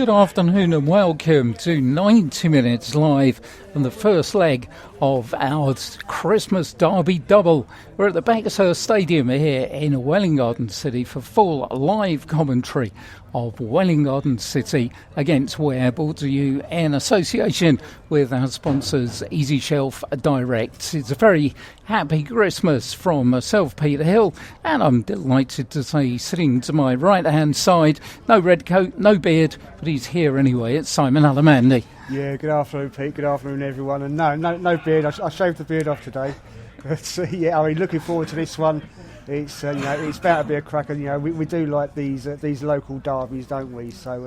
Good afternoon and welcome to 90 Minutes Live and the first leg of our Christmas Derby double. We're at the Bexhurst Stadium here in Welwyn Garden City for full live commentary of Welwyn Garden City against Ware, brought to you in association with our sponsors Easy Shelf Direct. It's a very happy Christmas from myself, Peter Hill, and I'm delighted to say, sitting to my right hand side, no red coat, no beard, but he's here anyway. It's Simon Alamandy. Yeah, good afternoon, Pete. Good afternoon, everyone. And no beard. I shaved the beard off today. But yeah, I mean, looking forward to this one. It's it's bound to be a cracker. We do like these local derbies, don't we? So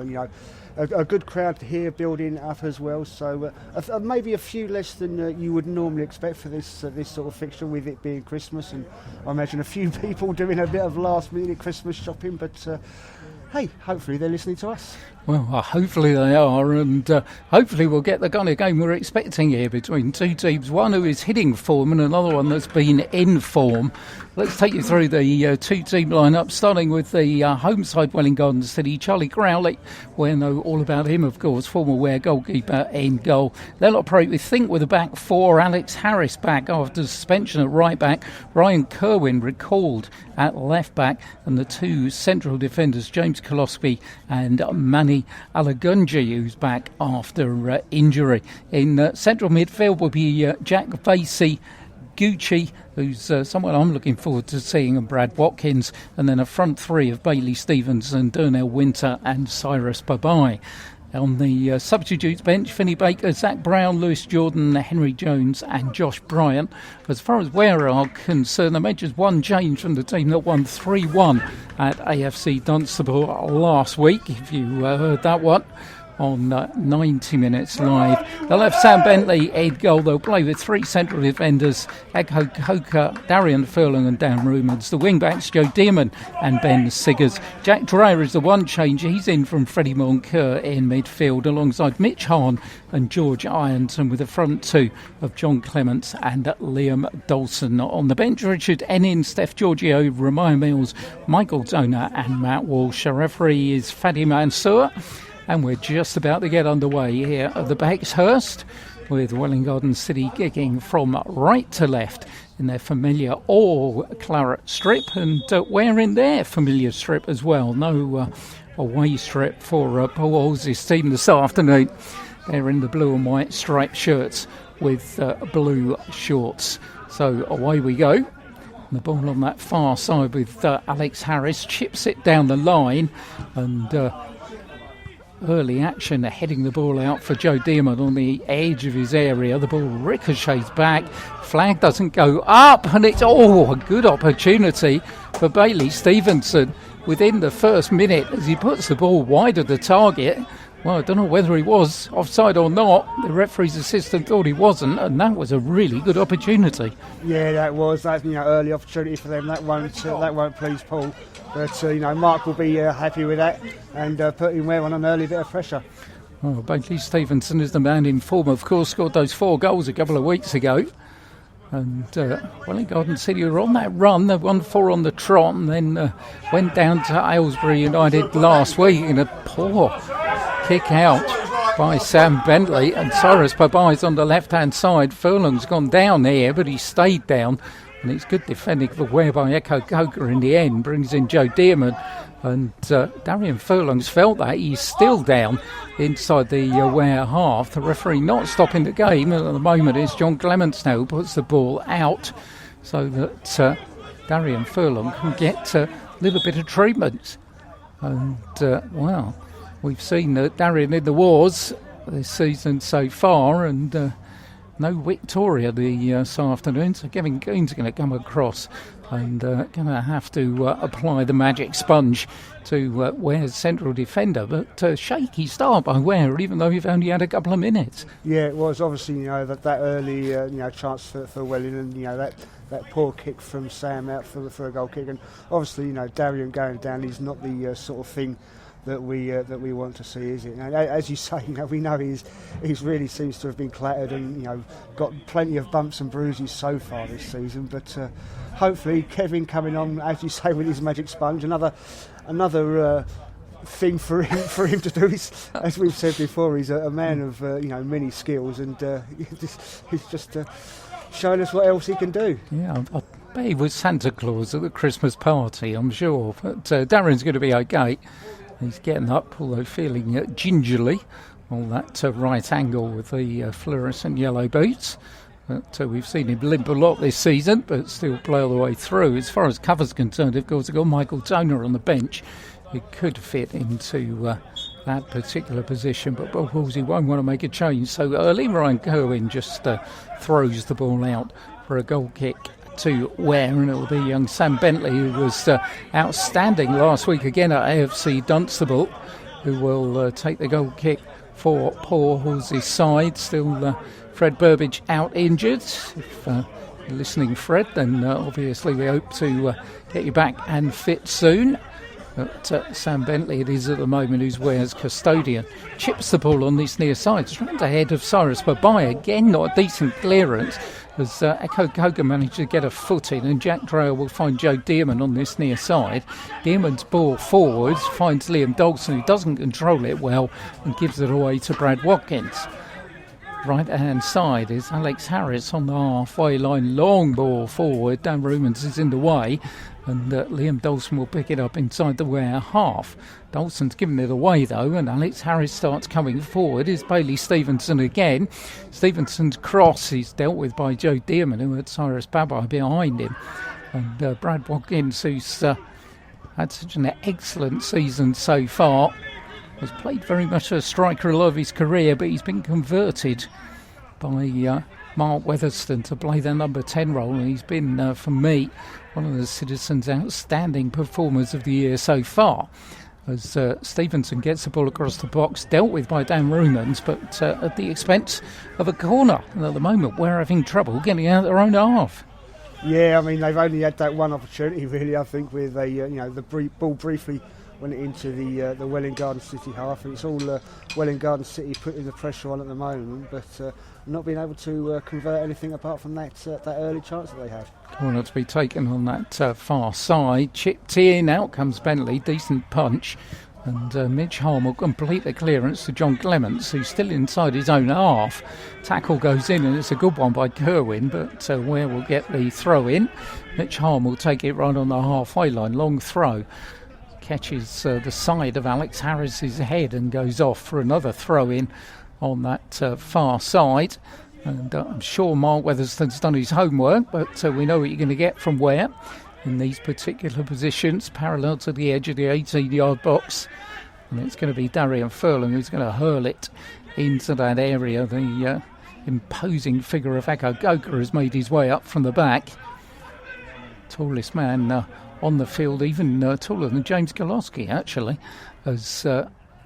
a good crowd here building up as well. So maybe a few less than you would normally expect for this sort of fixture, with it being Christmas, and I imagine a few people doing a bit of last minute Christmas shopping. But hey, hopefully they're listening to us. Well, hopefully they are, and hopefully we'll get the kind of game we're expecting here between two teams, one who is hitting form and another one that's been in form. Let's take you through the two-team lineup, starting with the home side, Welwyn Garden City. Charlie Crowley, we know all about him, of course, former Ware goalkeeper in goal. They'll operate, we think, with a back four. Alex Harris back after suspension at right back. Ryan Kerwin recalled at left back, and the two central defenders, James Kolosky and Manny Alagunji, who's back after injury. In central midfield will be Jack Vasey, Gucci, who's someone I'm looking forward to seeing, and Brad Watkins, and then a front three of Bailey Stevenson, Durnell Winter and Cyrus Babai. On the substitutes bench, Finney Baker, Zach Brown, Lewis Jordan, Henry Jones and Josh Bryant. As far as Ware are concerned, they made just one change from the team that won 3-1 at AFC Dunstable last week, if you heard that one on 90 Minutes Live. They'll have Sam Bentley, Ed goal. They'll play with three central defenders, Echo Coker, Darian Furlong and Dan Rumans. The wing-backs, Joe Dearman and Ben Siggers. Jack Dreyer is the one change. He's in from Freddie Moncur in midfield, alongside Mitch Hahn and George Ironton, with the front two of John Clements and Liam Dawson. On the bench, Richard Ennin, Steph Giorgio, Ramaya Mills, Michael Zona and Matt Walsh. Our referee is Fadi Mansour. And we're just about to get underway here at the Bexhurst, with Welwyn Garden City kicking from right to left in their familiar all-claret strip, and Ware in their familiar strip as well. No away strip for Paul Hall's team this afternoon. They're in the blue and white striped shirts with blue shorts. So away we go. The ball on that far side with Alex Harris, chips it down the line, and early action, heading the ball out for Joe Dearman on the edge of his area. The ball ricochets back, flag doesn't go up, and it's a good opportunity for Bailey Stevenson within the first minute as he puts the ball wide of the target. Well, I don't know whether he was offside or not. The referee's assistant thought he wasn't, and that was a really good opportunity. Yeah, that was. That's early opportunity for them. That won't please Paul. But Mark will be happy with that, and putting Ware on an early bit of pressure. Well, Bailey Stevenson is the man in form, of course. Scored those 4 goals a couple of weeks ago. And Welwyn Garden City were on that run. They won 4 on the trot, and then went down to Aylesbury United last week in a poor kick out by Sam Bentley, and Cyrus Babai's on the left-hand side. Furlong's gone down here, but he stayed down, and it's good defending for Ware by Echo Coker in the end. Brings in Joe Dearman, and Darian Furlong's felt that. He's still down inside the Ware half. The referee not stopping the game, and at the moment it's John Clements now who puts the ball out so that Darian Furlong can get a little bit of treatment. And we've seen Darian in the wars this season so far, and no Victoria this afternoon, so Kevin Keane's going to come across and going to have to apply the magic sponge to Ware's central defender. But shaky start by Ware, even though you've only had a couple of minutes. Yeah, it was obviously that early chance for Welwyn, and that poor kick from Sam out for a goal kick, and obviously Darian going down is not the sort of thing that we want to see, is it? And as you say, we know he's really seems to have been clattered and got plenty of bumps and bruises so far this season. But hopefully, Kevin coming on, as you say, with his magic sponge, another thing for him to do. As we've said before, he's a man of many skills, and he's just showing us what else he can do. Yeah, I bet he was Santa Claus at the Christmas party, I'm sure. But Darren's going to be okay. He's getting up, although feeling gingerly on that right angle with the fluorescent yellow boots. But we've seen him limp a lot this season, but still play all the way through. As far as cover's concerned, of course, they've got Michael Toner on the bench. It could fit into that particular position, but Bob Halsey won't want to make a change. So early, Ryan Kerwin just throws the ball out for a goal kick to Ware, and it'll be young Sam Bentley, who was outstanding last week again at AFC Dunstable, who will take the goal kick for Paul Halsey's side. Still Fred Burbage out injured. If you're listening, Fred, then obviously we hope to get you back and fit soon. But Sam Bentley it is at the moment, who's Ware's custodian. Chips the ball on this near side, straight ahead of Cyrus Babai. Again, not a decent clearance, as Echo Koga managed to get a foot in, and Jack Dreyer will find Joe Dearman on this near side. Dearman's ball forwards, finds Liam Dawson, who doesn't control it well, and gives it away to Brad Watkins. Right hand side is Alex Harris on the halfway line, long ball forward. Dan Rumans is in the way, and Liam Dawson will pick it up inside the Ware half. Dawson's given it away though, and Alex Harris starts coming forward. Is Bailey Stevenson again. Stevenson's cross is dealt with by Joe Dearman, who had Cyrus Babai behind him, and Brad Watkins, who's had such an excellent season so far, has played very much a striker a lot of his career, but he's been converted by Mark Weatherston to play the number 10 role, and he's been, for me, one of the Citizens' outstanding performers of the year so far. As Stevenson gets the ball across the box, dealt with by Dan Rumans, but at the expense of a corner. And at the moment, we're having trouble getting out their own half. Yeah, I mean, they've only had that one opportunity, really, I think, with the ball briefly went into the Welwyn Garden City half, and it's all Welwyn Garden City putting the pressure on at the moment, but not being able to convert anything apart from that early chance that they had. Corner to be taken on that far side, chipped in, out comes Bentley, decent punch, and Mitch Harm will complete the clearance to John Clements, who's still inside his own half. Tackle goes in, and it's a good one by Kerwin, but Ware will get the throw in. Mitch Harm will take it right on the halfway line, long throw. Catches the side of Alex Harris's head and goes off for another throw-in on that far side. And I'm sure Mark Weatherston's done his homework, but we know what you're going to get from Ware in these particular positions, parallel to the edge of the 18-yard box. And it's going to be Darian Furlong who's going to hurl it into that area. The imposing figure of Echo Goka has made his way up from the back. Tallest man on the field, even taller than James Goloski, actually, as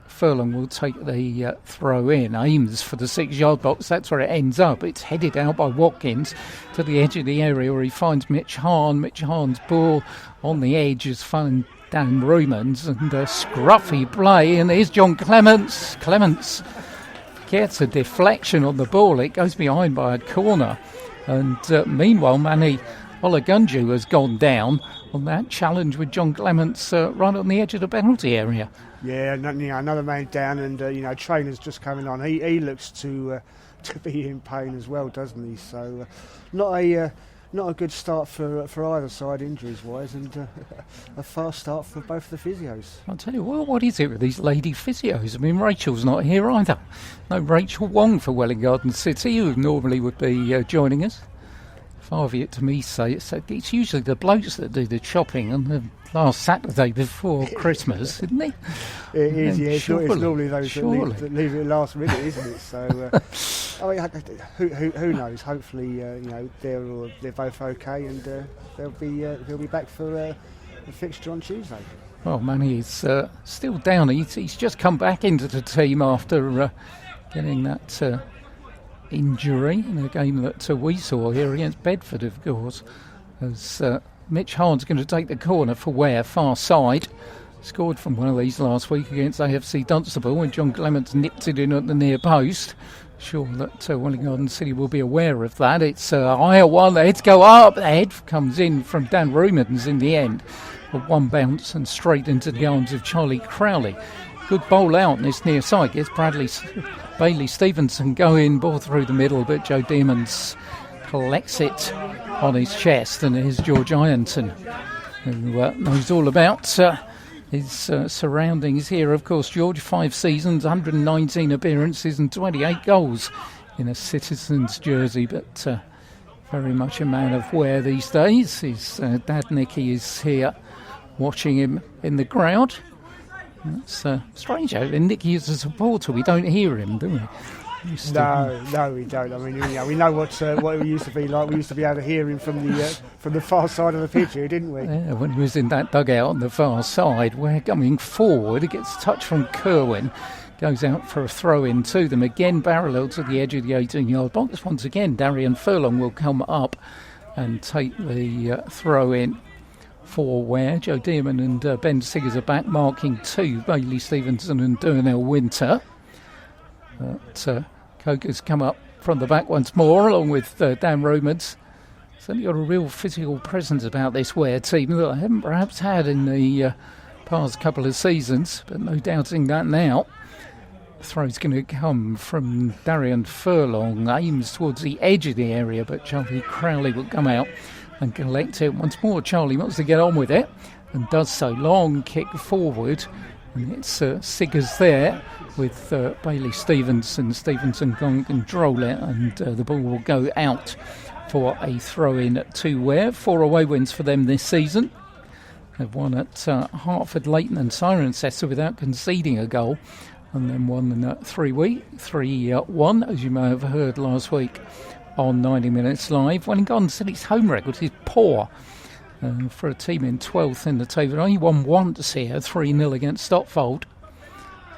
Furlong will take the throw in, aims for the 6-yard box. That's where it ends up. It's headed out by Watkins to the edge of the area where he finds Mitch Hahn. Mitch Hahn's ball on the edge is found Dan Rumans, and a scruffy play, and there's John Clements. Clements gets a deflection on the ball. It goes behind by a corner, and meanwhile Manny Olagunju has gone down on that challenge with John Clements right on the edge of the penalty area. Yeah, another man down, and Trainer's just coming on. He looks to be in pain as well, doesn't he? So not a good start for either side injuries wise, and a fast start for both the physios. I'll tell you what is it with these lady physios? I mean, Rachel's not here either. No Rachel Wong for Welwyn Garden City, who normally would be joining us. Far be it to me say it's usually the blokes that do the chopping on the last Saturday before Christmas, isn't it? It is, yeah. It's normally those that leave it last minute, isn't it? So, I mean, who knows? Hopefully, they're both okay, and they'll be back for the fixture on Tuesday. Well, Manny is still down. He's just come back into the team after getting that injury in a game that we saw here against Bedford, of course, as Mitch Hahn's going to take the corner for Ware, far side. Scored from one of these last week against AFC Dunstable when John Clements nipped it in at the near post. sure that Welwyn Garden City will be aware of that. It's a higher one, the heads go up, the head comes in from Dan Rumans in the end. A one bounce and straight into the arms of Charlie Crowley. Good bowl out in this near side. Gets Bailey Stevenson going, ball through the middle, but Joe Demons collects it on his chest. And here's George Ironton, who knows all about his surroundings here. Of course, George, 5 seasons, 119 appearances and 28 goals in a Citizens jersey, but very much a man of Ware these days. His dad Nicky is here watching him in the crowd. It's strange, and Nicky is a supporter. We don't hear him, do we? No, we don't. I mean, we know what it used to be like. We used to be able to hear him from the far side of the pitch here, didn't we? Yeah, when he was in that dugout on the far side. We're coming forward. It gets a touch from Kerwin. Goes out for a throw-in to them. Again, parallel to the edge of the 18-yard box. Once again, Darian Furlong will come up and take the throw-in for Ware. Joe Dearman and Ben Siggers are back, marking 2. Bailey Stevenson and Durnell Winter. But Coker's come up from the back once more, along with Dan Romans. Certainly got a real physical presence about this Ware team that I haven't perhaps had in the past couple of seasons, but no doubting that now. The throw's going to come from Darian Furlong, aims towards the edge of the area, but Charlie Crowley will come out and collect it once more. Charlie wants to get on with it and does so. Long kick forward, and it's Siggers there with Bailey Stevenson. Stevenson can control it, and the ball will go out for a throw-in to Ware. 4 away wins for them this season. They've won at Hertford, Leighton and Cirencester without conceding a goal, and then won 3-1, as you may have heard last week on 90 Minutes Live. Welwyn Garden City's home record is poor for a team in 12th in the table. Only won once here, 3-0 against Stotfold.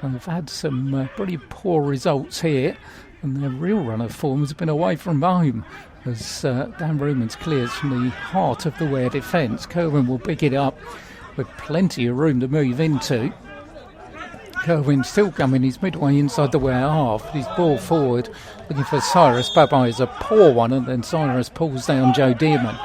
They've had some pretty poor results here, and their real run of form has been away from home, as Dan Rumans clears from the heart of the Ware defence. Kerwin will pick it up with plenty of room to move into. Kerwin still coming, he's midway inside the Ware half, but his ball forward, looking for Cyrus Babai, is a poor one, and then Cyrus pulls down Joe Dearman.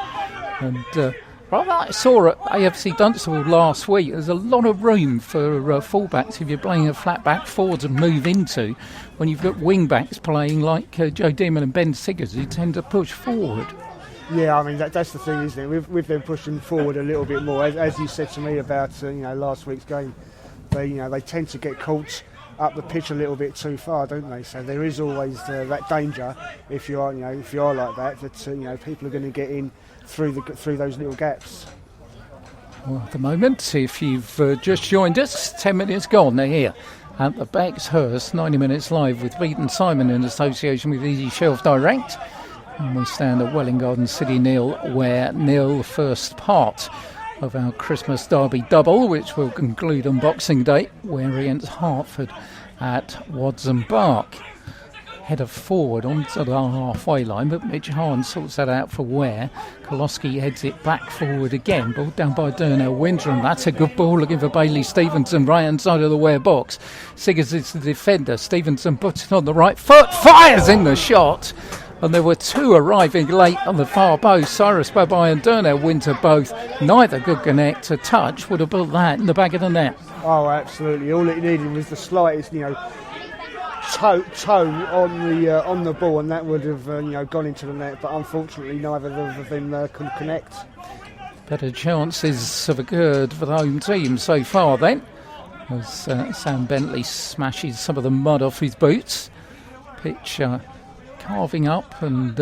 And I saw at AFC Dunstable last week, there's a lot of room for fullbacks if you're playing a flat back forward to move into, when you've got wing backs playing like Joe Dearman and Ben Siggers, who tend to push forward. Yeah, I mean that's the thing, isn't it? With them pushing forward a little bit more, as you said to me about last week's game. They tend to get caught up the pitch a little bit too far, don't they? So there is always that danger if you are like that people are going to get in through those little gaps. Well, at the moment, if you've just joined us, 10 minutes gone. They're here at the Bexhurst 90 Minutes Live with Beat and Simon in association with Easy Shelf Direct, and we stand at Welwyn Garden City 0, Ware 0, first part of our Christmas Derby double, which will conclude on Boxing Day, Ware against Hertford at Wadsham Park. Header forward onto the halfway line, but Mitch Hahn sorts that out for Ware. Koloski heads it back forward again, ball down by Durnell Winter, and that's a good ball, looking for Bailey Stevenson, right hand side of the Ware box. Siggers is the defender, Stevenson puts it on the right foot, fires in the shot, and there were 2 arriving late on the far post. Cyrus Babai and Durnell Winter both, neither could connect. A touch would have put that in the back of the net. Oh, absolutely. All it needed was the slightest, toe on the ball, and that would have gone into the net. But unfortunately, neither of them could connect. Better chances have occurred for the home team so far then, as Sam Bentley smashes some of the mud off his boots. Pitch carving up, and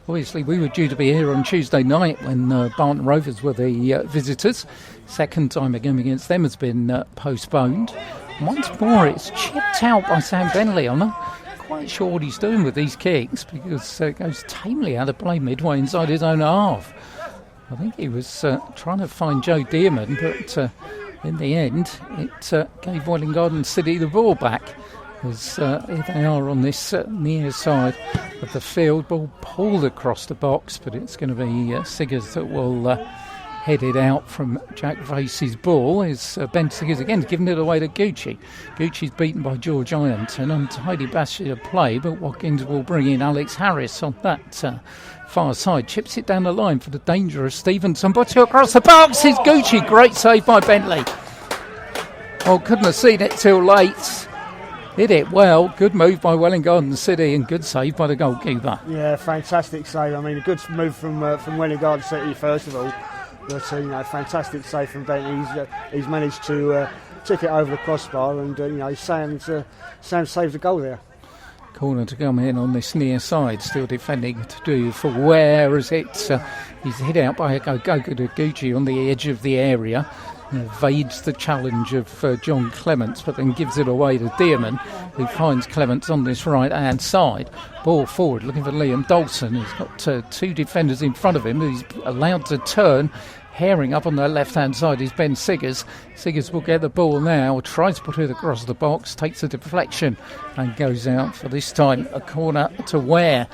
obviously we were due to be here on Tuesday night when Barton Rovers were the visitors. Second time a game against them has been postponed. Once more it's chipped out by Sam Bentley. I'm not quite sure what he's doing with these kicks, because it goes tamely out of play midway inside his own half. I think he was trying to find Joe Dearman, but in the end it gave Welwyn Garden City the ball back. As here they are on this near side of the field. Ball pulled across the box, but it's going to be Siggers that will headed out from Jack Vace's ball. Is Ben Siggers again giving it away to Gucci. Gucci's beaten by George Ironton. Untidy basket of play, but Watkins will bring in Alex Harris on that far side. Chips it down the line for the dangerous Stevenson. Butcher across the box is Gucci. Great save by Bentley. Oh, couldn't have seen it till late. Did it well. Good move by Welwyn Garden City and good save by the goalkeeper. Yeah, fantastic save. I mean, a good move from Welwyn Garden City first of all, but fantastic save from Bentley. He's managed to tip it over the crossbar, and Sam's saved the goal there. Corner to come in on this near side, still defending to do for Ware as it's he's hit out by a Gogo to Gucci on the edge of the area. Evades the challenge of John Clements, but then gives it away to Dearman, who finds Clements on this right-hand side. Ball forward, looking for Liam Dawson. He's got two defenders in front of him. He's allowed to turn. Herring up on the left-hand side is Ben Siggers. Siggers will get the ball now, tries to put it across the box, takes a deflection and goes out for this time a corner to Ware.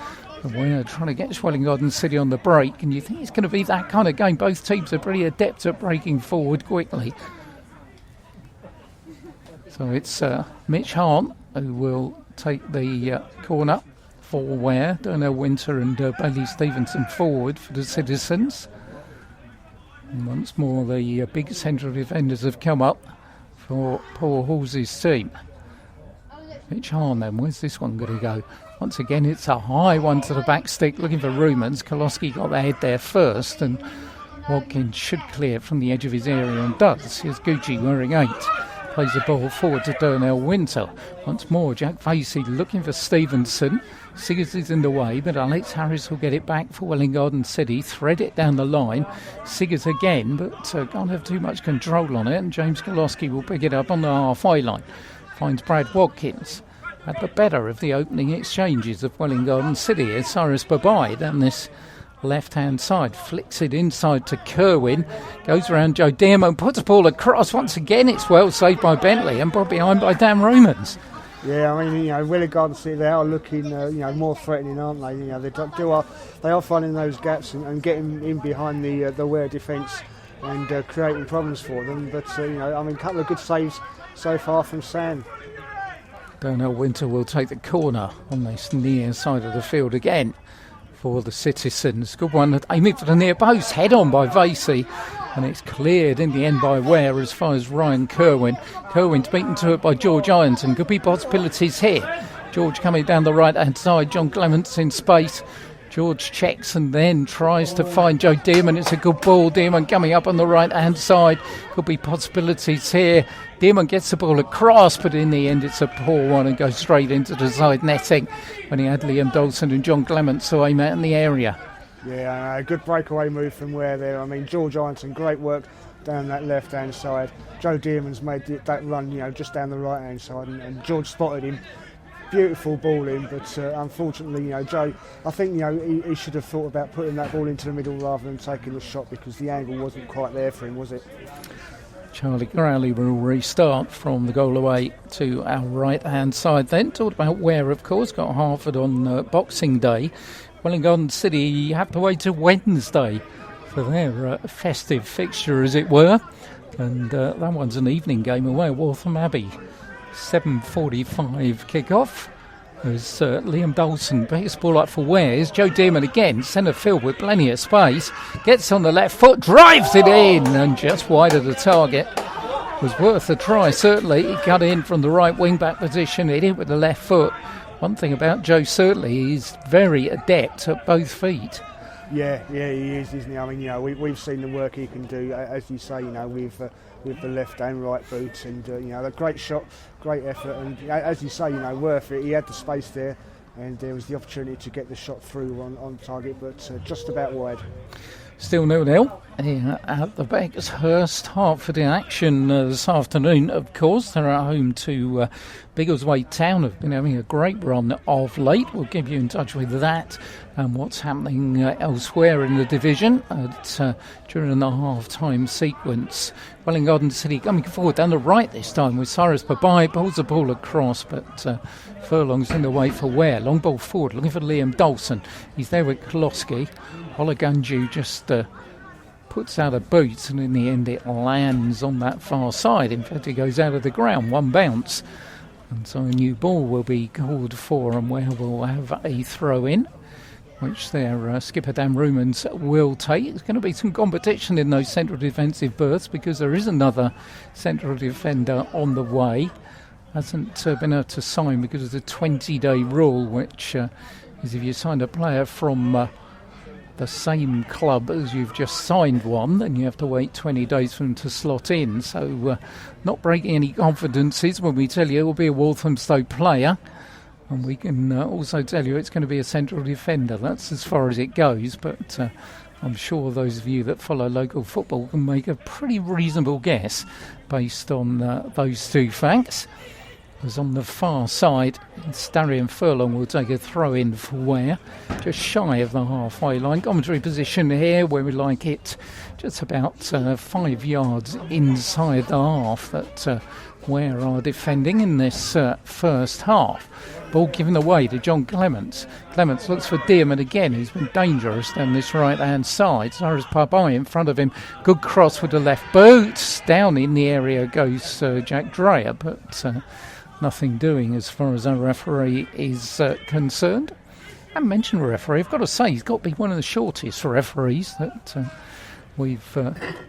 We're trying to get Welwyn Garden City on the break, and you think it's going to be that kind of game. Both teams are pretty adept at breaking forward quickly. So it's Mitch Hart who will take the corner for Ware. Darnell Winter and Bailey Stevenson forward for the Citizens. And once more the big central defenders have come up for Paul Hall's team. Mitch Hart then, where's this one going to go? Once again, it's a high one to the back stick, looking for Rumans. Koloski got the head there first, and Watkins should clear from the edge of his area and does. Here's Gucci wearing 8. Plays the ball forward to Darnell Winter. Once more, Jack Facey looking for Stevenson. Siggers is in the way, but Alex Harris will get it back for Welwyn Garden City. Thread it down the line. Siggers again, but can't have too much control on it, and James Koloski will pick it up on the halfway line. Finds Brad Watkins. At the better of the opening exchanges of Welwyn Garden City as Cyrus Babai down this left-hand side. Flicks it inside to Kerwin. Goes around Joe Dearman, puts the ball across. Once again, it's well saved by Bentley and brought behind by Dan Romans. Yeah, I mean, Welwyn Garden City, they are looking, more threatening, aren't they? They are finding those gaps and getting in behind the Ware defence and creating problems for them. But, a couple of good saves so far from Sam. Darnell Winter will take the corner on this near side of the field again for the Citizens. Good one, aiming for the near post, head on by Vasey, and it's cleared in the end by Ware as far as Ryan Kerwin. Kerwin's beaten to it by George Ironton. Could be possibilities here. George coming down the right hand side, John Clements in space. George checks and then tries to find Joe Dearman. It's a good ball. Dearman coming up on the right-hand side. Could be possibilities here. Dearman gets the ball across, but in the end it's a poor one and goes straight into the side netting when he had Liam Dawson and John Clements to aim out in the area. Yeah, a good breakaway move from Ware there. I mean, George Ironton, great work down that left-hand side. Joe Dearman's made that run, just down the right-hand side, and George spotted him. Beautiful ball in, but unfortunately, Joe, I think he should have thought about putting that ball into the middle rather than taking the shot because the angle wasn't quite there for him, was it? Charlie Crowley will restart from the goal away to our right-hand side then. Talked about Ware, of course, got Hartford on Boxing Day. Welwyn Garden City have to wait till Wednesday for their festive fixture, as it were. And that one's an evening game away at Waltham Abbey. 7:45 kick-off as Liam Dawson picks the ball up for Ware. Joe Dearman again, centre field with plenty of space, gets on the left foot, drives it in and just wide of the target. Was worth a try, certainly. He cut in from the right wing-back position, hit it with the left foot. One thing about Joe, certainly, he's very adept at both feet. Yeah, he is, isn't he? I mean, we've seen the work he can do, as you say, with the left and right boots, and a great shot, great effort, and as you say, worth it. He had the space there, and there was the opportunity to get the shot through on target, but just about wide. Still 0-0 at the Bexhurst. Hartford in action this afternoon, of course. They're at home to Biggleswade Town. Have been having a great run of late. We'll keep you in touch with that and what's happening elsewhere in the division during the half-time sequence. Welwyn Garden City coming forward down the right this time with Cyrus Babai. Pulls the ball across, but Furlong's in the way for Ware. Long ball forward, looking for Liam Dawson. He's there with Koloski. Hologunju just puts out a boot, and in the end it lands on that far side. In fact, it goes out of the ground, one bounce. And so a new ball will be called for, and Ware will have a throw-in, which their skipper Dan Rumans will take. There's going to be some competition in those central defensive berths because there is another central defender on the way. Hasn't been able to sign because of the 20-day rule, which is if you sign a player from the same club as you've just signed one, then you have to wait 20 days for them to slot in. So not breaking any confidences when we tell you it will be a Walthamstow player. And we can also tell you it's going to be a central defender. That's as far as it goes, but I'm sure those of you that follow local football can make a pretty reasonable guess based on those two facts. As on the far side, Darian Furlong will take a throw-in for Ware, just shy of the halfway line. Commentary position here where we like it just about 5 yards inside the half that Ware are defending in this first half. Ball given away to John Clements. Clements looks for Dearman again, who's been dangerous down this right-hand side. Cyrus Parbai in front of him. Good cross with the left boot. Down in the area goes Jack Dreyer, but nothing doing as far as our referee is concerned. I haven't mentioned a referee. I've got to say, he's got to be one of the shortest referees that we've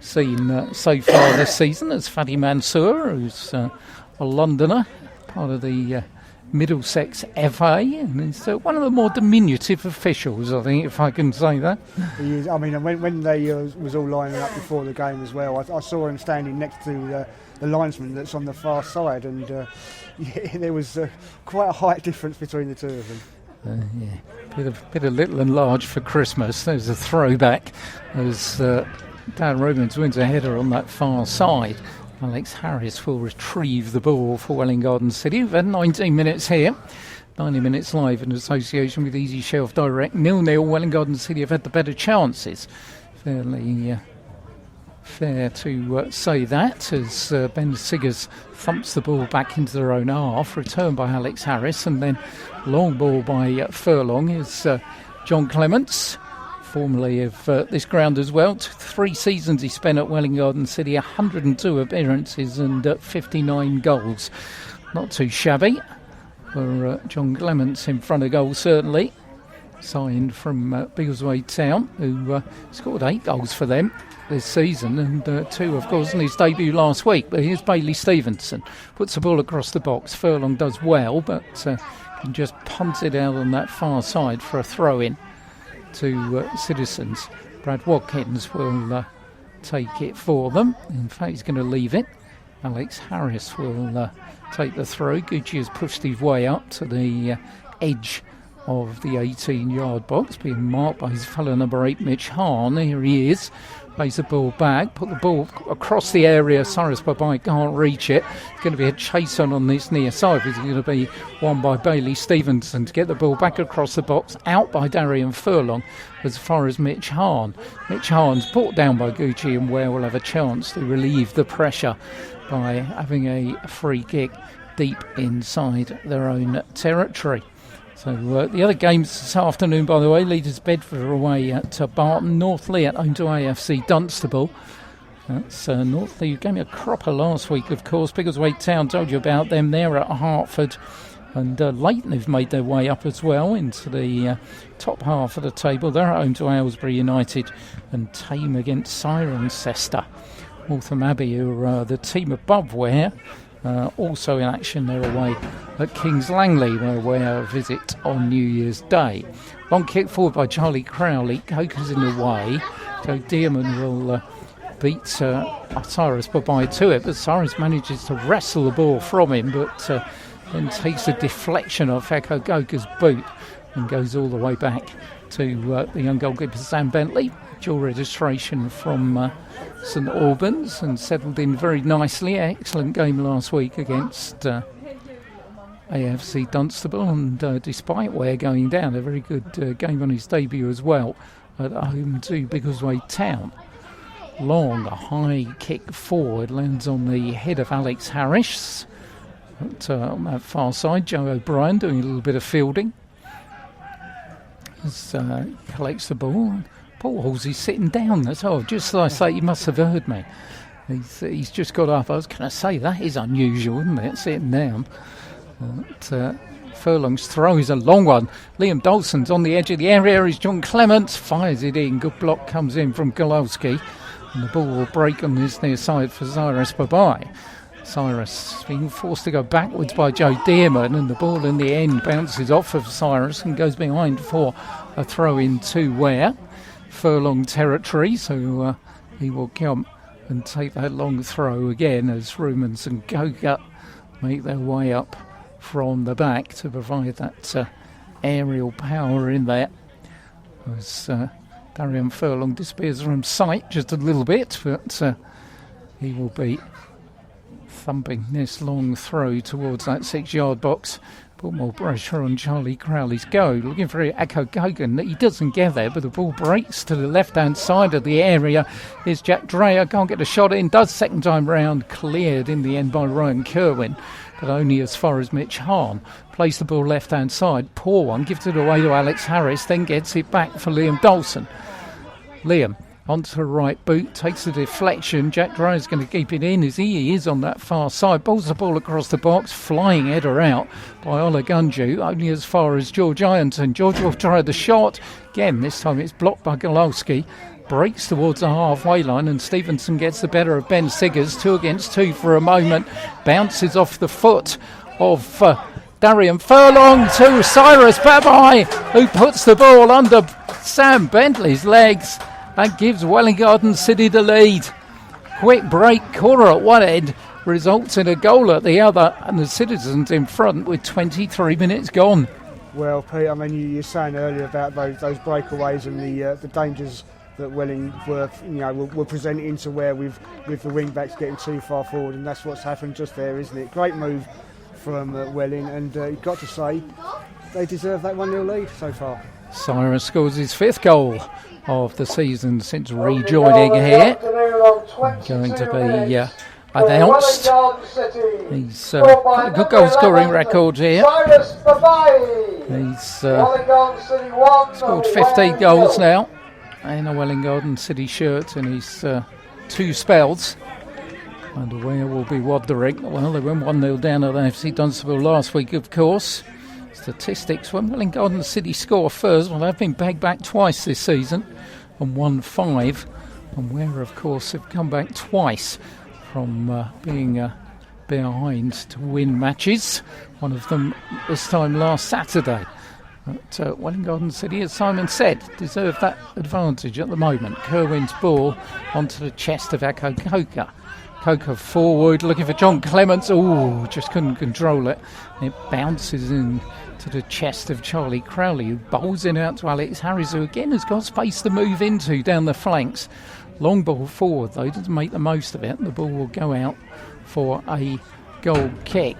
seen so far this season. It's Fadi Mansour, who's a Londoner, part of the Middlesex FA, and he's one of the more diminutive officials, I think, if I can say that. He is. I mean, when they was all lining up before the game as well, I saw him standing next to the linesman that's on the far side, and there was quite a height difference between the two of them. Bit of little and large for Christmas. There's a throwback as Dan Romans wins a header on that far side. Alex Harris will retrieve the ball for Welwyn Garden City. We've had 19 minutes here. 90 minutes live in association with Easy Shelf Direct. 0-0. Welwyn Garden City have had the better chances. Fairly fair to say that, as Ben Siggers thumps the ball back into their own half. Returned by Alex Harris, and then long ball by Furlong is John Clements, formerly of this ground as well. 3 seasons he spent at Welwyn Garden City, 102 appearances and 59 goals. Not too shabby for John Clements in front of goal, certainly. Signed from Biggleswade Town, who scored 8 goals for them this season, and 2, of course, in his debut last week. But here's Bailey Stevenson, puts the ball across the box. Furlong does well, but can just punt it out on that far side for a throw-in to Citizens. Brad Watkins will take it for them. In fact, he's going to leave it. Alex Harris will take the throw. Gucci has pushed his way up to the edge of the 18-yard box, being marked by his fellow number 8, Mitch Hahn. Here he is. Plays the ball back, put the ball across the area. Cyrus Babai can't reach it. It's going to be a chase on this near side. It's going to be won by Bailey Stevenson to get the ball back across the box, out by Darian Furlong as far as Mitch Hahn. Mitch Hahn's brought down by Gucci, and Ware will have a chance to relieve the pressure by having a free kick deep inside their own territory. So the other games this afternoon, by the way, Leaders Bedford are away at Barton, Northley at home to AFC Dunstable. That's Northley, who gave me a cropper last week, of course. Biggleswade Town, told you about them. They're at Hertford, and Leighton have made their way up as well into the top half of the table. They're at home to Aylesbury United, and Tame against Cirencester. Waltham Abbey, who are the team above Ware, also in action. They're away at Kings Langley, where Ware visit on New Year's Day. Long kick forward by Charlie Crowley. Coker's in the way. So Dearman will beat Cyrus Babai to it, but Cyrus manages to wrestle the ball from him, but then takes a deflection off Echo Goker's boot and goes all the way back to the young goalkeeper Sam Bentley. Dual registration from St Albans, and settled in very nicely. Excellent game last week against AFC Dunstable, and despite Ware going down, a very good game on his debut as well at home to Biggleswade Town. Long, a high kick forward, lands on the head of Alex Harris. But, on that far side, Joe O'Brien doing a little bit of fielding. As collects the ball, Ballsy sitting down. That's all. Just as I say, he must have heard me. He's just got up. I was going to say, that is unusual, isn't it? Sitting down. But, Furlong's throw is a long one. Liam Dawson's on the edge of the area. Is John Clements. Fires it in. Good block comes in from Golowski. And the ball will break on this near side for Cyrus Babai. Cyrus being forced to go backwards by Joe Dearman, and the ball in the end bounces off of Cyrus and goes behind for a throw in to Ware. Furlong territory, so he will come and take that long throw again as Rumans and Goga make their way up from the back to provide that aerial power in there. As Darian Furlong disappears from sight just a little bit, but he will be thumping this long throw towards that 6-yard box. Put more pressure on Charlie Crowley's go. Looking for Echo Gogan. He doesn't get there, but the ball breaks to the left-hand side of the area. Here's Jack Dreyer. Can't get a shot in. Does second time round. Cleared in the end by Ryan Kerwin, but only as far as Mitch Hahn. Plays the ball left-hand side. Poor one. Gives it away to Alex Harris. Then gets it back for Liam Dawson. Liam onto the right boot, takes the deflection. Jack Dreyer's going to keep it in as he is on that far side. Balls the ball across the box, flying header out by Ola Gunju, only as far as George Ironton. George will try the shot. Again, this time it's blocked by Golowski. Breaks towards the halfway line, and Stevenson gets the better of Ben Siggers. 2 against 2 for a moment. Bounces off the foot of Darian Furlong to Cyrus Babai, who puts the ball under Sam Bentley's legs. That gives Welwyn Garden City the lead. Quick break, corner at one end, results in a goal at the other, and the Citizens in front with 23 minutes gone. Well, Pete, I mean, you were saying earlier about those breakaways and the dangers that Welwyn were presenting to Ware with the wing backs getting too far forward, and that's what's happened just there, isn't it? Great move from Welwyn, and you've got to say they deserve that 1-0 lead so far. Cyrus scores his 5th goal of the season since rejoining here. Going to be announced. He's got a good goal scoring record here. He's scored 15 goals now in a Welwyn Garden City shirt in his 2 spells. And Ware will be wondering, well, they went 1-0 down at AFC Dunstable last week, of course. Statistics, when Welwyn Garden City score first, well, they've been bagged back twice this season and won 5. And Ware, of course, have come back twice from being behind to win matches. One of them this time last Saturday. But Welwyn Garden City, as Simon said, deserve that advantage at the moment. Kerwin's ball onto the chest of Ako Koka. Koka forward, looking for John Clements. Oh, just couldn't control it. It bounces in to the chest of Charlie Crowley, who bowls it out to Alex Harris, who again has got space to move into down the flanks. Long ball forward, though, doesn't make the most of it. The ball will go out for a goal kick.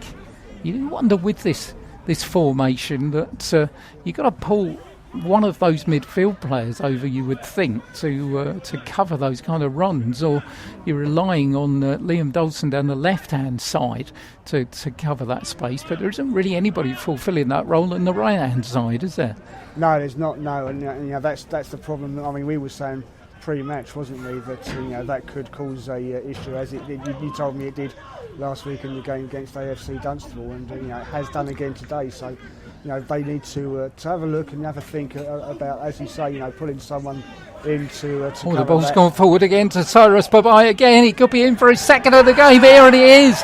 You wonder with this formation that you've got to pull one of those midfield players over, you would think, to cover those kind of runs, or you're relying on Liam Dawson down the left-hand side to cover that space. But there isn't really anybody fulfilling that role on the right-hand side, is there? No, there's not. No, and that's the problem. I mean, we were saying pre-match, wasn't we, that that could cause a issue, as it did. You told me it did last week in the game against AFC Dunstable, and it has done again today. So they need to have a look and have a think about, as you say, pulling someone in to the ball's gone forward again to Cyrus Babai again. He could be in for his second of the game here, and he is.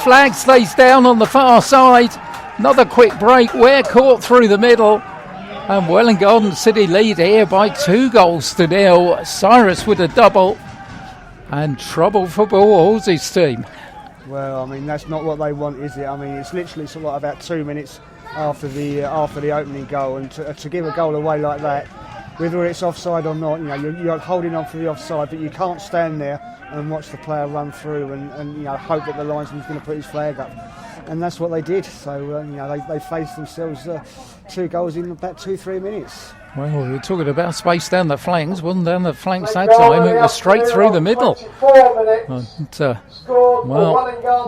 Flag stays down on the far side. Another quick break. Ware caught through the middle, and Welwyn Garden City lead here by 2-0. Cyrus with a double, and trouble for Balls's team. Well, I mean, that's not what they want, is it? I mean, it's literally sort of like about 2 minutes after the opening goal, and to give a goal away like that, whether it's offside or not, you're holding on for the offside, but you can't stand there and watch the player run through and hope that the linesman's going to put his flag up. And that's what they did. So they faced themselves 2 goals in about 2-3 minutes. Well, we were talking about space down the flanks. Wasn't down the flanks that time. It was straight through the middle. And,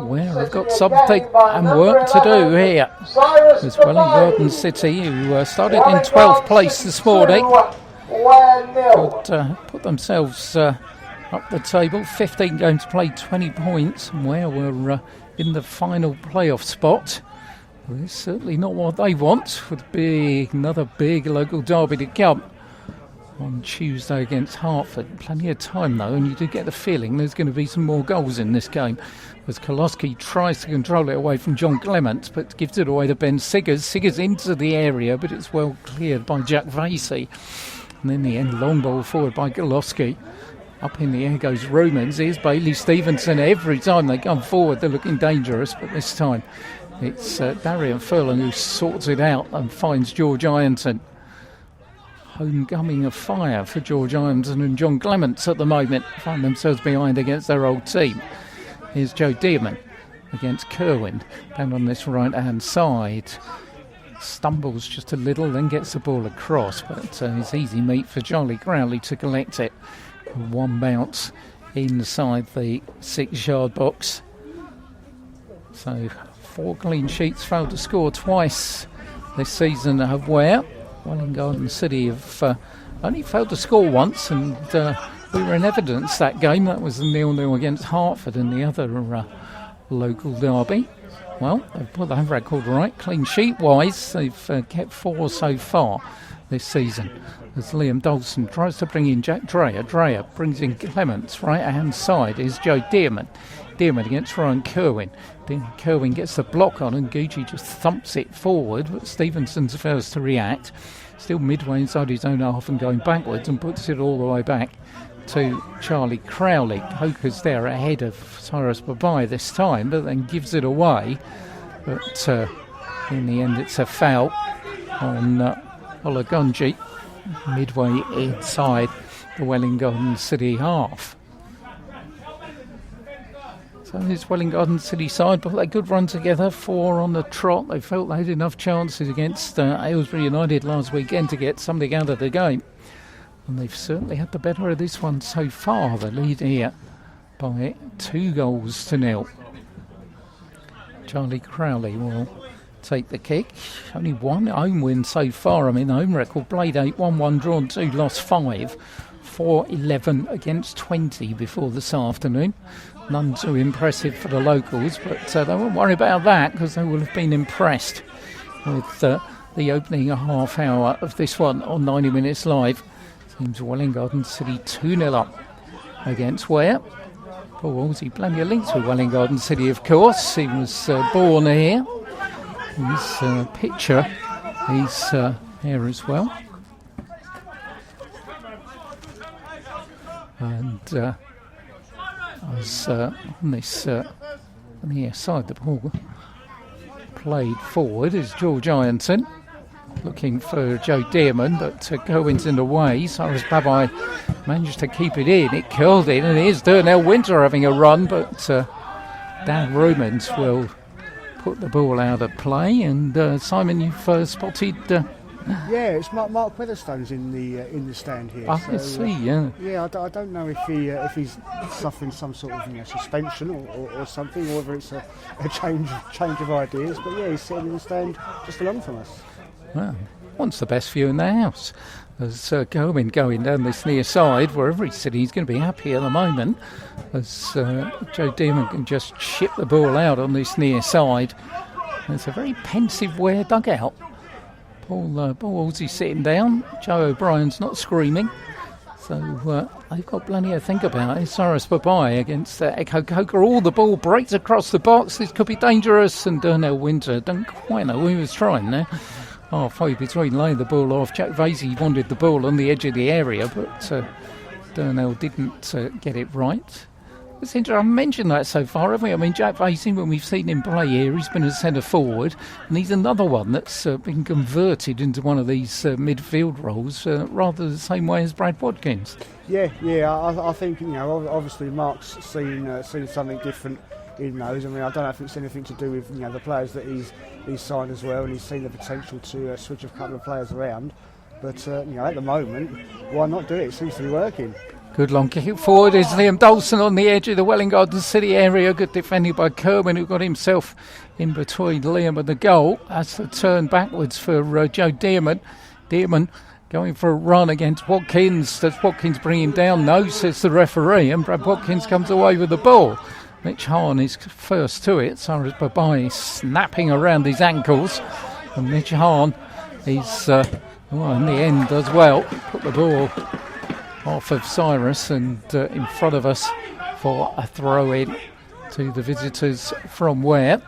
Ware have got something and work to do here. It's Welwyn Garden City, who started in 12th place this morning. could put themselves up the table. 15 games played, 20 points, and Ware were in the final playoff spot. Well, it's certainly not what they want, with another big local derby to come on Tuesday against Hertford. Plenty of time though, and you do get the feeling there's going to be some more goals in this game, as Koloski tries to control it away from John Clement, but gives it away to Ben Siggers. Siggers into the area, but it's well cleared by Jack Vasey. And in the end, long ball forward by Koloski. Up in the air goes Rumans. Here's Bailey Stevenson. Every time they come forward, they're looking dangerous, but this time it's Darian Furlong who sorts it out and finds George Ironton. Homecoming of fire for George Ironton and John Clements at the moment. Find themselves behind against their old team. Here's Joe Dearman against Kerwin. Down on this right-hand side. Stumbles just a little, then gets the ball across. But it's easy meat for Charlie Crowley to collect it. One bounce inside the 6-yard box. So 4 clean sheets, failed to score twice this season of Ware. Welwyn Garden City have only failed to score once, and we were in evidence that game. That was the 0-0 against Hertford in the other local derby. Well, they've put that record right. Clean sheet wise, they've kept 4 so far this season. As Liam Dawson tries to bring in Jack Dreyer. Dreyer brings in Clements. Right hand side is Joe Dearman. Dearman against Ryan Kerwin. Then Kerwin gets the block on and Gucci just thumps it forward, but Stevenson's the first to react. Still midway inside his own half and going backwards, and puts it all the way back to Charlie Crowley. Hoker's there ahead of Cyrus Babai this time, but then gives it away. But in the end it's a foul on Olagunji, midway inside the Welwyn Garden City half. So this Welwyn Garden City side, but they could run together, 4 on the trot. They felt they had enough chances against Aylesbury United last weekend to get something out of the game. And they've certainly had the better of this one so far. The lead here by 2-0. Charlie Crowley will take the kick. Only one home win so far. I mean, the home record, played 8, 1-1, drawn 2, lost 5. 4-11 against 20 before this afternoon. None too impressive for the locals, but they won't worry about that because they will have been impressed with the opening half hour of this one on 90 Minutes Live. Seems Welwyn Garden City 2-0 up against Ware. Paul Wolsey, plenty of links with Welwyn Garden City, of course. He was born here. His picture is here as well. And as on this on the side, the ball played forward is George Ironton, looking for Joe Dearman, but Kerwin's in the way. Cyrus Babai managed to keep it in. It curled in, and here's Durnell Winter having a run, but Dan Romans will put the ball out of play. And Simon, you've spotted. Yeah, it's Mark Weatherstone's in the stand here. I can see, yeah. Yeah, I don't know if he's suffering some sort of suspension or something, or whether it's a change of ideas. But yeah, he's sitting in the stand just along from us. Well, wants the best view in the house. As Kerwin going down this near side, wherever he's sitting, he's going to be happy at the moment. As Joe Dearman can just chip the ball out on this near side. It's a very pensive Ware dugout. Paul Wolsey sitting down. Joe O'Brien's not screaming. So they've got plenty to think about. It's Cyrus Babai against Echo Coker. All the ball breaks across the box. This could be dangerous. And Durnell Winter don't quite know what he was trying there. Halfway between laying the ball off. Jack Vasey wanted the ball on the edge of the area, but Durnell didn't get it right. It's interesting. I've mentioned that so far, haven't we? I mean, Jack Vasey, when we've seen him play here, he's been a centre forward, and he's another one that's been converted into one of these midfield roles, rather the same way as Brad Watkins. Yeah. I think obviously Mark's seen something different in those. I mean, I don't know if it's anything to do with the players that he's signed as well, and he's seen the potential to switch a couple of players around. But at the moment, why not do it? It seems to be working. Good long kick forward is Liam Dawson on the edge of the Welwyn Garden City area. Good defending by Kerwin, who got himself in between Liam and the goal. That's the turn backwards for Joe Dearman. Dearman going for a run against Watkins. Does Watkins bring him down? No, says the referee, and Brad Watkins comes away with the ball. Mitch Hahn is first to it. Cyrus Babai snapping around his ankles, and Mitch Hahn is in the end does well. Put the ball off of Cyrus and in front of us for a throw-in to the visitors from Ware.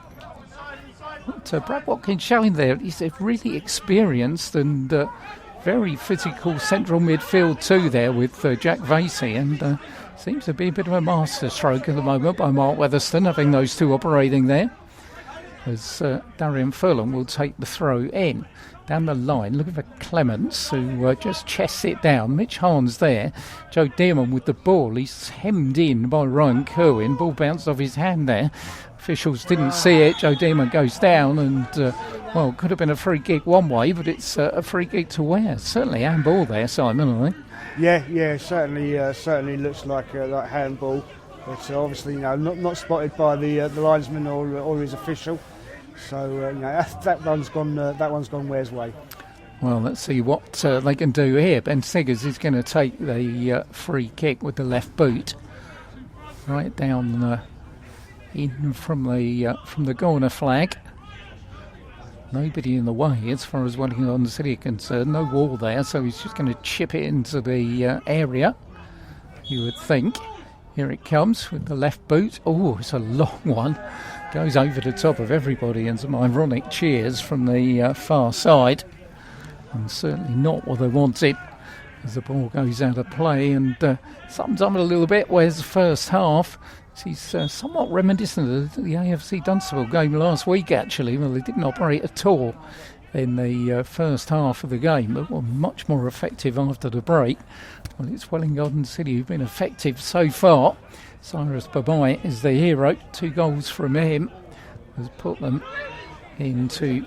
But Brad Watkins showing there, he's a really experienced and very physical central midfield too there with Jack Vasey, and seems to be a bit of a masterstroke at the moment by Mark Weatherston, having those two operating there. As Darian Furlong will take the throw in. Down the line, looking for Clements, who just chests it down. Mitch Hahn's there. Joe Dearman with the ball. He's hemmed in by Ryan Kerwin. Ball bounced off his hand there. Officials didn't see it. Joe Dearman goes down and, could have been a free kick one way, but it's a free kick to Ware. Certainly handball there, Simon, I think. Yeah, certainly looks like handball. But obviously, not spotted by the linesman or his official. So that one's gone Ware's way. Well, let's see what they can do here. Ben Siggers is going to take the free kick with the left boot, right down in from the corner flag. Nobody in the way as far as Wellington City are concerned. No wall there, so he's just going to chip it into the area. You would think. Here it comes with the left boot. Oh, it's a long one. Goes over the top of everybody, and some ironic cheers from the far side. And certainly not what they wanted as the ball goes out of play. And sums up a little bit. Where's the first half? She's somewhat reminiscent of the AFC Dunstable game last week, actually. Well, they didn't operate at all in the first half of the game, but were much more effective after the break. Well, it's Welwyn Garden City who've been effective so far. Cyrus Babai is the hero. 2 goals from him has put them into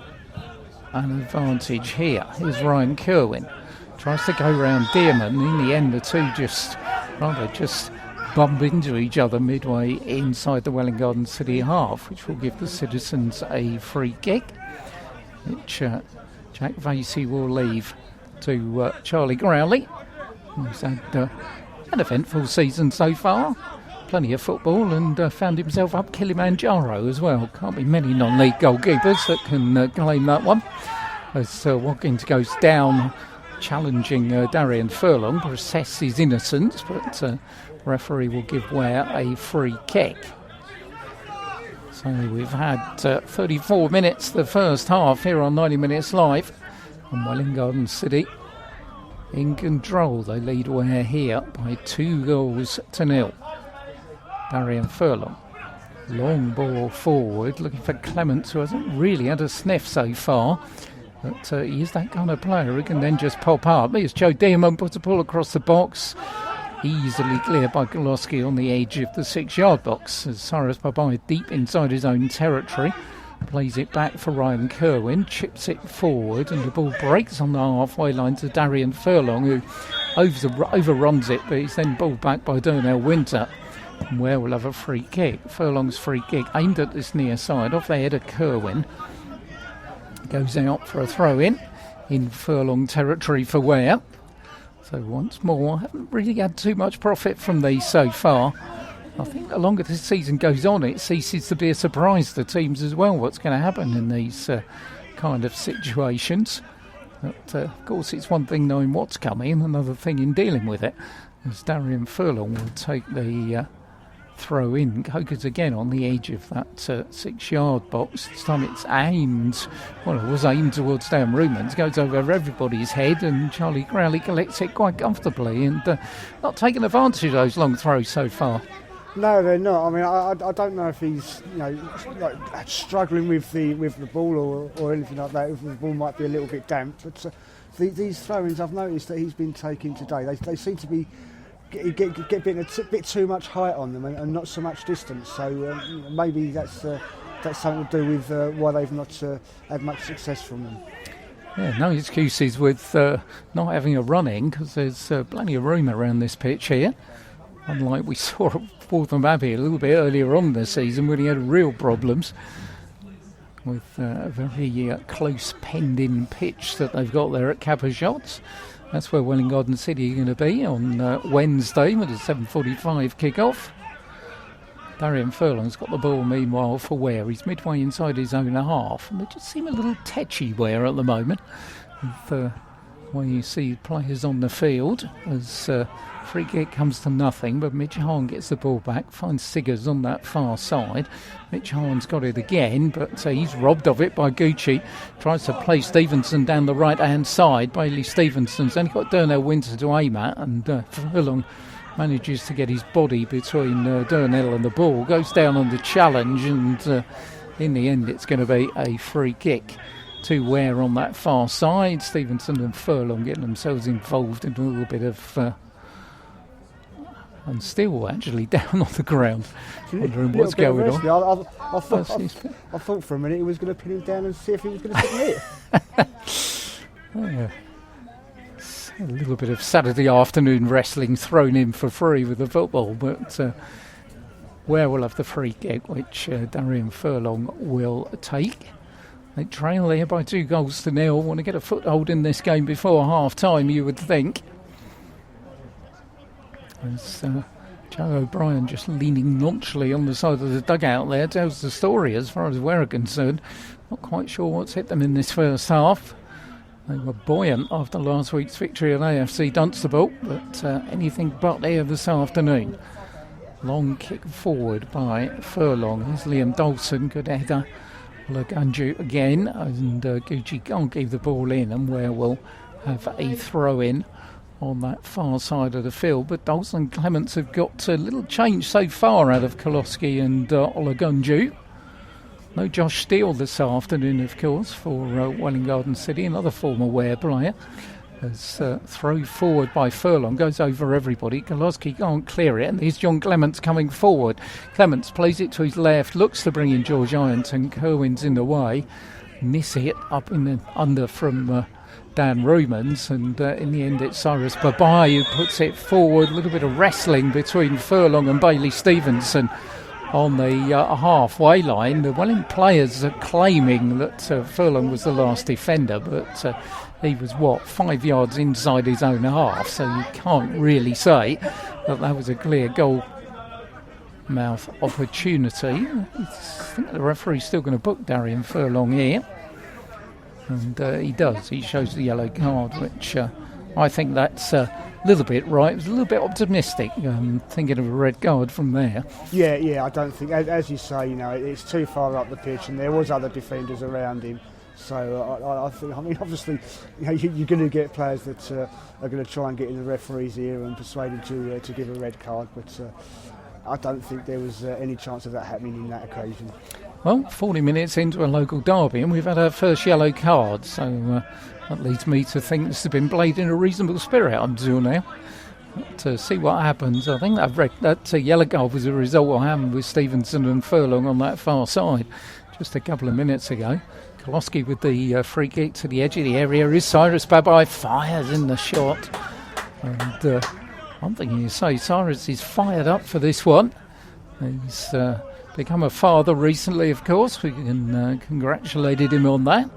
an advantage here. Here's Ryan Kerwin. Tries to go round Dearman. In the end, the two just bump into each other midway inside the Welwyn Garden City half, which will give the Citizens a free kick, which Jack Vasey will leave to Charlie Growley, who's had an eventful season so far. Plenty of football and found himself up Kilimanjaro as well. Can't be many non-league goalkeepers that can claim that one. As Watkins goes down, challenging Darian Furlong to assess his innocence, but referee will give Ware a free kick. So we've had 34 minutes the first half here on 90 Minutes Live, and Welwyn Garden City in control. They lead Ware here by 2-0. Darian Furlong, long ball forward, looking for Clements, who hasn't really had a sniff so far, but he is that kind of player who can then just pop up. Here's Joe Dearman, puts a ball across the box, easily cleared by Goloski on the edge of the 6-yard box, as Cyrus Babai deep inside his own territory, plays it back for Ryan Kerwin, chips it forward, and the ball breaks on the halfway line to Darian Furlong, who overruns it, but he's then balled back by Darnell Winter. And Ware will have a free kick. Furlong's free kick aimed at this near side, off the head of Kerwin. Goes out for a throw-in Furlong territory for Ware. So once more, haven't really had too much profit from these so far. I think the longer this season goes on, it ceases to be a surprise to teams as well what's going to happen in these kind of situations. But of course, it's one thing knowing what's coming, and another thing in dealing with it. As Darian Furlong will take the throw in. Coker's again on the edge of that 6-yard box. This time it's aimed, well, it was aimed towards Dan Rumans, goes over everybody's head, and Charlie Crowley collects it quite comfortably, and not taking advantage of those long throws so far. No, they're not. I mean, I don't know if he's like struggling with the ball or anything like that. If the ball might be a little bit damp, but these throw-ins I've noticed that he's been taking today, they seem to be get a bit too much height on them and not so much distance. So maybe that's something to do with why they've not had much success from them. Yeah, no excuses with not having a run-in, because there's plenty of room around this pitch here. Unlike we saw at Waltham Abbey a little bit earlier on this season when he had real problems. with a very close penned-in pitch that they've got there at Kappa Shots. That's where Welwyn Garden City are going to be on Wednesday with a 7:45 kick-off. Darian Furlong's got the ball meanwhile for Ware. He's midway inside his own half, and they just seem a little tetchy, Ware, at the moment. With where you see players on the field as free kick comes to nothing, but Mitch Hahn gets the ball back, finds Siggers on that far side. Mitch Hahn's got it again, but he's robbed of it by Gucci. Tries to play Stevenson down the right hand side. Bailey Stevenson's only got Darnell Winter to aim at, and Furlong manages to get his body between Darnell and the ball, goes down on the challenge, and in the end it's going to be a free kick to Ware on that far side. Stevenson and Furlong getting themselves involved in a little bit of and still actually down on the ground, wondering what's going on. I thought for a minute he was going to pin him down and see if he was going to submit. A little bit of Saturday afternoon wrestling thrown in for free with the football, but Ware will have the free kick, which Darian Furlong will take. They trail there by 2-0. Want to get a foothold in this game before half-time, you would think. As Joe O'Brien just leaning nonchalantly on the side of the dugout there tells the story as far as Ware are concerned. Not quite sure what's hit them in this first half. They were buoyant after last week's victory at AFC Dunstable, but anything but there this afternoon. Long kick forward by Furlong. Here's Liam Dawson, good header. Laganju again, and Gucci can't give the ball in, and Ware will have a throw-in on that far side of the field. But Dawson and Clements have got a little change so far out of Koloski and Olagunju. No Josh Steele this afternoon, of course, for Welwyn Garden City, another former Ware player. As throw forward by Furlong, goes over everybody. Koloski can't clear it, and here's John Clements coming forward. Clements plays it to his left, looks to bring in George Ironton. Kerwin's in the way. Miss it up in the under from Dan Rumans, and in the end it's Cyrus Babai who puts it forward. A little bit of wrestling between Furlong and Bailey Stevenson on the halfway line. The Welwyn players are claiming that Furlong was the last defender, but he was 5 yards inside his own half, so you can't really say that was a clear goal mouth opportunity. I think the referee's still going to book Darian Furlong here, and he does. He shows the yellow card, which I think that's a little bit right. It was a little bit optimistic, thinking of a red card from there. Yeah, I don't think, as you say, it's too far up the pitch, and there was other defenders around him. So I think, obviously, you're going to get players that are going to try and get in the referee's ear and persuade him to give a red card, but I don't think there was any chance of that happening in that occasion. Well, 40 minutes into a local derby, and we've had our first yellow card, so that leads me to think this has been played in a reasonable spirit until now. To see what happens, I think that yellow card was a result of what happened with Stevenson and Furlong on that far side just a couple of minutes ago. Koloski with the free kick to the edge of the area is Cyrus Babai, fires in the shot, and one thing you say, Cyrus is fired up for this one. He's become a father recently, of course. We can congratulated him on that,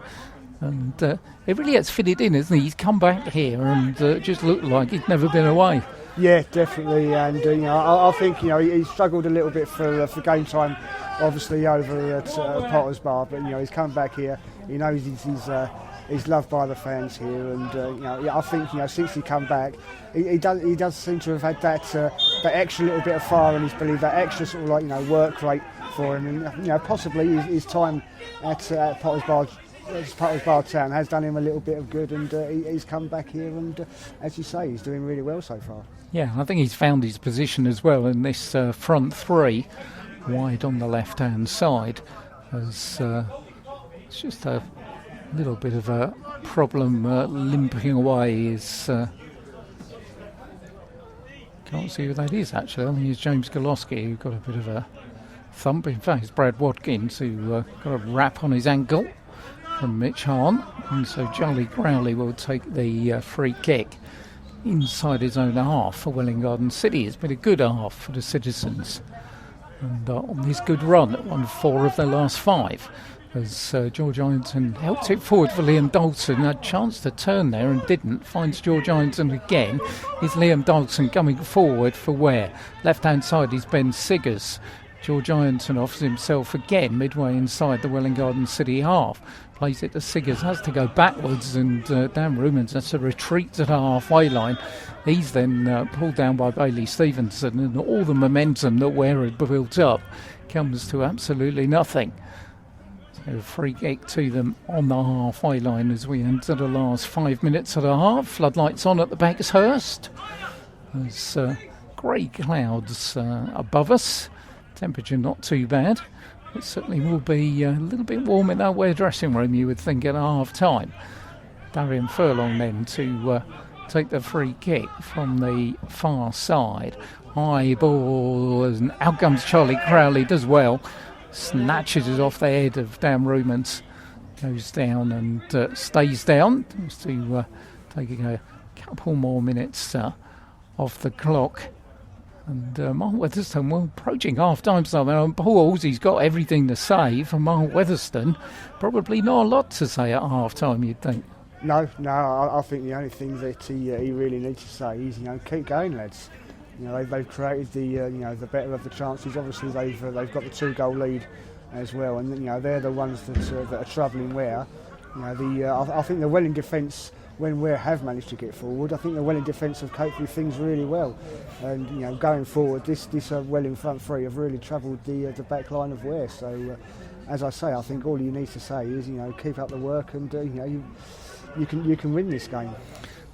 and it really has fitted in, isn't he? He's come back here and just looked like he'd never been away. Yeah, definitely, and I think he struggled a little bit for game time, obviously over at Potter's Bar, but he's come back here. He knows he's loved by the fans here, and I think since he come back, he does seem to have had that extra little bit of fire in his belly, that extra sort of work rate for him, and possibly his time at Potter's Bar Town has done him a little bit of good, and he's come back here, and as you say, he's doing really well so far. Yeah, I think he's found his position as well in this front three, wide on the left-hand side. As it's just a little bit of a problem limping away. Is can't see who that is actually. I think it's James Koloski who got a bit of a thump. In fact, it's Brad Watkins who got a wrap on his ankle from Mitch Hahn, and so Charlie Crowley will take the free kick inside his own half for Welwyn Garden City. It's been a good half for the Citizens, and on this good run, won 4 of their last 5. as George Ironton helped it forward for Liam Dalton. Had a chance to turn there and didn't. Finds George Ironton again. Is Liam Dalton coming forward for Ware. Left hand side is Ben Siggers. George Ironton offers himself again midway inside the Welwyn Garden City half. Plays it to Siggers, has to go backwards, and Dan Rumans has to retreat to the halfway line. He's then pulled down by Bailey Stevenson, and all the momentum that Ware had built up comes to absolutely nothing. So a free kick to them on the halfway line as we enter the last 5 minutes of the half. Floodlights on at the Backshurst. There's grey clouds above us. Temperature not too bad. It certainly will be a little bit warm in that Ware dressing room, you would think, at half time. Darian Furlong then to take the free kick from the far side. High ball, and out comes Charlie Crowley, does well. Snatches it off the head of Dan Rumans. Goes down and stays down. Just to taking a couple more minutes off the clock. And Mark Weatherston, well, approaching half-time time. Paul Halsey's got everything to say for Mark Weatherston. Probably not a lot to say at half-time, you'd think. No, I think the only thing that he really needs to say is, keep going, lads. They've created the better of the chances. Obviously, they've got the 2-goal lead as well, and they're the ones that are troubling Ware. I think the Welwyn defence, when Ware have managed to get forward, I think the Welwyn defence have coped with things really well. And going forward, this Welwyn front three have really troubled the back line of Ware. So, as I say, I think all you need to say is keep up the work, and you can win this game.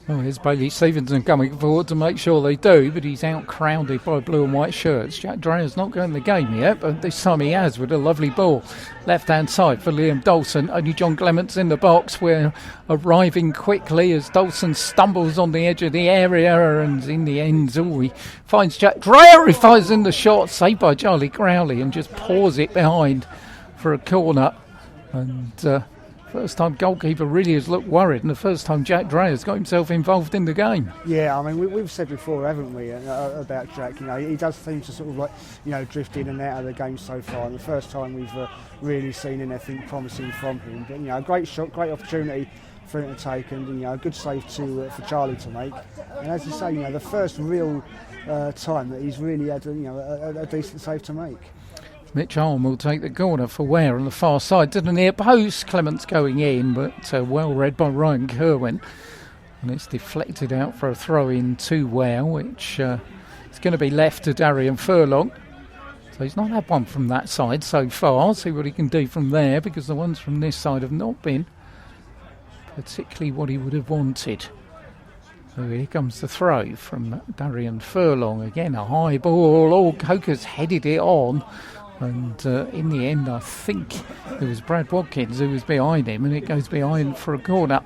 Well, here's Bailey Stevenson coming forward to make sure they do, but he's out crowded by blue and white shirts. Jack Dreher's not going the game yet, but this time he has with a lovely ball. Left-hand side for Liam Dalton. Only John Clements in the box. We're arriving quickly as Dalton stumbles on the edge of the area, and in the end, he finds Jack Dreher. He fires in the shot, saved by Charlie Crowley, and just pours it behind for a corner. And first time goalkeeper really has looked worried, and the first time Jack Dreher's got himself involved in the game. Yeah, I mean, we've said before, haven't we, about Jack. He does seem to sort of drift in and out of the game so far. And the first time we've really seen anything promising from him. But a great shot, great opportunity for him to take, and a good save for Charlie to make. And as you say, the first real time that he's really had a decent save to make. Mitch Arm will take the corner for Ware on the far side to the near post. Clements going in, but well read by Ryan Kerwin. And it's deflected out for a throw-in to Ware, which is going to be left to Darian Furlong. So he's not had one from that side so far. See what he can do from there, because the ones from this side have not been particularly what he would have wanted. So here comes the throw from Darian Furlong. Again, a high ball. All Coker's headed it on. And in the end, I think it was Brad Watkins who was behind him, and it goes behind for a corner,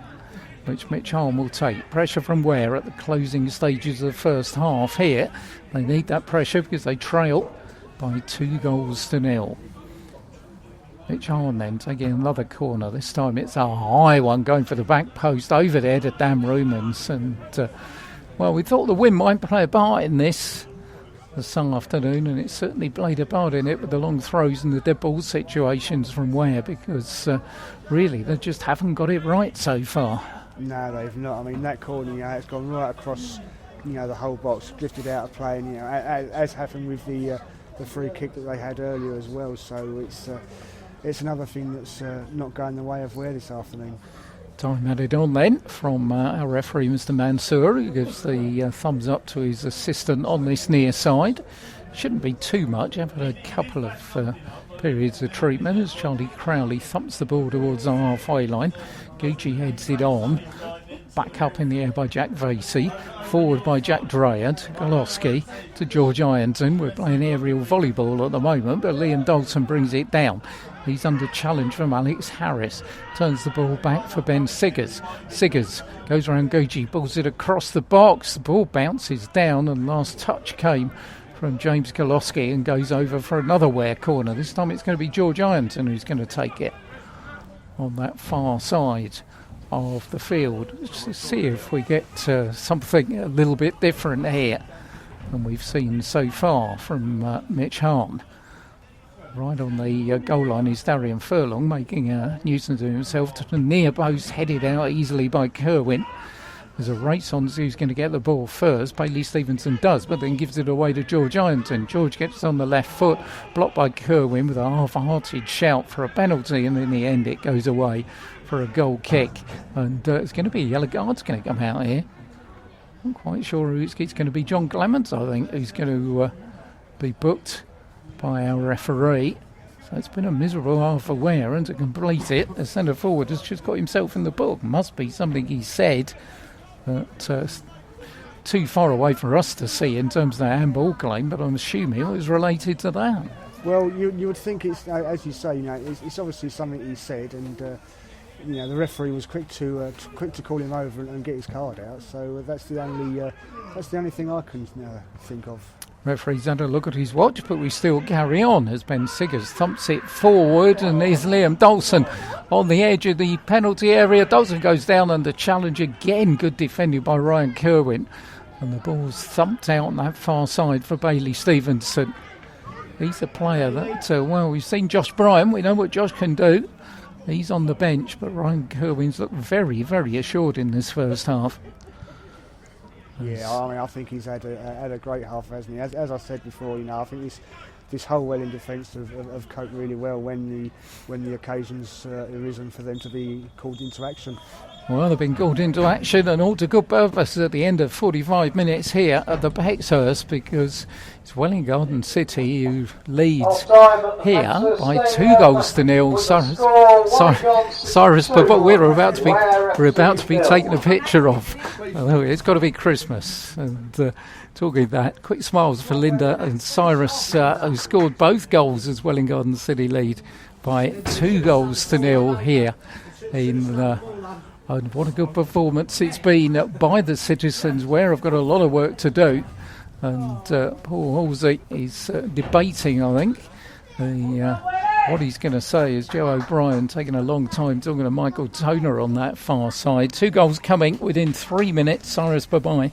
which Mitch Harm will take. Pressure from Ware at the closing stages of the first half here. They need that pressure because they trail by 2-0. Mitch Harm then taking another corner. This time it's a high one going for the back post over there to Dan Rumans. And, well, we thought the wind might play a part in this afternoon, and it certainly played a part in it with the long throws and the dead ball situations from Ware, because really they just haven't got it right so far. No, they've not. I mean, that corner, it's gone right across, the whole box, drifted out of play, and as happened with the free kick that they had earlier as well. So it's another thing that's not going the way of Ware this afternoon. Time added on then from our referee, Mr. Mansour, who gives the thumbs up to his assistant on this near side. Shouldn't be too much. I've had a couple of periods of treatment as Charlie Crowley thumps the ball towards the halfway line. Gucci heads it on. Back up in the air by Jack Vasey. Forward by Jack Dreher to Goloski to George Ironton. We're playing aerial volleyball at the moment, but Liam Dalton brings it down. He's under challenge from Alex Harris. Turns the ball back for Ben Siggers. Siggers goes around Gucci, balls it across the box. The ball bounces down, and last touch came from James Goloski and goes over for another Ware corner. This time it's going to be George Ironton who's going to take it on that far side of the field. Let's see if we get something a little bit different here than we've seen so far from Mitch Hahn. Right on the goal line is Darian Furlong, making a nuisance of himself to the near post, headed out easily by Kerwin. There's a race on to who's going to get the ball first. Bailey Stevenson does, but then gives it away to George Ironton. George gets on the left foot, blocked by Kerwin with a half-hearted shout for a penalty, and in the end it goes away for a goal kick. And it's going to be a yellow card's going to come out here. I'm quite sure it's going to be John Clements, I think, who's going to be booked by our referee. So it's been a miserable half for Ware, and to complete it, the centre forward has just got himself in the book. Must be something he said that too far away for us to see in terms of the handball claim, but I'm assuming it was related to that. Well, you would think it's, as you say, it's obviously something he said, and the referee was quick to call him over and get his card out. So that's the only thing I can think of. Referee's had a look at his watch, but we still carry on as Ben Siggers thumps it forward, and there's Liam Dawson on the edge of the penalty area. Dawson goes down under challenge again. Good defending by Ryan Kerwin, and the ball's thumped out on that far side for Bailey Stevenson. He's a player that, we've seen Josh Bryan. We know what Josh can do. He's on the bench, but Ryan Kerwin's looked very, very assured in this first half. Yeah, I think he's had a great half, hasn't he? As I said before, I think this whole Welwyn defence have coped really well when the occasions arisen for them to be called into action. Well, they've been called into action, and all to good purpose at the end of 45 minutes here at the Bexhurst, because it's Welwyn Garden City who leads here by 2-0. Cyrus, but we're about to be taken a picture of. Although it's got to be Christmas. And talking of that, quick smiles for Linda and Cyrus, who scored both goals as Welwyn Garden City lead by 2-0 here in. And what a good performance it's been by the citizens, where I've got a lot of work to do. And Paul Halsey is debating, I think. What he's going to say is Joe O'Brien taking a long time talking to Michael Toner on that far side. 2 goals coming within 3 minutes. Cyrus Babai,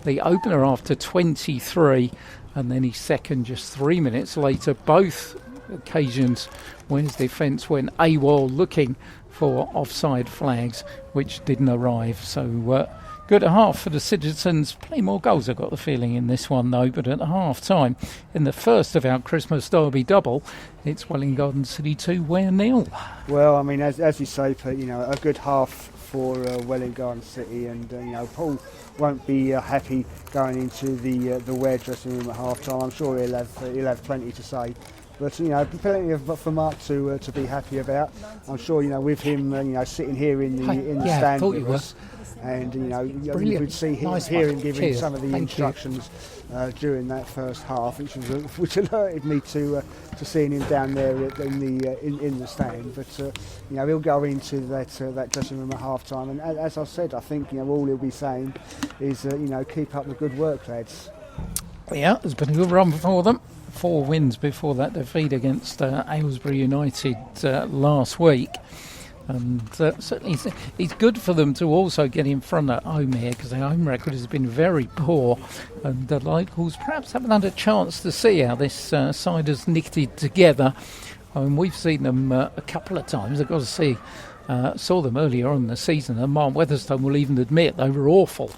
the opener after 23, and then his second just 3 minutes later. Both occasions when his defence went AWOL looking for offside flags, which didn't arrive. So good at half for the citizens. Plenty more goals, I've got the feeling, in this one though. But at half time, in the first of our Christmas Derby double, it's Welwyn Garden City 2, Ware 0. Well, I mean, as you say, Pete, a good half for Welwyn Garden City, and Paul won't be happy going into the Ware dressing room at half time. I'm sure he'll have plenty to say. But plenty for Mark to be happy about. I'm sure with him sitting here in the stand with us, and you could see him giving some of the instructions during that first half, which alerted me to seeing him down there in the stand. But he'll go into that dressing room at half time, and as I said, I think all he'll be saying is keep up the good work, lads. Yeah, there's been a good run for them. 4 wins before that defeat against Aylesbury United last week. And certainly it's good for them to also get in front at home here, because their home record has been very poor, and the locals perhaps haven't had a chance to see how this side has knitted together. I mean, we've seen them a couple of times. I've got to see, saw them earlier on in the season, and Mark Weatherstone will even admit they were awful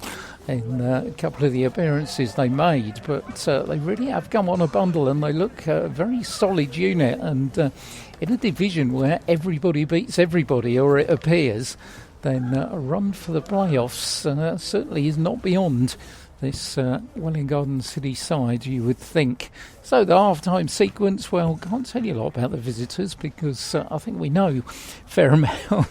in a couple of the appearances they made, but they really have come on a bundle, and they look a very solid unit. And in a division where everybody beats everybody, or it appears, then a run for the playoffs certainly is not beyond this Welwyn Garden City side, you would think. So the half-time sequence, well, can't tell you a lot about the visitors, because I think we know a fair amount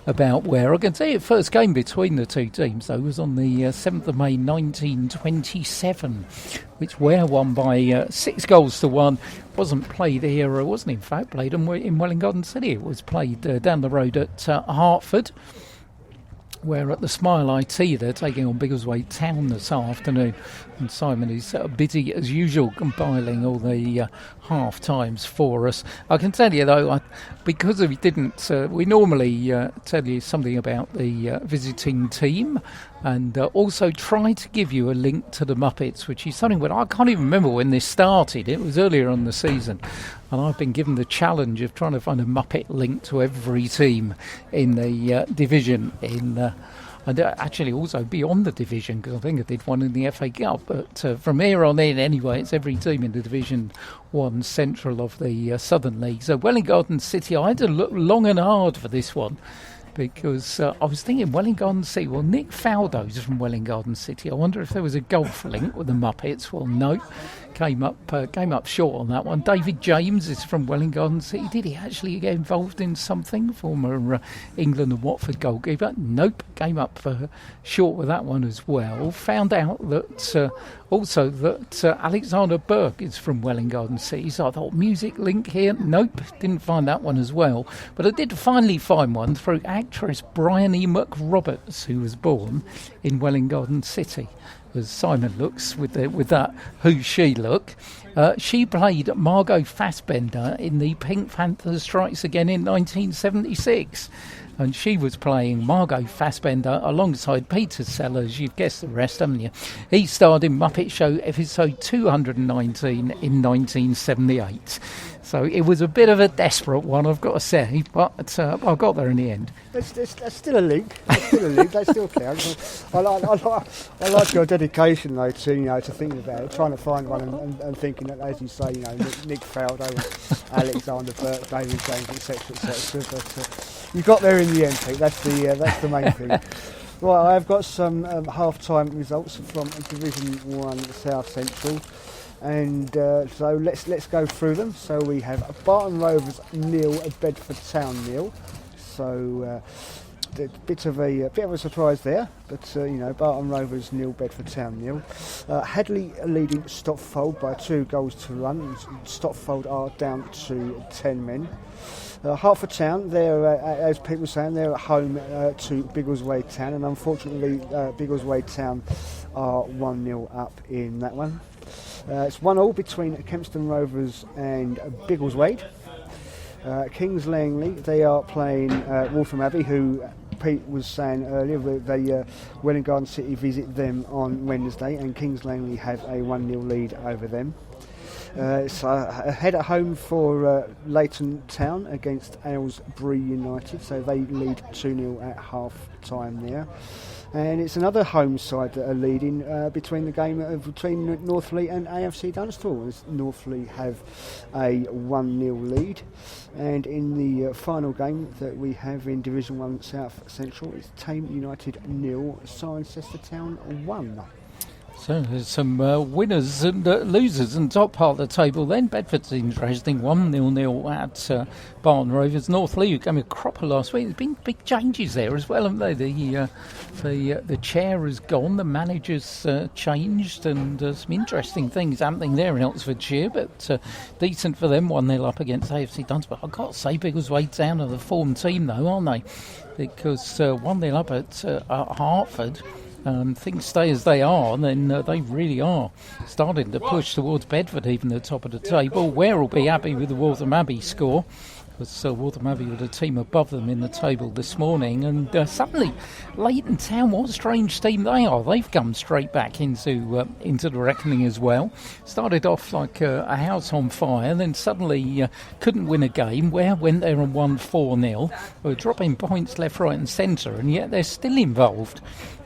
about Ware. I can tell you the first game between the two teams, though, was on the 7th of May 1927, which Ware won by 6-1. Wasn't played here, it wasn't in fact played in Welwyn Garden City. It was played down the road at Hertford, where at the Smile IT they're taking on Biggleswade Town this afternoon, and Simon is busy as usual compiling all the half times for us. I can tell you though, because we didn't, we normally tell you something about the visiting team, and also try to give you a link to the Muppets, which is something that I can't even remember when this started. It was earlier on the season. and I've been given the challenge of trying to find a Muppet link to every team in the division and actually also beyond the division, because I think I did one in the FA Cup. But from here on in, anyway, it's every team in the Division 1 Central of the Southern League. So Welwyn Garden City, I had to look long and hard for this one, because I was thinking Welwyn Garden City, well, Nick Faldo's from Welwyn Garden City. I wonder if there was a golf link with the Muppets. Well, no, came up short on that one. David James is from Welwyn Garden City. Did he actually get involved in something? Former England and Watford goalkeeper? Nope, came up short with that one as well. Found out that also that Alexander Burke is from Welwyn Garden City, so I thought music link here. Nope, didn't find that one as well. But I did finally find one through actress Bryony McRoberts, who was born in Welwyn Garden City, as Simon looks with that who she look. She played Margot Fassbender in the Pink Panther Strikes Again in 1976. And she was playing Margot Fassbender alongside Peter Sellers. You've guessed the rest, haven't you? He starred in Muppet Show episode 219 in 1978. So it was a bit of a desperate one, I've got to say, but I got there in the end. That's still a link. That still counts. I like your dedication, though, to thinking about it, trying to find one and thinking that, as you say, Nick Faldo, Alexander Burke, David James, etc. But you got there in the end, Pete. That's the main thing. Right, I've got some half-time results from Division 1 South Central. And so let's go through them. So we have Barton Rovers 0, Bedford Town 0. So a bit of a surprise there, but Barton Rovers 0, Bedford Town 0. Hadley leading Stopfold by 2 goals to 1. Stopfold are down to 10 men. Hertford Town, they're as Pete was saying, they're at home to Biggleswade Town, and unfortunately Biggleswade Town are 1-0 up in that one. It's 1-1 between Kempston Rovers and Biggleswade. Kings Langley, they are playing Waltham Abbey, who Pete was saying earlier, Welwyn Garden City visit them on Wednesday, and Kings Langley have a 1-0 lead over them. It's ahead at home for Leighton Town against Aylesbury United, so they lead 2-0 at half time there. And it's another home side that are leading between the game between Northley and AFC Dunstall, as Northley have a 1-0 lead. And in the final game that we have in Division 1 South Central, it's Tame United 0, Cirencester Town 1. So there's some winners and losers in the top part of the table then. Bedford's interesting, 1-0 at Barton Rovers. Northley, who came a cropper last week. There's been big changes there as well, haven't they? The chair has gone, the manager's changed, and some interesting things happening there in Oxfordshire, but decent for them, 1-0 up against AFC Dunstall. I've got to say, Biggleswade Town are the form team though, aren't they? Because 1-0 up at Hertford. Things stay as they are, and then they really are starting to push towards Bedford, even the top of the table. Ware will be happy with the Waltham Abbey score, because Waltham Abbey were the team above them in the table this morning, and suddenly Leighton Town, what a strange team they are. They've come straight back into the reckoning as well. Started off like a house on fire, then suddenly couldn't win a game. Ware went there and won 4-0. Were dropping points left, right and centre, and yet they're still involved.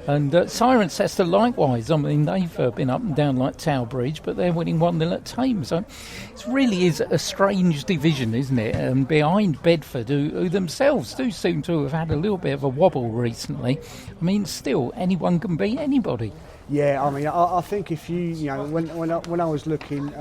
And Cirencester likewise. I mean, they've been up and down like Tower Bridge, but they're winning 1-0 at Thames. So it really is a strange division, isn't it? And behind Bedford, who themselves do seem to have had a little bit of a wobble recently. I mean, still, anyone can beat anybody. Yeah, I mean, I think if when I was looking,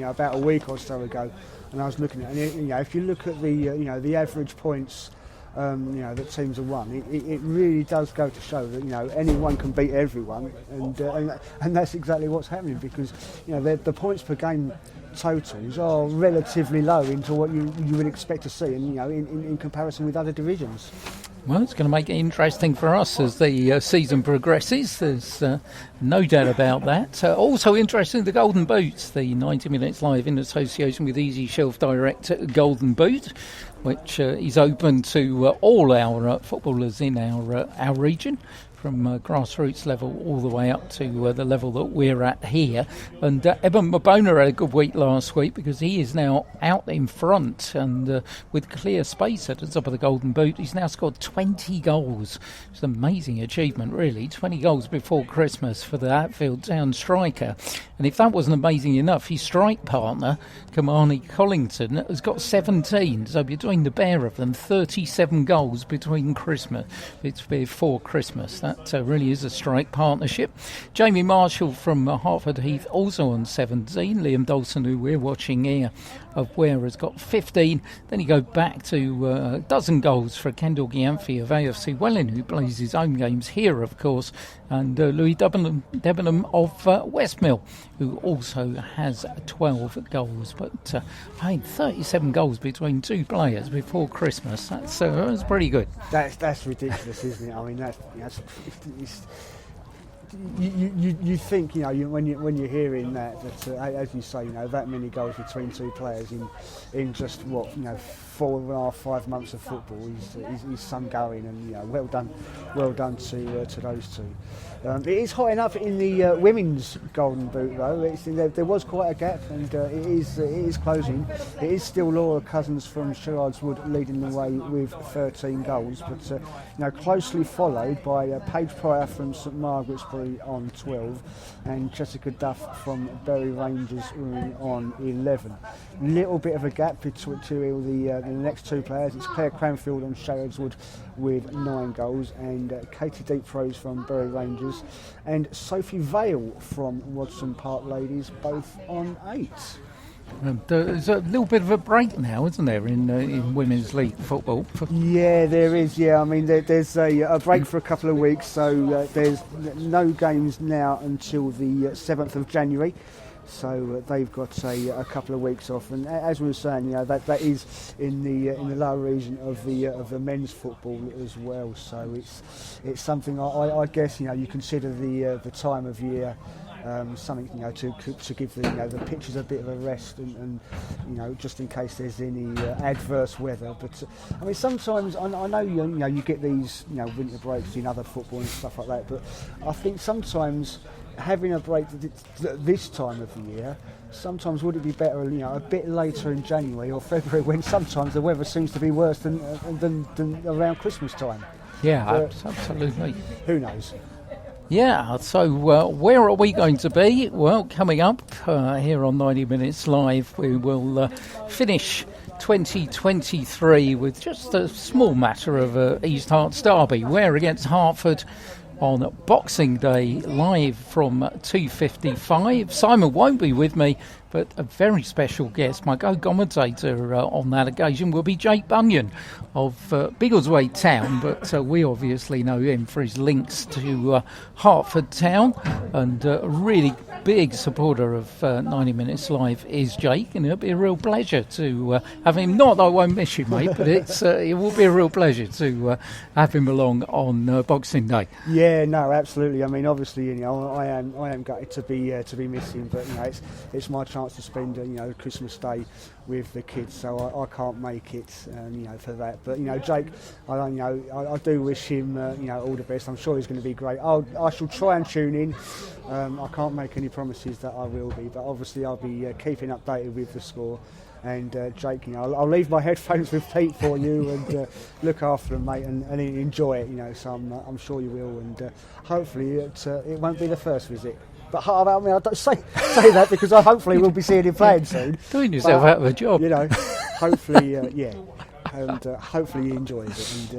about a week or so ago, and I was looking at, if you look at the average points. That teams have won. It really does go to show that anyone can beat everyone, and that's exactly what's happening, because the points per game totals are relatively low into what you would expect to see, and in comparison with other divisions. Well, it's going to make it interesting for us as the season progresses. There's no doubt about that. Also interesting, the Golden Boot, the 90 Minutes Live in association with Easy Shelf Direct Golden Boot. which is open to all our footballers in our region, from grassroots level all the way up to the level that we're at here. And Eben Mabona had a good week last week because he is now out in front and with clear space at the top of the Golden Boot. He's now scored 20 goals. It's an amazing achievement, really. 20 goals before Christmas for the Hatfield Town striker. And if that wasn't amazing enough, his strike partner, Kamani Collington, has got 17. So between the pair of them, 37 goals before Christmas. That really is a strike partnership. Jamie Marshall from Hertford Heath also on 17. Liam Dawson, who we're watching here, of Ware, has got 15. Then you go back to a dozen goals for Kendall Giamfi of AFC Welwyn, who plays his own games here, of course, and Louis Debenham of Westmill, who also has 12 goals. But 37 goals between two players before Christmas. That's pretty good. That's ridiculous, isn't it? I mean, you think, when you're hearing that as you say, that many goals between two players in just 4.5-5 months of football is some going, and well done to those two. It is hot enough in the women's Golden Boot, though. There was quite a gap, and it is closing. It is still Laura Cousins from Sherrard's Wood leading the way with 13 goals, but closely followed by Paige Pryor from St Margaret's Bury on 12, and Jessica Duff from Bury Rangers on 11. Little bit of a gap between the next two players. It's Claire Cranfield on Sherrard's Wood with 9 goals, and Katie Deeprose from Bury Rangers, and Sophie Vale from Watson Park Ladies, both on 8. There's a little bit of a break now, isn't there, in Women's League football? Yeah, there is. Yeah, I mean, there's a break for a couple of weeks, so there's no games now until the 7th of January. So they've got a couple of weeks off, and as we were saying, that is in the lower region of the men's football as well. So it's something I guess you consider the time of year. Something to give the pitches a bit of a rest, and just in case there's any adverse weather. But I mean, sometimes I know you get these winter breaks in other football and stuff like that. But I think sometimes having a break this time of the year, sometimes would it be better a bit later in January or February, when sometimes the weather seems to be worse than around Christmas time. Yeah, absolutely. Who knows? Yeah, so where are we going to be? Well, coming up here on 90 Minutes Live, we will finish 2023 with just a small matter of East Herts derby. Ware against Hertford on Boxing Day, live from 2:55. Simon won't be with me, but a very special guest, my co-commentator on that occasion, will be Jake Bunyan of Biggleswade Town, but we obviously know him for his links to Hertford Town, and a really big supporter of 90 Minutes Live is Jake, and it'll be a real pleasure to have him. Not that I won't miss you, mate, but it will be a real pleasure to have him along on Boxing Day. Yeah, no, absolutely. I mean, obviously, I am gutted to be missing, but it's my chance to spend Christmas Day with the kids, so I can't make it for that. But Jake, I do wish him all the best. I'm sure he's going to be great. I shall try and tune in. I can't make any promises that I will be, but obviously I'll be keeping updated with the score. And Jake, I'll leave my headphones with Pete for you, and look after them, mate, and enjoy it. So I'm sure you will, and hopefully it won't be the first visit. But I mean, I don't say that because I hopefully will be seeing him playing soon. Doing yourself out of a job. Hopefully, and hopefully he enjoys it,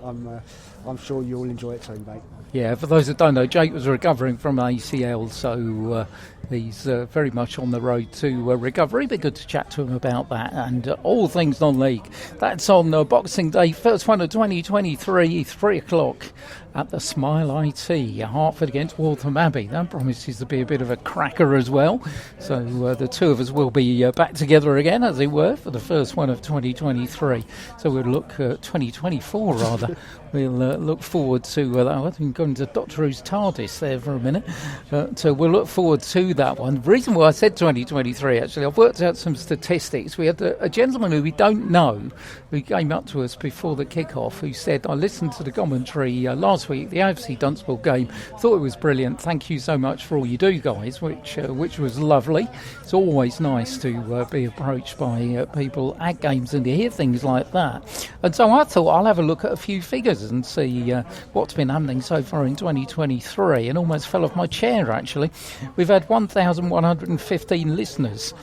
and I'm sure you'll enjoy it too, mate. Yeah, for those that don't know, Jake was recovering from ACL, so he's very much on the road to recovery. Be good to chat to him about that and all things non-league. That's on Boxing Day, first one of 2023, 3 o'clock at the Smile IT. Hertford against Waltham Abbey. That promises to be a bit of a cracker as well. So the two of us will be back together again, as it were, for the first one of 2023. So we'll look 2024 rather. We'll look forward to that. I've been going to Doctor Who's TARDIS there for a minute. So we'll look forward to that one. The reason why I said 2023, actually, I've worked out some statistics. We had a gentleman who we don't know who came up to us before the kick-off who said, I listened to the commentary last week, the AFC Dunstable game, thought it was brilliant. Thank you so much for all you do, guys, which was lovely. It's always nice to be approached by people at games and to hear things like that. And so I thought I'll have a look at a few figures and see what's been happening so far in 2023, and almost fell off my chair, actually. We've had 1,115 listeners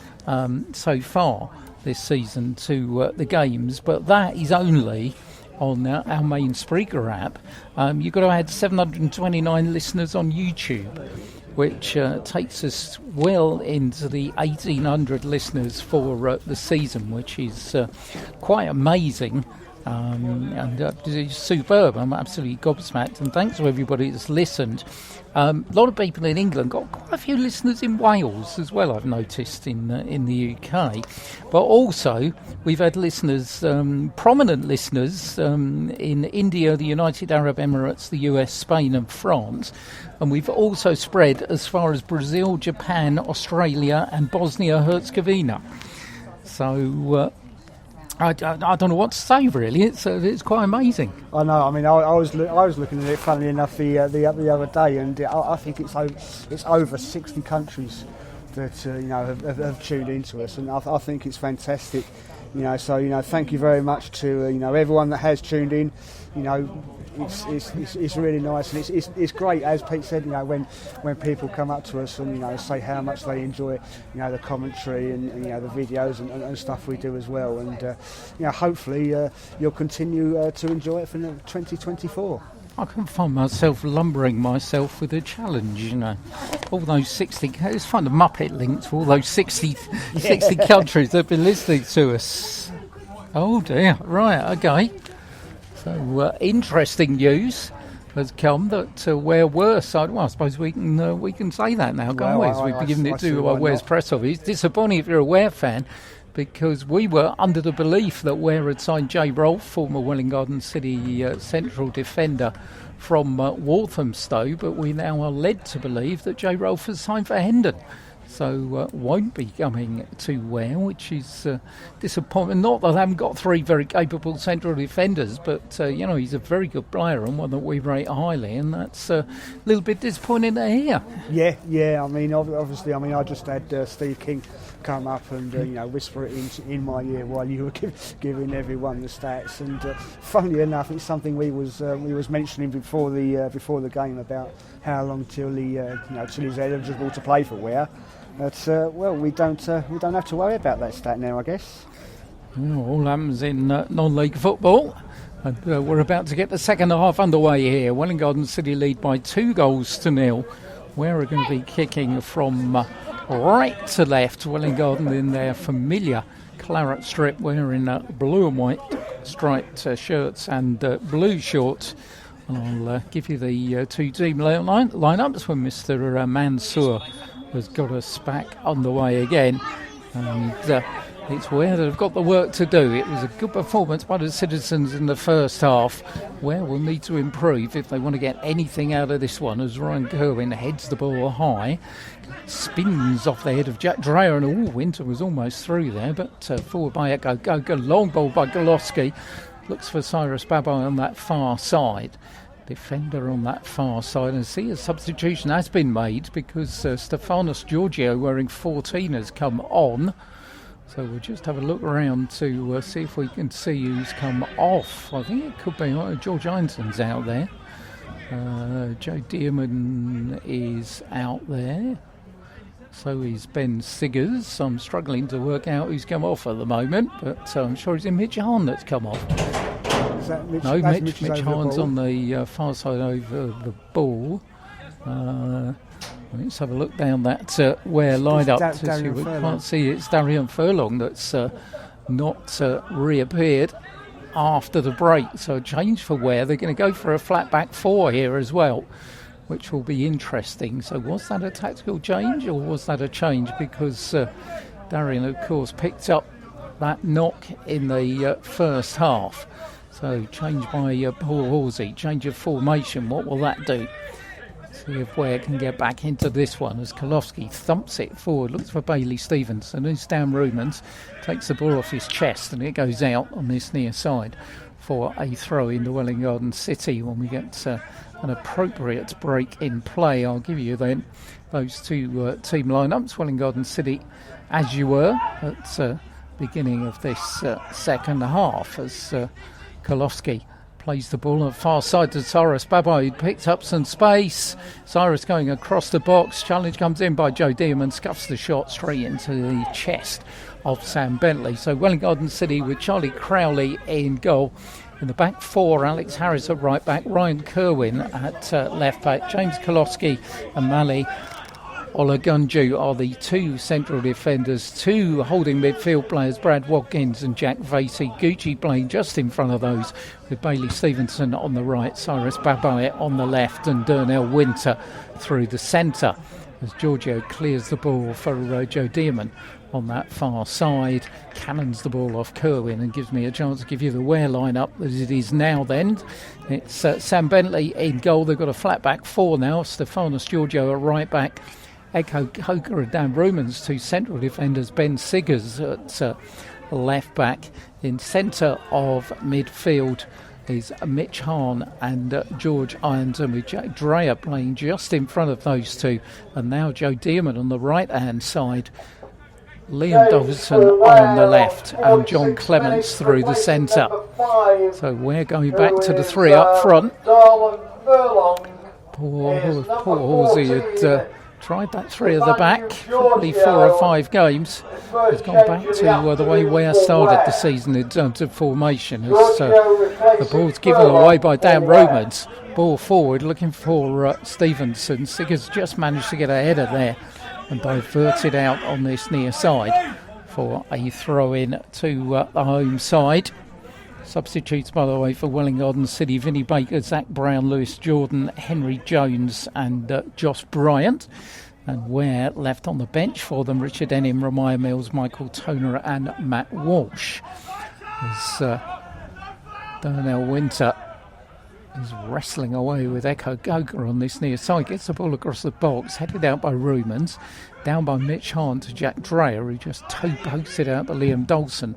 so far this season to the games, but that is only on our main Spreaker app. You've got to add 729 listeners on YouTube, which takes us well into the 1,800 listeners for the season, which is quite amazing. And it's superb. I'm absolutely gobsmacked, and thanks to everybody that's listened. A lot of people in England, got quite a few listeners in Wales as well, I've noticed, in the UK. But also we've had listeners, prominent listeners, in India, the United Arab Emirates, the US, Spain and France. And we've also spread as far as Brazil, Japan, Australia and Bosnia-Herzegovina. So I don't know what to say, really. It's quite amazing. I know. I mean, I was looking at it, funnily enough, the other day, and I think it's over 60 countries that have tuned into us, and I think it's fantastic. So thank you very much to everyone that has tuned in. It's really nice, and it's great, as Pete said. When people come up to us and say how much they enjoy the commentary and the videos and stuff we do as well, and hopefully you'll continue to enjoy it for 2024. I can find myself lumbering myself with a challenge, all those 60, it's kind of Muppet linked to all those 60 countries that have been listening to us. Oh dear, right, okay. So interesting news has come that Ware were signed. Well, I suppose we can say that now, can't we? As we've been giving it to Ware's press office. It's disappointing if you're a Ware fan, because we were under the belief that Ware had signed Jay Rolfe, former Welwyn Garden City central defender from Walthamstow, but we now are led to believe that Jay Rolfe has signed for Hendon. So won't be coming to Ware, which is disappointing. Not that I haven't got three very capable central defenders, but he's a very good player and one that we rate highly, and that's a little bit disappointing to hear. Yeah. I mean, obviously, I just had Steve King come up and whisper it in my ear while you were giving everyone the stats. And funnily enough, it's something we was mentioning before the game about how long till he's eligible to play for Ware. But we don't have to worry about that stat now, I guess. All happens in non-league football. And we're about to get the second half underway here. Welwyn Garden City lead by 2-0. Ware are going to be kicking from right to left. Welwyn Garden in their familiar claret strip, wearing blue and white striped shirts and blue shorts. And I'll give you the two-team lineups when Mr. Mansour has got us back underway again. And it's Ware that have got the work to do. It was a good performance by the Citizens in the first half. Ware will need to improve if they want to get anything out of this one, as Ryan Kerwin heads the ball high, spins off the head of Jack Dreyer, and Winter was almost through there, but forward by Echo Go, long ball by Goloski, looks for Cyrus Babai on that far side. Defender on that far side, and see a substitution has been made because Stefanos Giorgio, wearing 14, has come on. So we'll just have a look around to see if we can see who's come off. I think it could be George Einson's out there. Joe Dearman is out there. So is Ben Siggers. I'm struggling to work out who's come off at the moment, but I'm sure it's Mitch Hahn that's come off. Is that Mitch? No, Mitch Hahn's on the far side over the ball. Let's have a look down that Ware lineup to see. We can't see it's Darian Furlong that's not reappeared after the break. So a change for Ware. They're going to go for a flat back four here as well, which will be interesting. So was that a tactical change, or was that a change because Darian, of course, picked up that knock in the first half. So change by Paul Horsey, change of formation. What will that do? See if Ware can get back into this one as Kolofsky thumps it forward, looks for Bailey Stevenson, who's down Rumans, takes the ball off his chest and it goes out on this near side for a throw into Welwyn Garden City. When we get an appropriate break in play, I'll give you then those two team lineups. Welwyn Garden City, as you were at beginning of this second half, as Kolofsky plays the ball at far side to Cyrus Babo, who picks up some space. Cyrus going across the box. Challenge comes in by Joe Dearman, scuffs the shot straight into the chest of Sam Bentley. So Welwyn Garden City with Charlie Crowley in goal. In the back four, Alex Harris at right back, Ryan Kerwin at left back, James Kolofsky and Mali Olagunju are the two central defenders, two holding midfield players, Brad Watkins and Jack Vasey. Gucci playing just in front of those with Bailey Stevenson on the right, Cyrus Babai on the left and Darnell Winter through the centre as Giorgio clears the ball for Joe Dearman on that far side, cannons the ball off Kerwin and gives me a chance to give you the Ware line-up as it is now then. It's Sam Bentley in goal. They've got a flat back four now, Stefanos Giorgio at right back, Echo Coker and Dan Rumans, two central defenders, Ben Siggers at left back. In centre of midfield is Mitch Hahn and George Ironton, with Jack Dreyer playing just in front of those two. And now Joe Dearman on the right-hand side, Liam Dawson on the left and John Clements through the centre. So we're going back to the three up front. Poor Horsey had tried that three at the back, probably 4 or 5 games. He's gone back to the way Ware started the season in terms of formation. As the ball's given away by Dan Romans. Ball forward, looking for Stevenson. Siggers just managed to get a header there and diverted out on this near side for a throw-in to the home side. Substitutes, by the way, for Welwyn Garden City: Vinnie Baker, Zach Brown, Lewis Jordan, Henry Jones and Josh Bryant. And Ware left on the bench for them: Richard Ennim, Ramaya Mills, Michael Toner and Matt Walsh. As Darnell Winter is wrestling away with Echo Goga on this near side, gets the ball across the box, headed out by Rumans, down by Mitch Hahn to Jack Dreyer, who just toe-pokes it out to Liam Dawson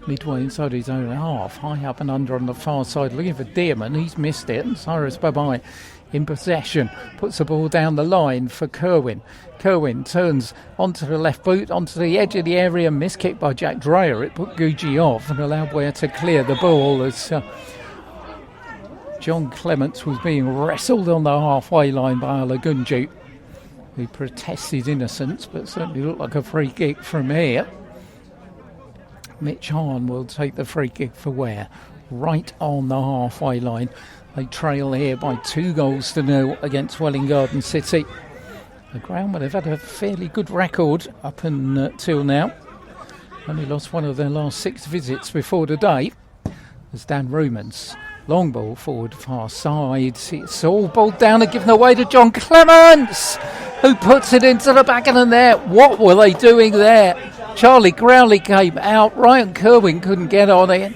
midway inside his own half, high up and under on the far side, looking for Dearman. He's missed it, and Cyrus Babai in possession puts the ball down the line for Kerwin. Kerwin turns onto the left boot, onto the edge of the area, miss kick by Jack Dreyer. It put Gucci off and allowed Ware to clear the ball as John Clements was being wrestled on the halfway line by Olagunju, who protests his innocence, but certainly looked like a free kick from here. Mitch Hahn will take the free kick for Ware, right on the halfway line. They trail here by 2-0 against Welwyn Garden City. The ground where they've had a fairly good record up until now. Only lost one of their last 6 visits before today. As Dan Rumans, long ball forward far side. It's all balled down and given away to John Clements, who puts it into the back of the net. What were they doing there? Charlie Crowley came out. Ryan Kerwin couldn't get on it.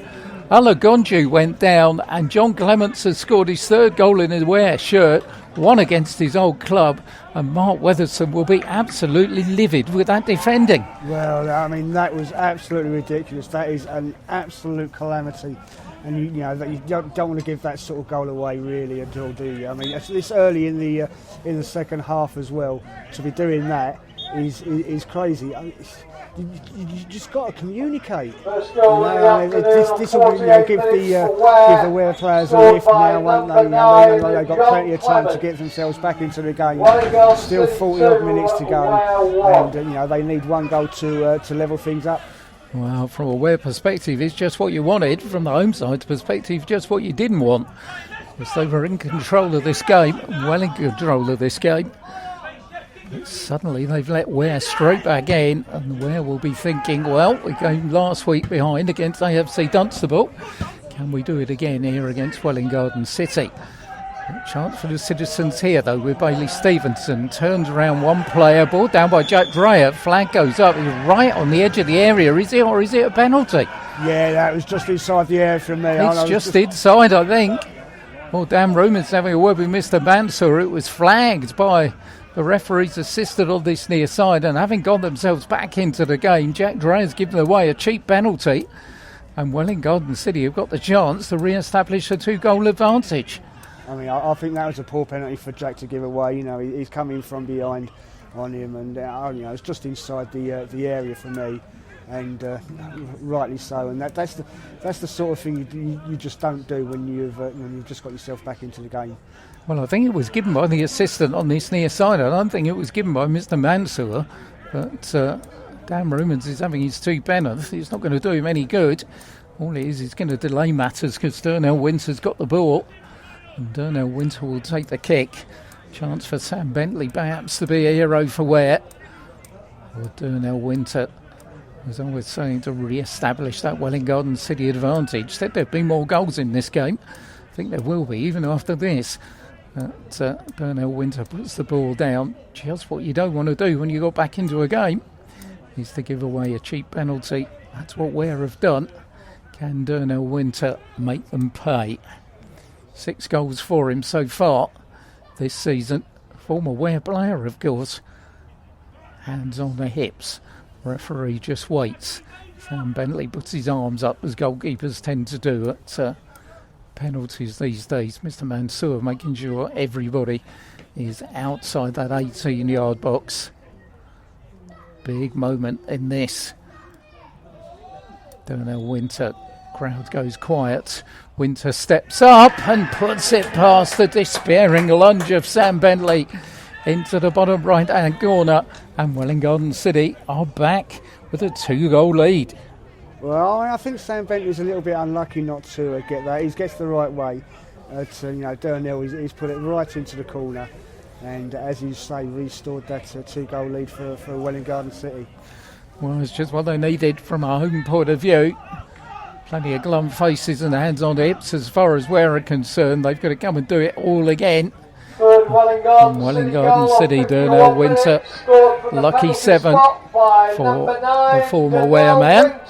Olagunju went down, and John Clements has scored his 3rd goal in his Ware shirt, one against his old club, and Mark Weatherson will be absolutely livid with that defending. Well, I mean, that was absolutely ridiculous. That is an absolute calamity. And you don't want to give that sort of goal away, really, at all, do you? I mean, this early in the second half as well, to be doing that is crazy. You just got to communicate. This will give the Ware players a lift now, won't they? They've got plenty of time to get themselves back into the game. Still 40 odd minutes to go, and they need one goal to level things up. Well, from a Ware perspective, it's just what you wanted. From the home side's perspective, just what you didn't want. Because they were in control of this game, well in control of this game. But suddenly they've let Ware straight back in, and Ware will be thinking, well, we came last week behind against AFC Dunstable. Can we do it again here against Welwyn Garden City? Chance for the citizens here, though, with Bailey Stevenson. Turns around one player, ball down by Jack Dreyer. Flag goes up. He's right on the edge of the area. Is it, or is it a penalty? Yeah, that was just inside the area from me. It's just inside, I think. Well, Dan Ruman's having a word with Mr. Mansour. It was flagged by the referee's assistant on this near side, and having got themselves back into the game, Jack Dreyer's given away a cheap penalty, and Welwyn Garden City have got the chance to re-establish a 2-goal advantage. I mean, I think that was a poor penalty for Jack to give away. You know, he's coming from behind on him, and you know, it's just inside the area for me, and rightly so. And that's the sort of thing you just don't do when you've just got yourself back into the game. Well, I think it was given by the assistant on this near side. I don't think it was given by Mr. Mansour, but Dan Rumans is having his 2 penalties. It's not going to do him any good. All it is going to delay matters because Darnell Winter's got the ball. And Darnell Winter will take the kick. Chance for Sam Bentley perhaps to be a hero for Ware. Or Darnell Winter, as I was saying, to re-establish that Welwyn Garden City advantage. Said there'd be more goals in this game. I think there will be, even after this. But Darnell Winter puts the ball down. Just what you don't want to do when you got back into a game is to give away a cheap penalty. That's what Ware have done. Can Darnell Winter make them pay? 6 goals for him so far this season. Former Ware player, of course. Hands on the hips. Referee just waits. Sam Bentley puts his arms up, as goalkeepers tend to do at penalties these days. Mr. Mansour making sure everybody is outside that 18-yard box. Big moment in this. Darnell Winter. Crowd goes quiet. Winter steps up and puts it past the despairing lunge of Sam Bentley into the bottom right-hand corner. And Welwyn Garden City are back with a 2-goal lead. Well, I think Sam Bentley's a little bit unlucky not to get that. He gets the right way. Darnell, he's put it right into the corner. And as you say, restored that 2-goal lead for Welwyn Garden City. Well, it's just what they needed from a home point of view. Plenty of glum faces and hands on hips as far as Ware are concerned. They've got to come and do it all again. Welwyn Garden City, Darnell Winter, lucky 7 for the former Ware man.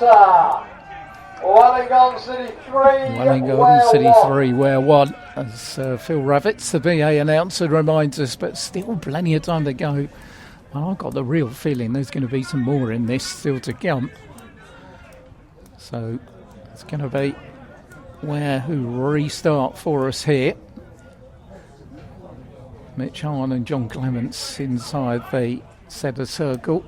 Welwyn Garden City 3, Welwyn Garden City 3, Ware 1. As Phil Ravitz, the BA announcer, reminds us, but still plenty of time to go. Well, I've got the real feeling there's going to be some more in this still to come. So it's going to be Ware who restart for us here. Mitch Hahn and John Clements inside the centre circle.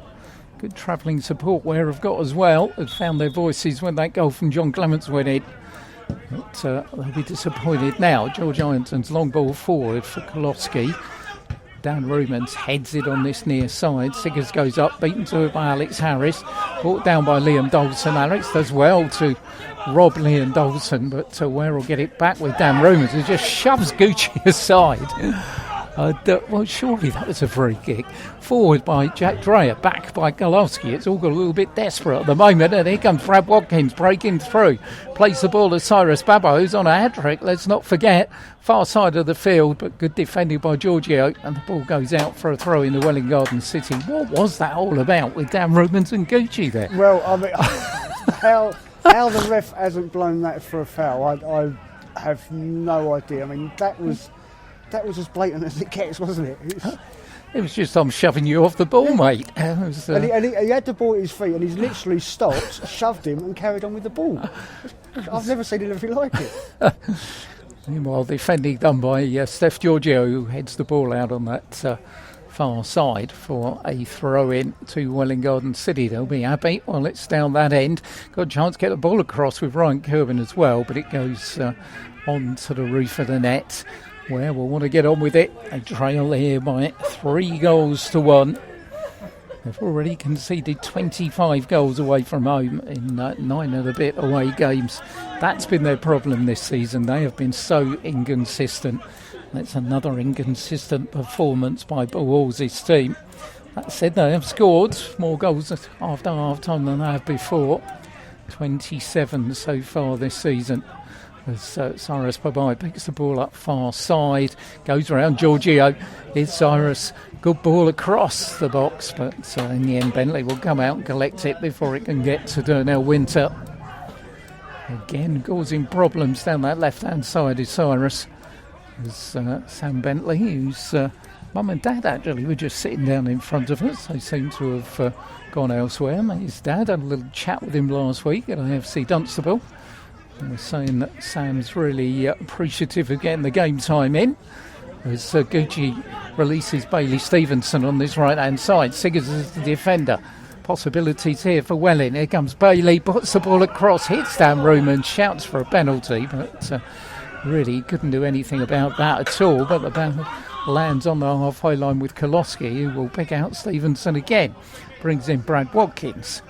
Good travelling support Ware have got as well. Had found their voices when that goal from John Clements went in. But they'll be disappointed now. George Ironton's long ball forward for Kolowski. Dan Rumans heads it on this near side. Siggers goes up, beaten to it by Alex Harris. Brought down by Liam Dawson. Alex does well to rob Liam Dawson, but Ware will get it back with Dan Rumans, who just shoves Gucci aside. Well, surely that was a free kick. Forward by Jack Dreyer, back by Kolowski. It's all got a little bit desperate at the moment, and here comes Brad Watkins breaking through. Plays the ball to Cyrus Babbo, who's on a hat-trick, let's not forget. Far side of the field, but good defending by Giorgio, and the ball goes out for a throw in the Welwyn Garden City. What was that all about with Dan Rumans and Gucci there? Well, I mean, how the ref hasn't blown that for a foul, I have no idea. I mean, that was as blatant as it gets, wasn't it? It was just, I'm shoving you off the ball, mate. And he had the ball at his feet, and he's literally stopped, shoved him, and carried on with the ball. I've never seen anything like it. Meanwhile, defending done by Steph Giorgio, who heads the ball out on that far side for a throw-in to Welwyn Garden City. They'll be happy while it's down that end. Got a chance to get the ball across with Ryan Kirby as well, but it goes on to the roof of the net. Where we'll want to get on with it. They trail here by 3-1. They've already conceded 25 goals away from home in 9 and a bit away games. That's been their problem this season. They have been so inconsistent. That's another inconsistent performance by Paul Hall's team. That said, they have scored more goals after half-time than they have before. 27 so far this season. as Cyrus Babai picks the ball up far side, goes around Giorgio. It's Cyrus, good ball across the box, but in the end Bentley will come out and collect it before it can get to Darnell Winter. Again causing problems down that left hand side is Cyrus. As Sam Bentley, whose mum and dad actually were just sitting down in front of us. They seem to have gone elsewhere. His dad had a little chat with him last week at AFC Dunstable. And was saying that Sam's really appreciative of getting the game time in. As Gucci releases Bailey Stevenson on this right hand side. Siggers is the defender. Possibilities here for Welwyn. Here comes Bailey, puts the ball across, hits Dan Ruman, shouts for a penalty, but really couldn't do anything about that at all. But the ball lands on the halfway line with Kolosky, who will pick out Stevenson again. Brings in Brad Watkins.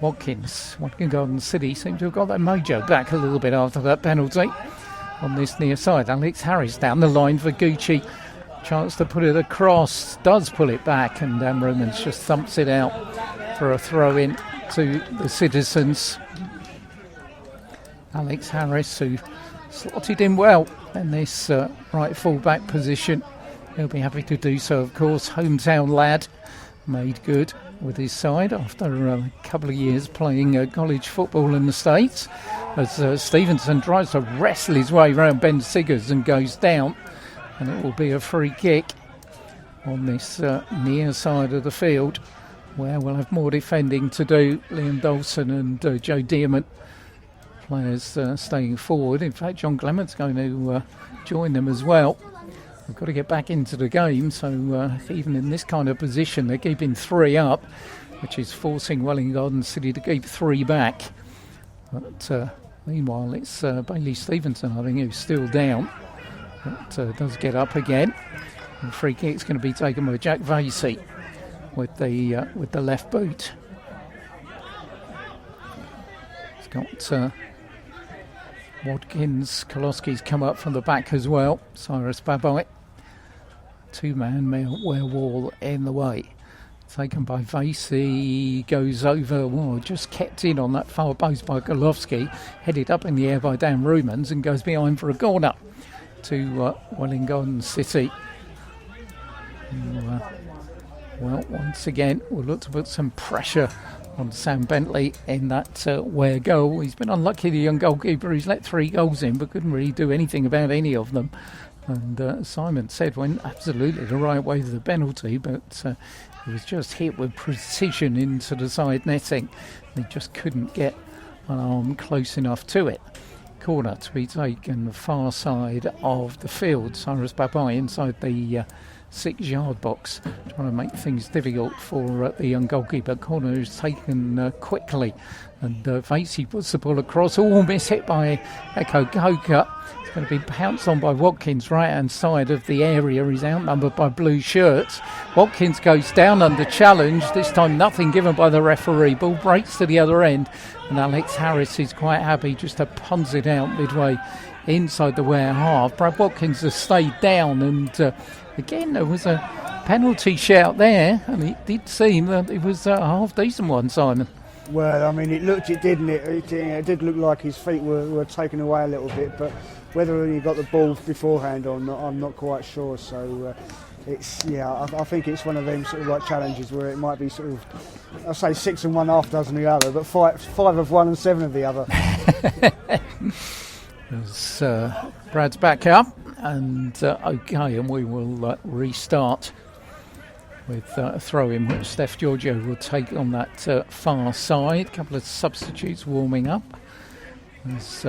Watkin Garden City seem to have got their mojo back a little bit after that penalty. On this near side, Alex Harris down the line for Gucci. Chance to put it across, does pull it back, and Dan Romans just thumps it out for a throw in to the Citizens. Alex Harris, who slotted in well in this right full-back position. He'll be happy to do so, of course. Hometown lad, made good with his side after a couple of years playing college football in the States. As Stevenson tries to wrestle his way around Ben Siggers and goes down. And it will be a free kick on this near side of the field, where we'll have more defending to do. Liam Dawson and Joe Dearman, players staying forward. In fact, John Clement's going to join them as well. We've got to get back into the game, so even in this kind of position, they're keeping 3 up, which is forcing Welwyn Garden City to keep 3 back. But meanwhile, it's Bailey Stevenson, I think, who's still down. But does get up again. And free kick's going to be taken by Jack Vasey with the left boot. It's got Watkins. Kolosky's come up from the back as well. Cyrus Babai. 2-man Ware wall in the way. Taken by Vasey, goes over, just kept in on that far post by Golovsky, headed up in the air by Dan Rumans and goes behind for a corner to Welwyn Garden City. Well, once again, we'll look to put some pressure on Sam Bentley in that Ware goal. He's been unlucky, the young goalkeeper. He's let 3 goals in, but couldn't really do anything about any of them. And Simon said went absolutely the right way to the penalty, but he was just hit with precision into the side netting. He just couldn't get an arm close enough to it. Corner to be taken the far side of the field. Cyrus Babai inside the 6-yard box, trying to make things difficult for the young goalkeeper. Corner is taken quickly, and Vasey puts the ball across. Miss hit by Eko Koka. It's going to be pounced on by Watkins, right hand side of the area. He's outnumbered by blue shirts. Watkins goes down under challenge. This time nothing given by the referee. Ball breaks to the other end, and Alex Harris is quite happy just to punt it out midway inside the Ware half. Brad Watkins has stayed down, and again there was a penalty shout there, and it did seem that it was a half decent one, Simon. Well, I mean, it did look like his feet were taken away a little bit, but whether he got the ball beforehand or not, I'm not quite sure. So I think it's one of them sort of like challenges where it might be sort of, I say 6 and 1, half dozen the other, but 5 of one and 7 of the other. As Brad's back up, and and we will restart with a throw-in which Steph Giorgio will take on that far side. A couple of substitutes warming up. As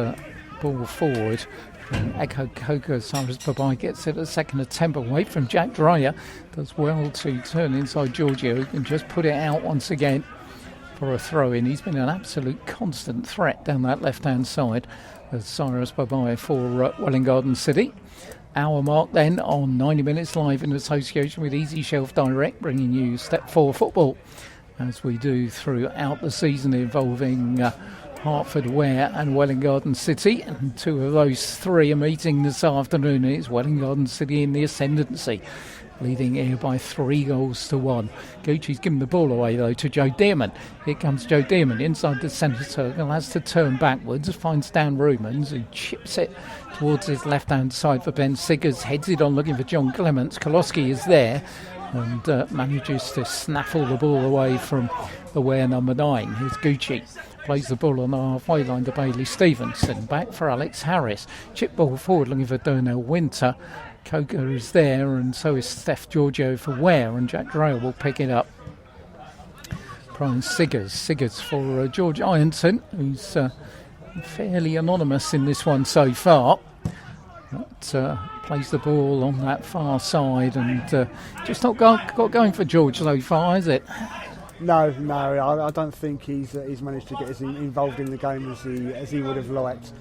ball forward from Eko Koka. Cyrus Babai gets it a second attempt away from Jack Dreyer. Does well to turn inside Giorgio, who can just put it out once again for a throw-in. He's been an absolute constant threat down that left-hand side as Cyrus Babai for Welwyn Garden City. Hour mark then on 90 Minutes Live in association with Easy Shelf Direct, bringing you Step 4 football as we do throughout the season, involving Hertford, Ware and Welwyn Garden City, and two of those three are meeting this afternoon. It's Welwyn Garden City in the ascendancy, leading here by 3-1. Gucci's given the ball away though to Joe Dearman. Here comes Joe Dearman inside the centre circle, has to turn backwards, finds Dan Rumans, who chips it towards his left hand side for Ben Siggers, heads it on looking for John Clements. Koloski is there and manages to snaffle the ball away from the Ware number 9. Here's Gucci. Plays the ball on the halfway line to Bailey Stevenson. Back for Alex Harris. Chip ball forward looking for Darnell Winter. Coker is there, and so is Steph Giorgio for Ware, and Jack Drale will pick it up. Brian Siggers for George Ironton, who's fairly anonymous in this one so far. But, plays the ball on that far side, and just not got going for George so far, is it? No, I don't think he's managed to get as involved in the game as he would have liked.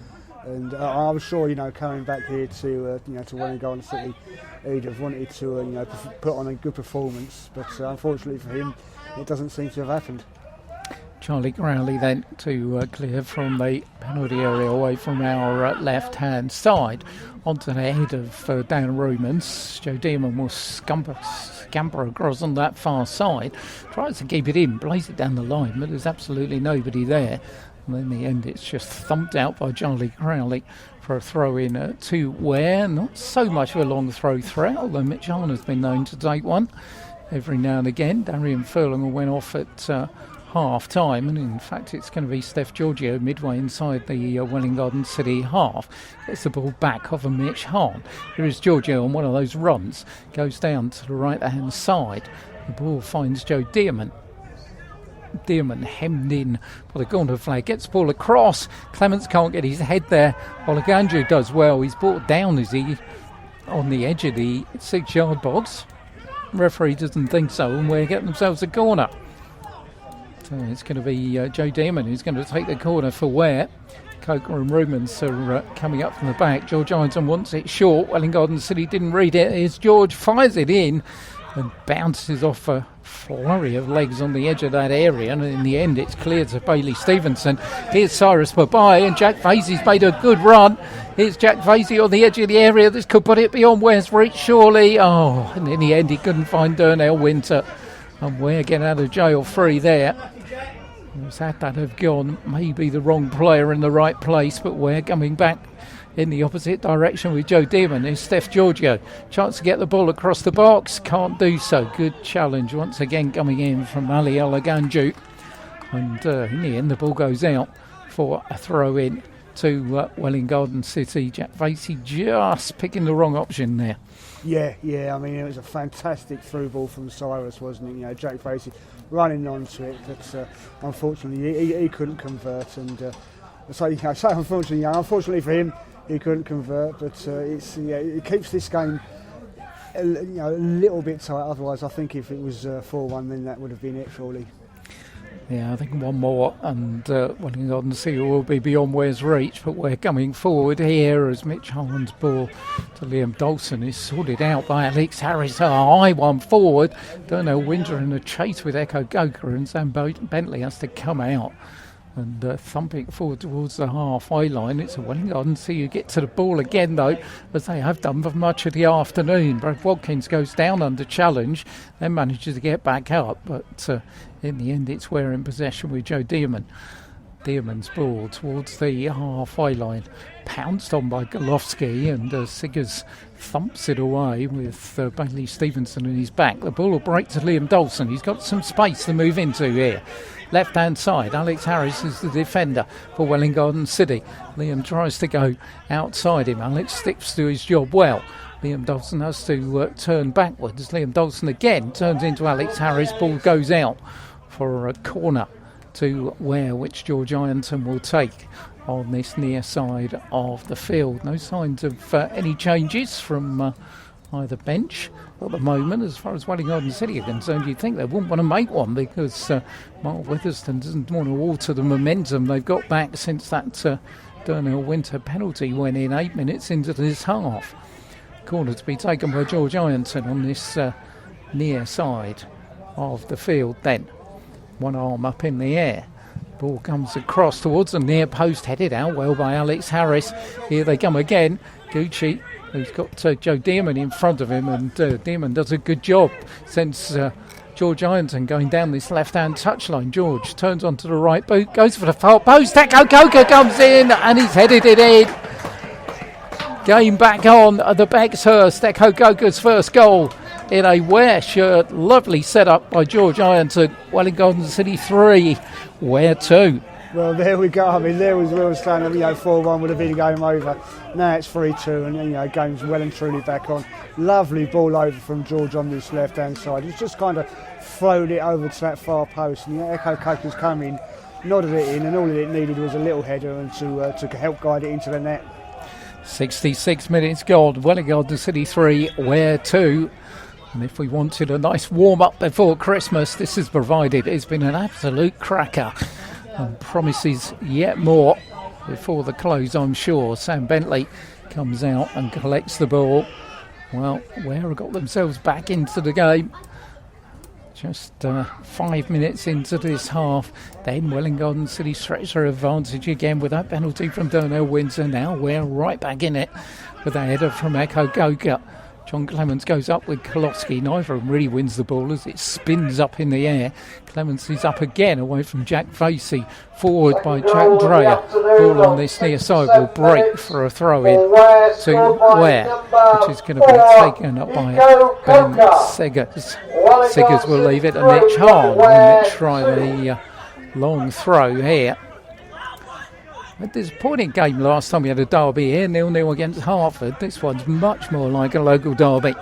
And I was sure, coming back here to Welwyn Garden City, he'd have wanted to, put on a good performance. But unfortunately for him, it doesn't seem to have happened. Charlie Crowley then to clear from the penalty area away from our left-hand side onto the head of Dan Rumans. Joe Dearman will scamper across on that far side, tries to keep it in, plays it down the line, but there's absolutely nobody there. And in the end, it's just thumped out by Charlie Crowley for a throw in to Ware. Not so much of a long throw threat, although Mitch Hahn has been known to take one every now and again. Darian Furlong went off at half time, and in fact it's going to be Steph Giorgio midway inside the Welwyn Garden City half. Gets the ball back off of Mitch Hahn. Here is Giorgio on one of those runs, goes down to the right hand side. The ball finds Joe Dearman. Dearman hemmed in for the corner flag, gets the ball across. Clements can't get his head there. Olaganju does well. He's brought down, is he, on the edge of the 6-yard box. Referee doesn't think so, and we're getting themselves a corner. So it's going to be Joe Dearman who's going to take the corner for Ware. Coker and Rumans are coming up from the back. George Ironton wants it short. Welwyn Garden City didn't read it. Here's George, fires it in and bounces off a flurry of legs on the edge of that area, and in the end it's cleared to Bailey Stevenson. Here's Cyrus Babai, and Jack Vasey's made a good run. Here's Jack Vasey on the edge of the area. This could put it beyond Ware's reach, surely. Oh, and in the end he couldn't find Darnell Winter, and Ware getting out of jail free there. Had that have gone, maybe the wrong player in the right place, but Ware coming back in the opposite direction with Joe Dearman. There's Steph Giorgio. Chance to get the ball across the box. Can't do so. Good challenge once again coming in from Ali Olaganju. And in the end, the ball goes out for a throw in to Welwyn Garden City. Jack Vasey just picking the wrong option there. Yeah. I mean, it was a fantastic through ball from Cyrus, wasn't it? Jack Vasey running onto it, but unfortunately he couldn't convert. And unfortunately for him, he couldn't convert. But it keeps this game a little bit tight. Otherwise, I think if it was 4-1, then that would have been it surely. Yeah, I think one more and Welwyn Garden City will be beyond Ware's reach, but we're coming forward here as Mitch Hahn's ball to Liam Dawson is sorted out by Alex Harris. A high one forward. Darnell Winter in a chase with Echo Goker, and Sam Bentley has to come out and thump it forward towards the halfway line. It's a Welwyn Garden City who get to the ball again, though, as they have done for much of the afternoon. Brad Watkins goes down under challenge, then manages to get back up, but in the end it's Ware in possession with Joe Dearman. Dearman's ball towards the halfway line, pounced on by Golofsky, and Siggers thumps it away with Bailey Stevenson in his back. The ball will break to Liam Dawson. He's got some space to move into here. Left hand side, Alex Harris is the defender for Welwyn Garden City. Liam tries to go outside him. Alex sticks to his job well. Liam Dawson has to turn backwards. Liam Dawson again turns into Alex Harris. Ball goes out for a corner to Ware, which George Ironton will take on this near side of the field. No signs of any changes from either bench at the moment. As far as Welwyn Garden City are concerned, you'd think they wouldn't want to make one, because Mark Witherspoon doesn't want to alter the momentum they've got back since that Darnell Winter penalty went in 8 minutes into this half. Corner to be taken by George Ironton on this near side of the field then. One arm up in the air. Ball comes across towards the near post, headed out well by Alex Harris. Here they come again. Gucci, who's got Joe Dearman in front of him, and Dearman does a good job. Sends George Ironton going down this left-hand touchline. George turns onto the right boot, goes for the far post. Echo Coker comes in, and he's headed it in. Game back on at the Bexhurst. Echo Coker's first goal in a Ware shirt. Lovely setup by George Ironton. Welwyn Garden City 3, Ware 2. Well, there we go. I mean, there was Will standing, 4-1 would have been game over. Now it's 3-2, and game's well and truly back on. Lovely ball over from George on this left-hand side. He's just kind of floated it over to that far post, and Echo Coker's come in, nodded it in, and all it needed was a little header and to help guide it into the net. 66 minutes gone. Welwyn Garden City 3, Ware 2. And if we wanted a nice warm-up before Christmas, this is provided. It's been an absolute cracker and promises yet more before the close, I'm sure. Sam Bentley comes out and collects the ball. Well, Ware have got themselves back into the game. Just 5 minutes into this half. Then Welwyn Garden City stretch their advantage again with that penalty from Darnell Windsor. Now Ware right back in it with a header from Echo Coker. John Clements goes up with Kolosky. Neither of them really wins the ball as it spins up in the air. Clements is up again away from Jack Facey. Forward by Jack Dreyer. Ball on this near side will break for a throw in to Ware, which is going to be taken up by Ben Seggers. Seggers will leave it to Mitch Hahn and Mitch try the long throw here. A disappointing game last time we had a derby here, 0-0 against Hartford. This one's much more like a local derby.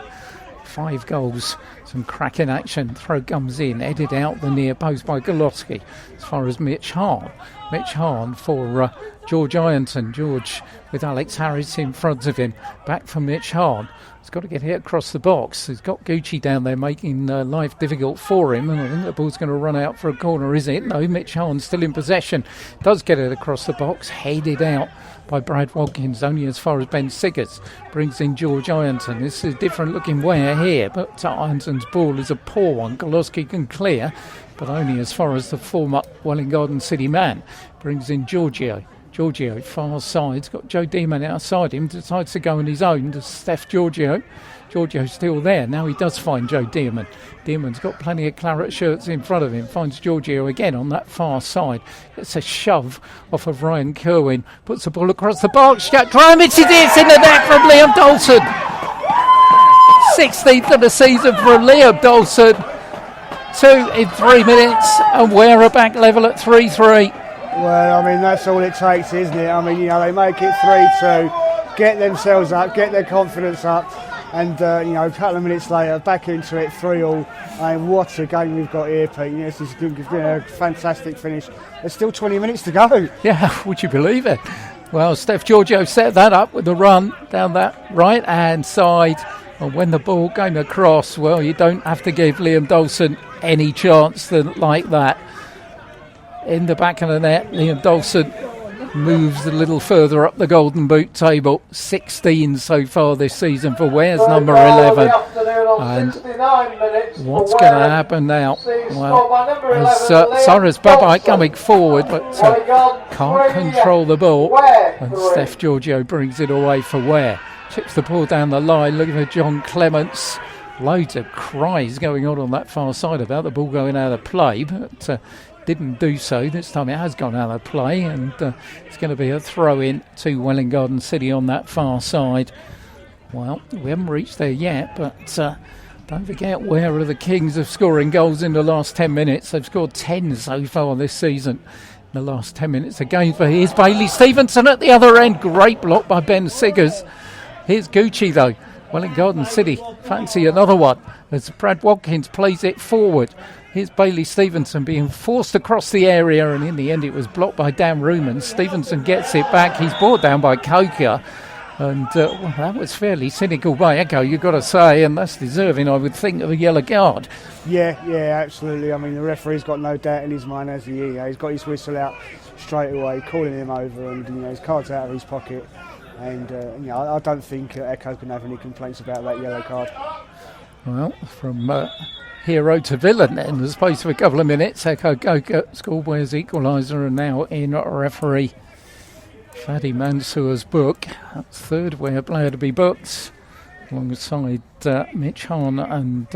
5 goals, some cracking action. Throw comes in, headed out the near post by Golowski. As far as Mitch Hahn. Mitch Hahn for George Ironton. George with Alex Harris in front of him. Back from Mitch Hahn. He's got to get hit across the box. He's got Gucci down there making life difficult for him, and I think the ball's going to run out for a corner, is it? No, Mitch Hahn's still in possession. Does get it across the box, headed out by Brad Watkins, only as far as Ben Siggers. Brings in George Ironton. This is a different looking Ware here, but Ironton's ball is a poor one. Golowski can clear, but only as far as the former Welwyn Garden City man. Brings in Giorgio, far side's got Joe Dearman outside him, decides to go on his own to Steph Giorgio. Giorgio's still there. Now he does find Joe Dearman. Dearman's got plenty of claret shirts in front of him. Finds Giorgio again on that far side. Gets a shove off of Ryan Kerwin. Puts the ball across the box. Jack Dramage, it's in the net from Liam Dawson. 16th of the season for Liam Dawson. 2 in 3 minutes, and Ware are back level at 3-3. Well, I mean, that's all it takes, isn't it? I mean, they make it 3-2, get themselves up, get their confidence up, and, a couple of minutes later, back into it, 3-all. I mean, what a game we've got here, Pete. Yes, this has been a fantastic finish. There's still 20 minutes to go. Yeah, would you believe it? Well, Steph Giorgio set that up with the run down that right-hand side. And when the ball came across, well, you don't have to give Liam Dawson any chance like that. In the back of the net, Liam Dawson moves a little further up the Golden Boot table. 16 so far this season for Ware's number 11. And what's going to happen now? Well, as Cyrus Babite coming forward, but can't control the ball. And Steph Giorgio brings it away for Ware. Chips the ball down the line, looking for John Clements. Loads of cries going on that far side about the ball going out of play, but didn't do so. This time it has gone out of play, and it's going to be a throw-in to Welwyn Garden City on that far side. Well, we haven't reached there yet, but don't forget Ware are the kings of scoring goals in the last 10 minutes. They've scored 10 so far this season. In the last 10 minutes again for here's Bailey Stevenson at the other end. Great block by Ben Siggers. Here's Gucci though. Welwyn Garden City fancy another one as Brad Watkins plays it forward. Here's Bailey Stevenson being forced across the area, and in the end it was blocked by Dan Ruman. Stevenson gets it back. He's brought down by Coker. And well, that was fairly cynical by Echo, you've got to say, and that's deserving, I would think, of a yellow card. Yeah, absolutely. I mean, the referee's got no doubt in his mind, has he? He's got his whistle out straight away, calling him over, and his card's out of his pocket. And I don't think Echo can have any complaints about that yellow card. Well, from hero to villain in the space of a couple of minutes. Echo Goka scored Ware's equaliser, and now in referee Fadi Mansour's book. That's third Ware player to be booked, alongside Mitch Hahn and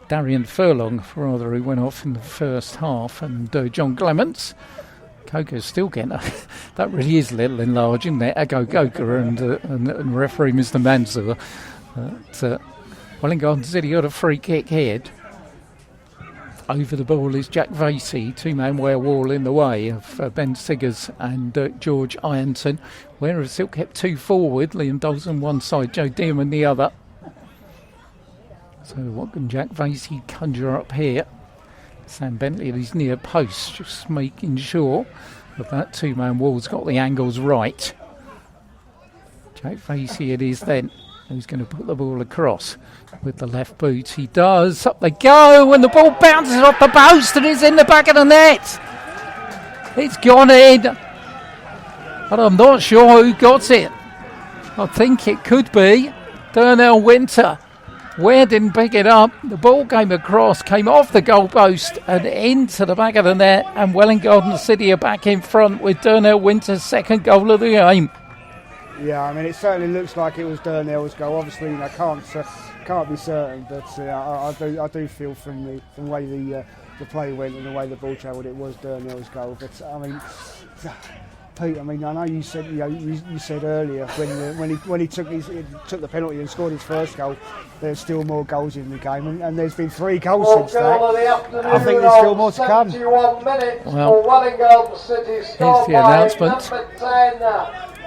Darian Furlong, rather, who went off in the first half, and John Clements. Coker's still getting that really is a little enlarged, isn't it? Echo Coker and referee Mr. Mansour. Welwyn Garden City got a free kick here. Over the ball is Jack Vasey, two-man Ware wall in the way of Ben Siggers and George Ironton. Ware have still kept two forward, Liam Dawson one side, Joe Dearman the other. So what can Jack Vasey conjure up here? Sam Bentley at his near post, just making sure that two-man wall's got the angles right. Jack Vasey it is then, who's going to put the ball across with the left boot. He does. Up they go, and the ball bounces off the post and is in the back of the net. It's gone in, but I'm not sure who got it. I think it could be Darnell Winter. Ware didn't pick it up. The ball came across, came off the goalpost and into the back of the net, and Welwyn Garden City are back in front with Darnell Winter's second goal of the game. Yeah, I mean, it certainly looks like it was Darnell's goal. Obviously, I can't be certain, but I do feel from the way the play went and the way the ball travelled, it was Darnell's goal. But I mean, Pete, I know you said you said earlier when he took the penalty and scored his first goal, there's still more goals in the game, and there's been 3 goals since that. I think there's still more to come. Well, here's the announcement.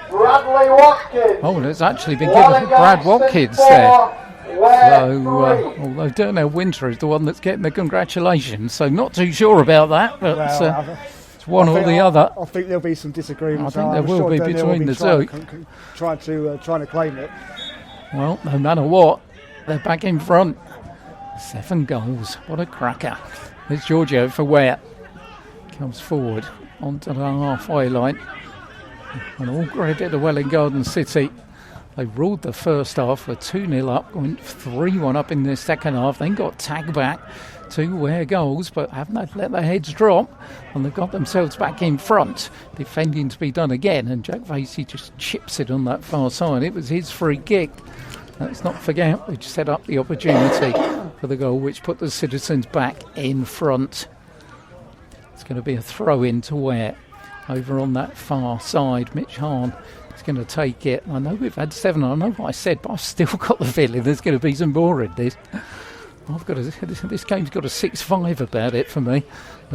Bradley Watkins. Oh, it's actually been given to Brad Watkins there. So, although Darnell Winter is the one that's getting the congratulations, so not too sure about that, but it's one or the other. I think there'll be some disagreements. I think there will be between the two. Trying to claim it. Well, no matter what, they're back in front. 7 goals. What a cracker. There's Giorgio for Ware. Comes forward onto the halfway line. And all credit to Welwyn Garden City. They ruled the first half, were 2-0 up, went 3-1 up in the second half, then got tagged back, 2 Ware goals, but haven't let their heads drop, and they've got themselves back in front. Defending to be done again, and Jack Vasey just chips it on that far side. It was his free kick. Let's not forget, which set up the opportunity for the goal, which put the Citizens back in front. It's going to be a throw-in to Ware. Over on that far side, Mitch Hahn is going to take it. I know we've had 7, I know what I said, but I've still got the feeling there's going to be some more in this. This game's got a 6-5 about it for me.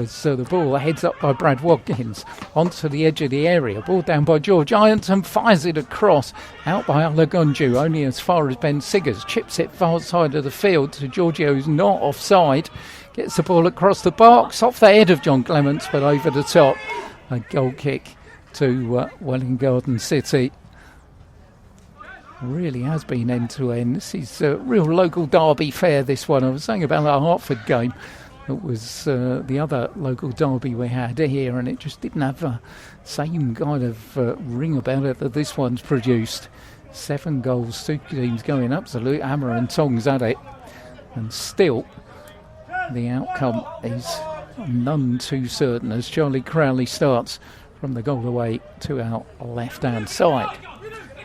So the ball heads up by Brad Watkins onto the edge of the area. Ball down by George Ironton, fires it across, out by Alagunju, only as far as Ben Siggers. Chips it far side of the field to Giorgio, who's not offside. Gets the ball across the box, off the head of John Clements, but over the top. A goal kick to Welwyn Garden City. Really has been end to end. This is a real local derby fare, this one. I was saying about the Hertford game. It was the other local derby we had here, and it just didn't have the same kind of ring about it that this one's produced. 7 goals, 2 teams going absolute hammer and tongs at it. And still, the outcome is none too certain as Charlie Crowley starts from the goal away to our left-hand side.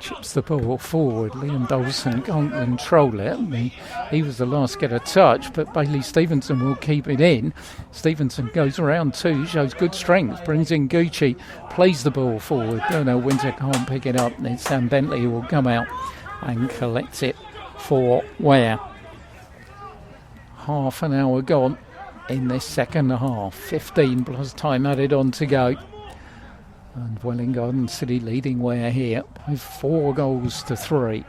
Chips the ball forward. Liam Dawson can't control it. He was the last to get a touch, but Bailey Stevenson will keep it in. Stevenson goes around 2, shows good strength, brings in Gucci, plays the ball forward. Darnell Winter can't pick it up. Then Sam Bentley will come out and collect it for Ware. Half an hour gone in this second half, 15 plus time added on to go, and Welwyn Garden City leading Ware here by 4 goals to 3.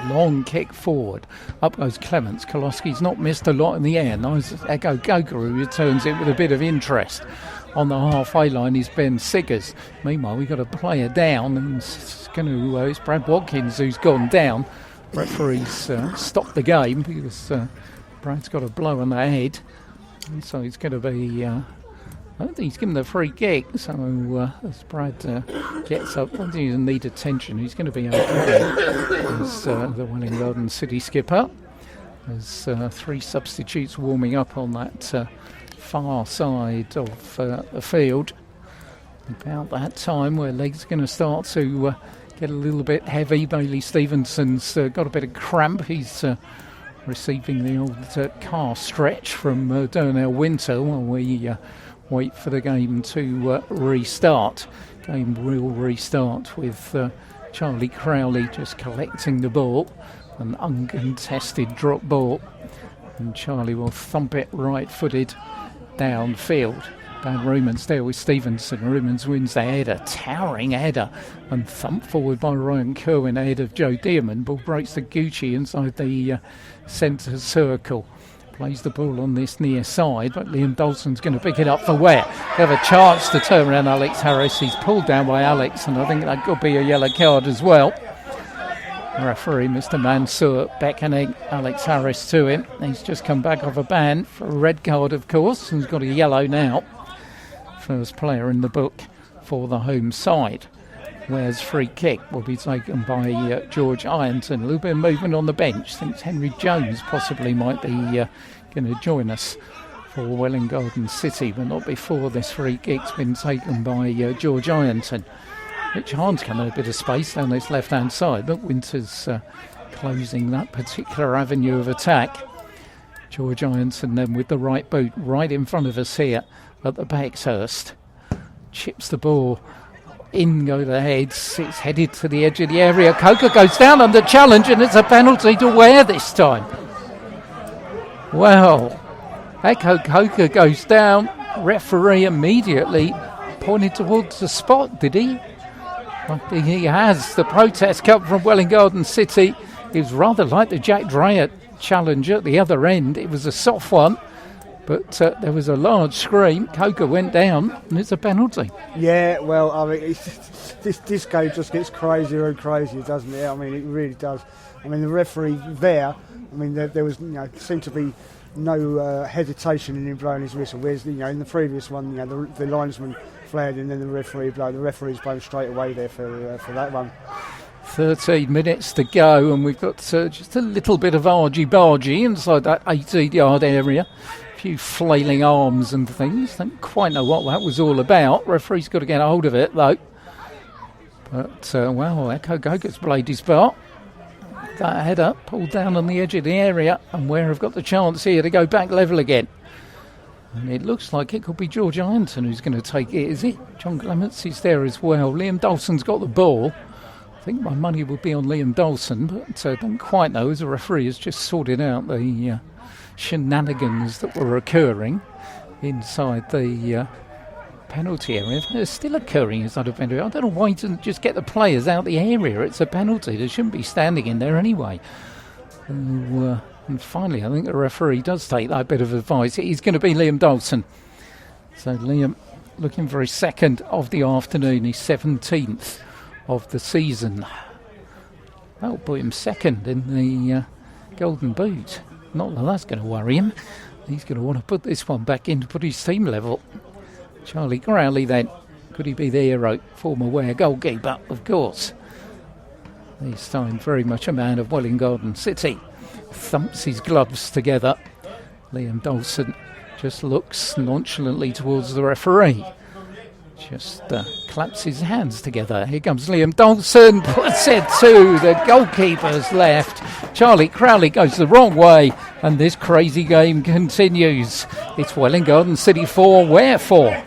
Long kick forward, up goes Clements. Koloski's not missed a lot in the air. Nice Echo Goker, who returns it with a bit of interest. On the halfway line is Ben Siggers. Meanwhile, we've got a player down, and it's Brad Watkins who's gone down. Referees stopped the game because Brad's got a blow on the head, and so it's going to be I don't think he's given the free kick, so as Brad gets up, I don't think he doesn't need attention. He's going to be okay as the Welwyn Garden City skipper. There's 3 substitutes warming up on that far side of the field. About that time where legs are going to start to get a little bit heavy. Bailey Stevenson's got a bit of cramp. He's receiving the old calf stretch from Darnell Winter while we wait for the game to restart. Game will restart with Charlie Crowley just collecting the ball, an uncontested drop ball, and Charlie will thump it right-footed downfield. Dan Rumans there with Stevenson. Rumans wins the header, towering header, and thumped forward by Ryan Kerwin ahead of Joe Dearman. Ball breaks to Gucci inside the centre circle. Plays the ball on this near side, but Liam Dawson's going to pick it up for Ware. They have a chance to turn around Alex Harris. He's pulled down by Alex, and I think that could be a yellow card as well. Referee Mr. Mansour beckoning Alex Harris to him. He's just come back off a ban for a red card, of course, and he's got a yellow now. First player in the book for the home side. Ware's free kick will be taken by George Ironton. A little bit of movement on the bench. Thinks Henry Jones possibly might be going to join us for Welwyn Garden City, but not before this free kick's been taken by George Ironton. Rich Harn's come in a bit of space down this left-hand side, but Winter's closing that particular avenue of attack. George Ironton then with the right boot right in front of us here at the Bexhurst. Chips the ball. In go the heads. It's headed to the edge of the area. Coker goes down under challenge, and it's a penalty to Ware this time. Well, Echo Coker goes down. Referee immediately pointed towards the spot, did he? I think he has. The protest come from Welwyn Garden City. It was rather like the Jack Dreyer challenge at the other end. It was a soft one, but there was a large scream. Coker went down, and it's a penalty. Yeah, well, I mean, this game just gets crazier and crazier, doesn't it? I mean, it really does. I mean, the referee there, I mean, there was, seemed to be no hesitation in him blowing his whistle. Whereas, in the previous one, the linesman flared and then the referee blew. The referee's blown straight away there for that one. 13 minutes to go, and we've got just a little bit of argy-bargy inside that 18-yard area. A few flailing arms and things. Don't quite know what that was all about. Referee's got to get a hold of it, though. But, Echo Coker's played his part. That header pulled down on the edge of the area, and Ware have got the chance here to go back level again. And it looks like it could be George Ironton who's going to take it, is it? John Clements is there as well. Liam Dawson's got the ball. I think my money would be on Liam Dawson, but I don't quite know, as the referee has just sorted out the shenanigans that were occurring inside the penalty area. They're still occurring inside the penalty area. I don't know why he doesn't just get the players out the area. It's a penalty. They shouldn't be standing in there anyway. And finally, I think the referee does take that bit of advice. He's going to be Liam Dawson. So Liam looking for his second of the afternoon, his 17th of the season. That'll put him second in the Golden Boot. Not that that's going to worry him. He's going to want to put this one back in to put his team level. Charlie Crowley then. Could he be the hero? Former Ware goalkeeper, of course. This time very much a man of Welwyn Garden City. Thumps his gloves together. Liam Dawson just looks nonchalantly towards the referee. Just claps his hands together. Here comes Liam Dawson. Puts it to the goalkeeper's left. Charlie Crowley goes the wrong way, and this crazy game continues. It's Welwyn Garden City 4, Ware 4.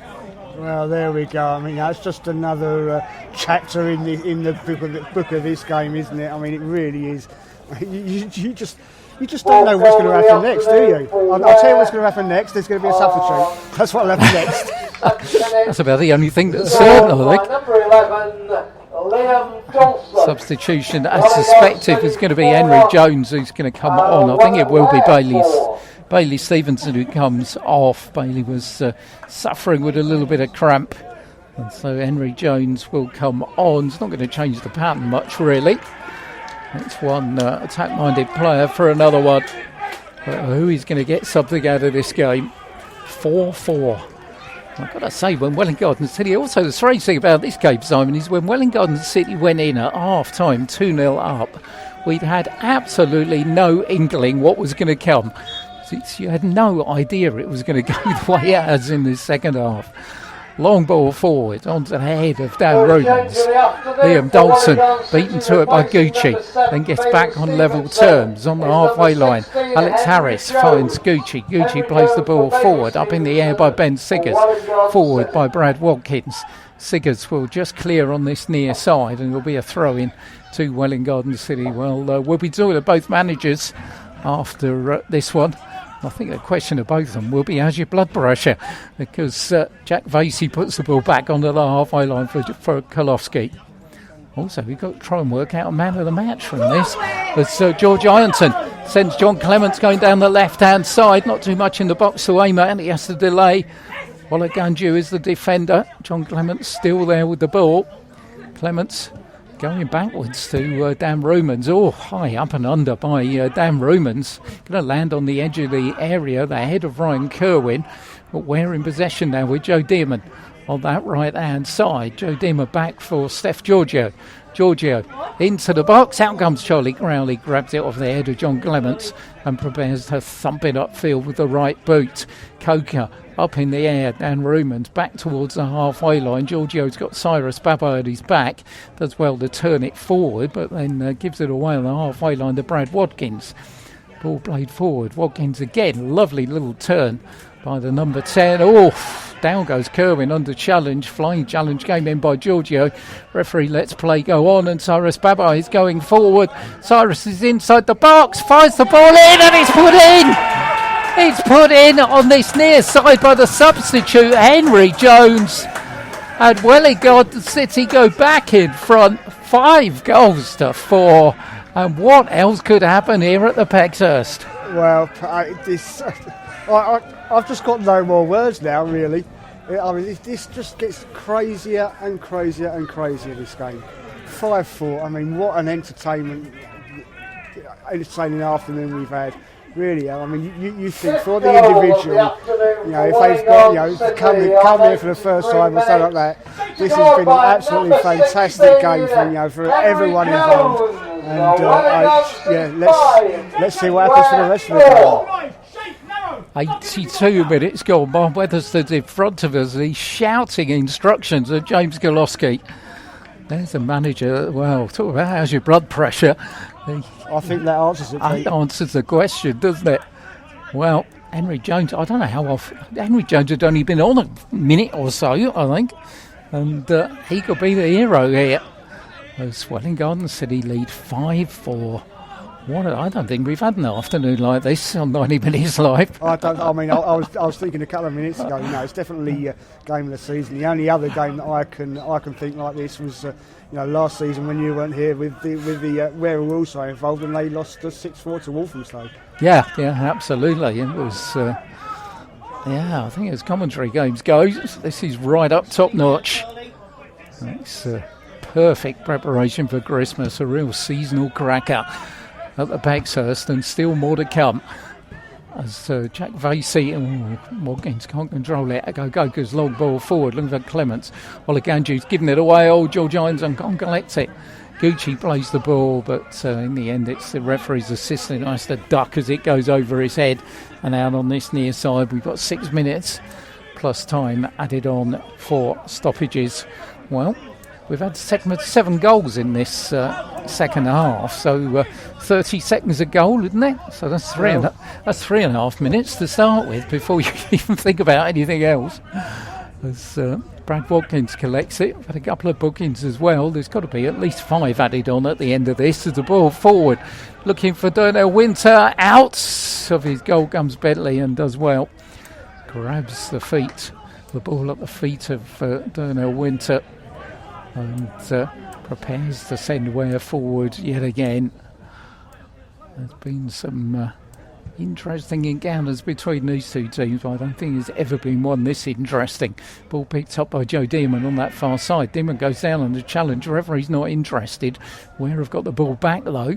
Well, there we go. I mean, that's just another chapter in the book of this game, isn't it? I mean, it really is. You just don't know what's going to happen next, do you? I'll tell you what's going to happen next. There's going to be a substitute. That's what will happen next. That's about the only thing that's certain, I think. Number 11, Liam Johnson. Substitution, as suspected, is going to be Henry Jones who's going to come on. I think it will be Bailey Stevenson who comes off. Bailey was suffering with a little bit of cramp, and so Henry Jones will come on. It's not going to change the pattern much, really. It's one attack-minded player for another one. But who is going to get something out of this game? 4-4. I've got to say, when Welwyn Garden City... Also, the strange thing about this game, Simon, is when Welwyn Garden City went in at half-time 2-0 up, we'd had absolutely no inkling what was going to come. You had no idea it was going to go the way it has in the second half. Long ball forward onto the head of Dan Romans. Liam Dalton beaten to it by Gucci, then gets back on level terms on the halfway line. Alex Harris finds Gucci. Gucci plays the ball forward, up in the air by Ben Siggers, forward by Brad Watkins. Siggers will just clear on this near side, and it'll be a throw in to Welwyn Garden City. Well, we'll be talking to both managers after this one. I think the question of both of them will be, how's your blood pressure? Because Jack Vasey puts the ball back onto the halfway line for Kolofsky. Also, we've got to try and work out a man of the match from this. As George Ironton sends John Clements going down the left-hand side. Not too much in the box to aim at, and he has to delay. Olaganju is the defender. John Clements still there with the ball. Clements going backwards to Dan Romans. Oh, high up and under by Dan Romans. Going to land on the edge of the area, the head of Ryan Kerwin. But Ware in possession now with Joe Dearman on that right-hand side. Joe Dearman back for Steph Giorgio. Giorgio into the box. Out comes Charlie Crowley. Grabs it off the head of John Clements and prepares to thump it upfield with the right boot. Coker up in the air. Dan Romans back towards the halfway line. Giorgio's got Cyrus Babo at his back. Does well to turn it forward, but then gives it away on the halfway line to Brad Watkins. Ball played forward. Watkins again. Lovely little turn by the number 10. Oh, down goes Kerwin under challenge. Flying challenge came in by Giorgio. Referee lets play go on, and Cyrus Babo is going forward. Cyrus is inside the box, fires the ball in, and it's put in. It's put in on this near side by the substitute, Henry Jones. And Welwyn Garden City go back in front, 5-4. And what else could happen here at the Pexhurst? Well, I've just got no more words now, really. I mean, this just gets crazier and crazier and crazier, this game. 5-4, I mean, what an entertaining afternoon we've had. Really, I mean, you think for the individual, you know, if they've got, come here for the first time or something like that, this has been an absolutely fantastic game for everyone involved. And let's see what happens for the rest of the game. 82 minutes gone. Bob Weatherstead's in front of us. He's shouting instructions at James Kolofsky. There's the manager. Well, talk about how's your blood pressure. I think that answers it. That answers the question, doesn't it? Well, Henry Jones, I don't know how often. Henry Jones had only been on a minute or so, I think. And he could be the hero here. As Welwyn Garden City lead 5-4. I don't think we've had an afternoon like this on 90 Minutes Live. I was thinking a couple of minutes ago. It's definitely a game of the season. The only other game that I can think like this was last season when you weren't here with the Ware were also involved and they lost 6-4 to Walthamstow. Yeah, absolutely. It was. I think as commentary games go, this is right up top notch. It's perfect preparation for Christmas. A real seasonal cracker at the Pexhurst, and still more to come. As Jack Vasey, Watkins can't control it. Goes long ball forward, looking for Clements. Olaganju's giving it away. George Ironton can't collect it. Gucci plays the ball, but in the end it's the referee's assistant who has to duck as it goes over his head and out on this near side. We've got 6 minutes plus time added on for stoppages. Well, we've had 7 goals in this second half, so 30 seconds a goal, isn't it? So that's 3.5 minutes to start with before you even think about anything else. As Brad Watkins collects it, we've had a couple of bookings as well. There's got to be at least 5 added on at the end of this. As the ball forward, looking for Darnell Winter, out of his goal comes Bentley and does well. Grabs the ball at the feet of Darnell Winter. And prepares to send Ware forward yet again. There's been some interesting encounters between these two teams, but I don't think there's ever been one this interesting. Ball picked up by Joe Dearman on that far side. Dearman goes down on the challenge. Referee's not interested. Ware have got the ball back though,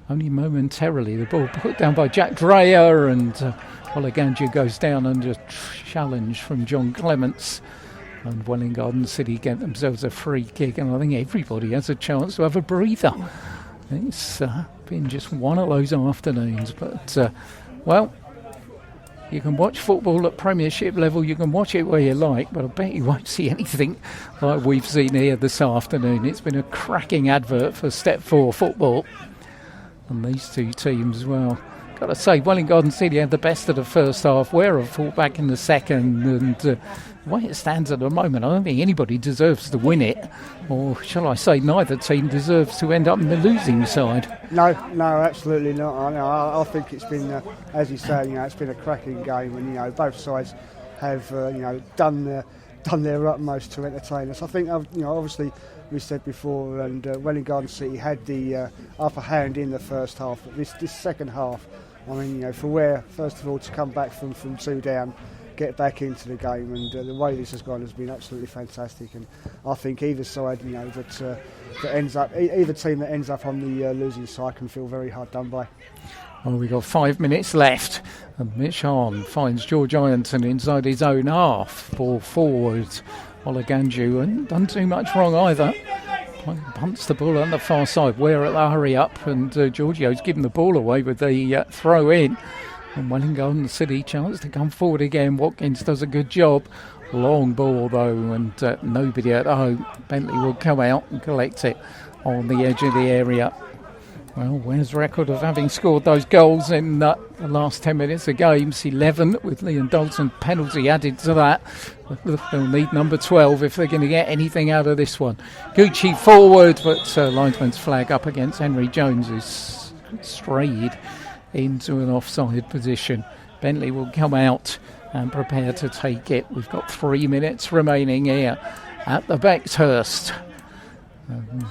only momentarily. The ball put down by Jack Dreyer, and Olaganju goes down under challenge from John Clements. And Welwyn Garden City get themselves a free kick, and I think everybody has a chance to have a breather. It's been just one of those afternoons. But, well, you can watch football at Premiership level, you can watch it where you like, but I bet you won't see anything like we've seen here this afternoon. It's been a cracking advert for Step 4 football. And these two teams, well, got to say, Welwyn Garden City had the best of the first half. Ware have fought back in the second, and the way it stands at the moment, I don't think anybody deserves to win it, or shall I say, neither team deserves to end up in the losing side. No, absolutely not. I think it's been, as you say, it's been a cracking game, and both sides have, done their utmost to entertain us. I think, obviously, we said before, and Welwyn Garden City had the upper hand in the first half. But this second half, I mean, for Ware, first of all, to come back from 2 down, get back into the game, and the way this has gone has been absolutely fantastic. And I think either side, that ends up, either team that ends up on the losing side can feel very hard done by. Well, we've got 5 minutes left, and Mitch Hahn finds George Ironton inside his own half. Ball forward, Olaganju, and done too much wrong either. Punts the ball on the far side. Ware at the hurry up, and Giorgio's given the ball away with the throw in. And Welwyn Garden City chance to come forward again. Watkins does a good job. Long ball though, and nobody at home. Bentley will come out and collect it on the edge of the area. Well, Ware's record of having scored those goals in the last 10 minutes of games, 11 with Liam Dalton penalty added to that. They'll need number 12 if they're going to get anything out of this one. Gucci forward, but linesman's flag up against Henry Jones, who's strayed into an offside position. Bentley will come out and prepare to take it. We've got 3 minutes remaining here at the Bexhurst. And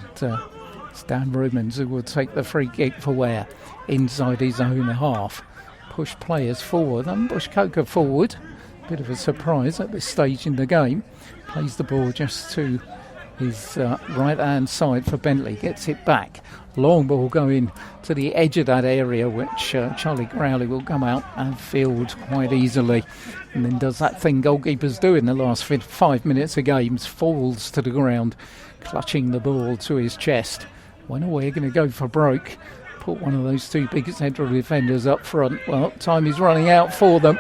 it's Dan Rumans who will take the free kick for Ware inside his own half. Push players forward, and Bush Coker forward. Bit of a surprise at this stage in the game. Plays the ball just to his right hand side for Bentley. Gets it back. Long ball going to the edge of that area, which Charlie Crowley will come out and field quite easily. And then does that thing goalkeepers do in the last 5 minutes of games. Falls to the ground, clutching the ball to his chest. When are we going to go for broke? Put one of those two big central defenders up front. Well, time is running out for them.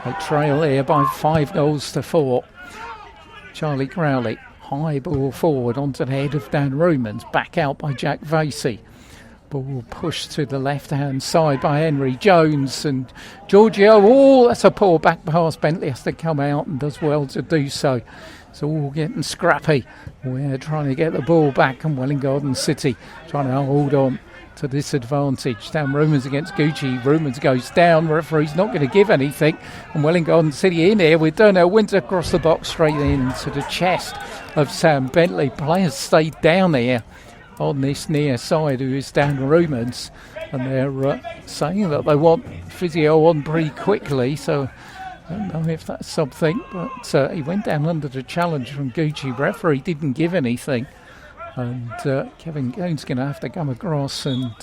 They trail here by 5-4. Charlie Crowley, high ball forward onto the head of Dan Rumans. Back out by Jack Vasey. Ball pushed to the left-hand side by Henry Jones. And Giorgio, that's a poor back pass. Bentley has to come out and does well to do so. It's all getting scrappy. We're trying to get the ball back, and Welwyn Garden City trying to hold on to this advantage. Dan Rumans against Gucci. Rumans goes down. Referee's not going to give anything. And Welwyn Garden City in here with Darnell Winter across the box straight into the chest of Sam Bentley. Players stayed down there on this near side, who is Dan Rumans. And they're saying that they want physio on pretty quickly. So I don't know if that's something, but he went down under the challenge from Gucci. Referee didn't give anything. And Kevin Gaines going to have to come across and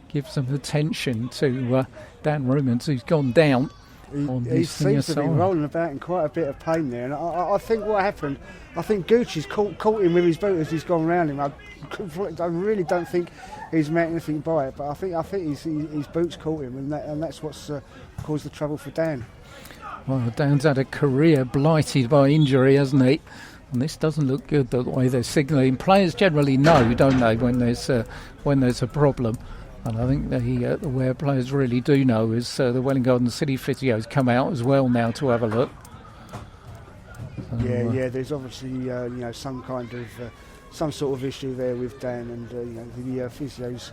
give some attention to Dan Rumans, who's gone down. He seems to be rolling about in quite a bit of pain there. And I think what happened, I think Gucci's caught him with his boot as he's gone round him. I really don't think he's meant anything by it, but I think his boot's caught him, and that's what's caused the trouble for Dan. Well, Dan's had a career blighted by injury, hasn't he? And this doesn't look good, the way they're signalling. Players generally know, don't they, when there's a problem. And I think the Ware players really do know, as the Welwyn Garden City physios come out as well now to have a look. Yeah, there's obviously some kind of some sort of issue there with Dan, and the physios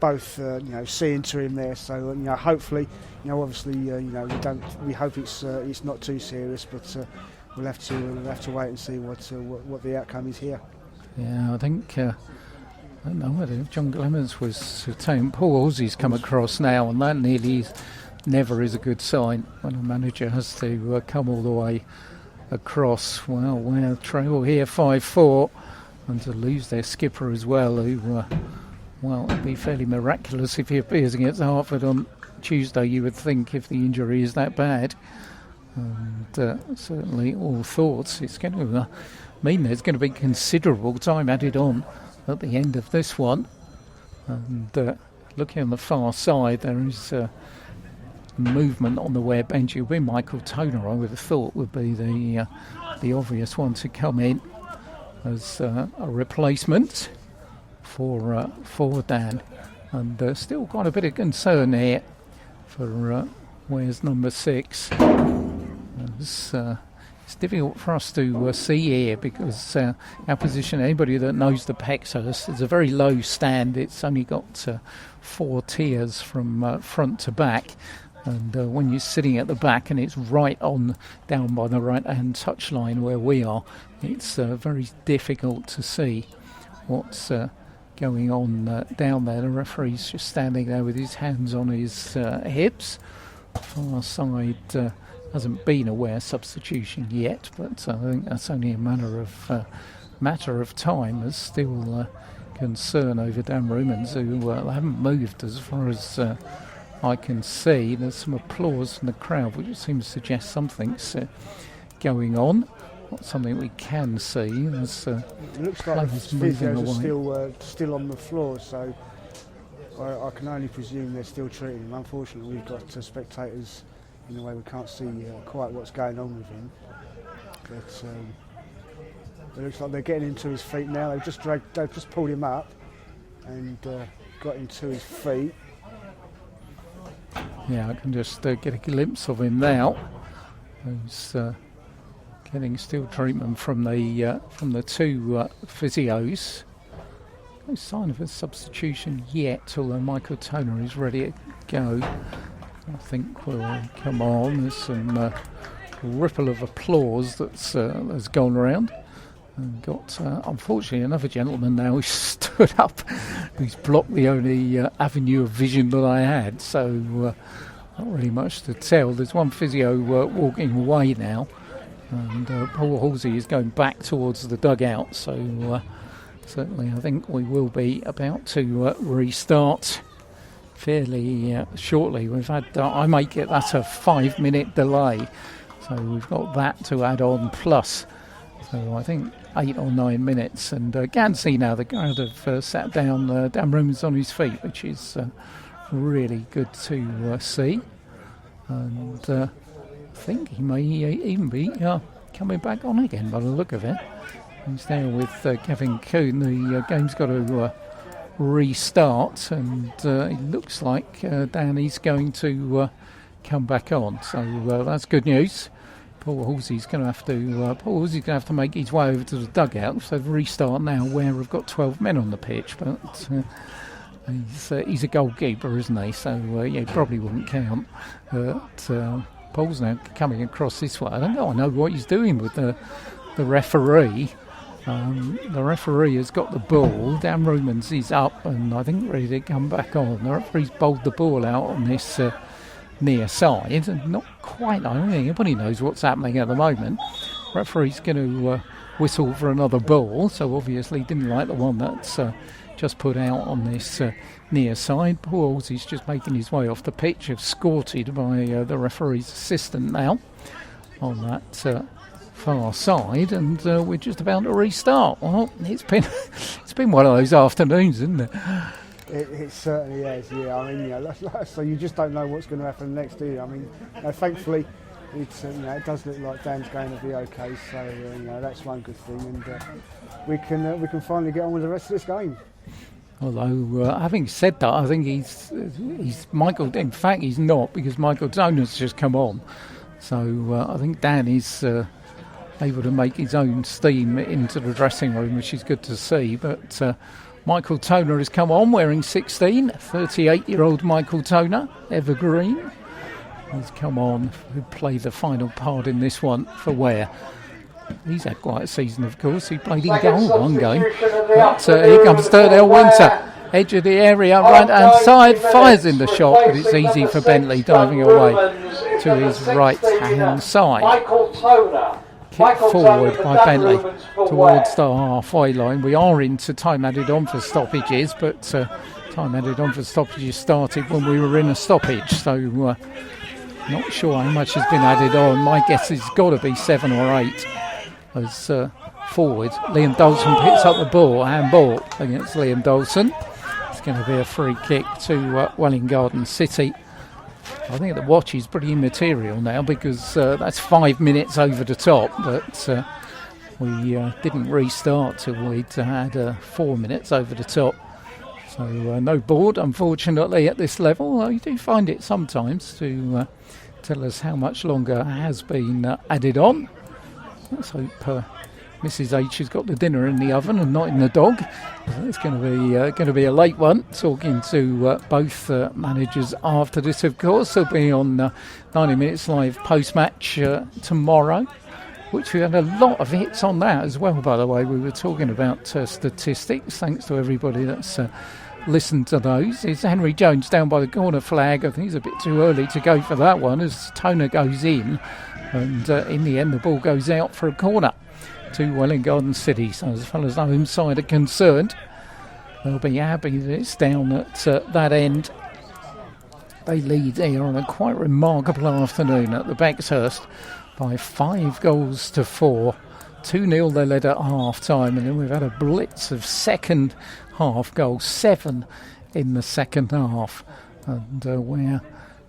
both seeing to him there. So hopefully, obviously, we hope it's not too serious, but we'll have to wait and see what the outcome is here. Yeah, I think I don't know whether John Clements was saying Paul Halsey's come across now, and that never is a good sign when a manager has to come all the way across. Well, we're trail here 5-4, and to lose their skipper as well, who it'd be fairly miraculous if he appears against Hertford on Tuesday, you would think, if the injury is that bad. And certainly all thoughts, it's going to mean there's going to be considerable time added on at the end of this one. And looking on the far side, there is movement on the Ware bench. It would be Michael Toner, I would have thought, would be the obvious one to come in as a replacement for Dan. And still quite a bit of concern here for Ware's number 6. It's difficult for us to see here because our position, anybody that knows the Pexhurst, is a very low stand. It's only got 4 tiers from front to back. And when you're sitting at the back and it's right on down by the right hand touchline where we are, it's very difficult to see what's going on down there. The referee's just standing there with his hands on his hips. Far side hasn't been a Ware substitution yet, but I think that's only a matter of time. There's still concern over Dan Rumans, who haven't moved as far as I can see. There's some applause from the crowd, which seems to suggest something's going on. Not something we can see. There's it looks like the physios are still on the floor, so I can only presume they're still treating him. Unfortunately, we've got spectators in a way we can't see quite what's going on with him. But it looks like they're getting him to his feet now. They've just pulled him up and got him to his feet. Yeah, I can just get a glimpse of him now. He's getting still treatment from the 2 physios. No sign of a substitution yet, although Michael Toner is ready to go. I think we'll come on. There's some ripple of applause that's gone around. And got, unfortunately, another gentleman now who's stood up, who's blocked the only avenue of vision that I had. So not really much to tell. There's one physio walking away now, and Paul Halsey is going back towards the dugout. So certainly I think we will be about to restart fairly shortly. We've had, I might get that a 5-minute delay, so we've got that to add on plus. So I think 8 or 9 minutes, and can see now the crowd have sat down. Dan Rumans on his feet, which is really good to see. And I think he may even be coming back on again by the look of it. He's there with Kevin Coon. The game's got to restart, and it looks like Danny's going to come back on. So that's good news. Paul Halsey's going to have to make his way over to the dugout. So restart now. Where we've got 12 men on the pitch, but he's a goalkeeper, isn't he? So yeah, probably wouldn't count. But Paul's now coming across this way. I don't know what he's doing with the referee. The referee has got the ball. Dan Rumans is up and I think ready to come back on. The referee's bowled the ball out on this near side, and not quite. I don't think anybody knows what's happening at the moment. Referee's going to whistle for another ball, so obviously didn't like the one that's just put out on this near side. Paul Halsey's just making his way off the pitch, escorted by the referee's assistant now on that far side, and we're just about to restart. Well, it's been one of those afternoons, isn't it? It certainly is, yeah. I mean, so you just don't know what's going to happen next, do you? I mean, thankfully, it's it does look like Dan's going to be okay. So that's one good thing, and we can finally get on with the rest of this game. Although, having said that, I think he's Michael. In fact, he's not, because Michael Toner's just come on. So I think Dan is able to make his own steam into the dressing room, which is good to see. But Michael Toner has come on wearing 16, 38-year-old Michael Toner, evergreen. He's come on to play the final part in this one for Ware. He's had quite a season, of course. He played in goal one game. But here comes Sturdale Winter, edge of the area, right-hand side, fires in the shot, but it's easy for Bentley, diving away to his right-hand side. Michael Toner. Kick forward by Bentley towards the halfway line. We are into time added on for stoppages, but time added on for stoppages started when we were in a stoppage, so not sure how much has been added on. My guess is got to be 7 or 8 as forward. Liam Dolson picks up the ball, handball against Liam Dolson. It's going to be a free kick to Welwyn Garden City. I think the watch is pretty immaterial now because that's 5 minutes over the top, but we didn't restart till we'd had 4 minutes over the top. So no board, unfortunately, at this level. You do find it sometimes to tell us how much longer has been added on. Let's hope Mrs H has got the dinner in the oven and not in the dog. It's going to be a late one. Talking to both managers after this, of course. They'll be on 90 Minutes Live post-match tomorrow, which we had a lot of hits on that as well, by the way. We were talking about statistics. Thanks to everybody that's listened to those. It's Henry Jones down by the corner flag. I think it's a bit too early to go for that one as Toner goes in. And in the end, the ball goes out for a corner to Welwyn Garden City. So as far as the home side are concerned, they'll be happy that it's down at that end. They lead here on a quite remarkable afternoon at the Bexhurst by 5 goals to 4. 2-0 they led at half time, and then we've had a blitz of second half goals, 7 in the second half. And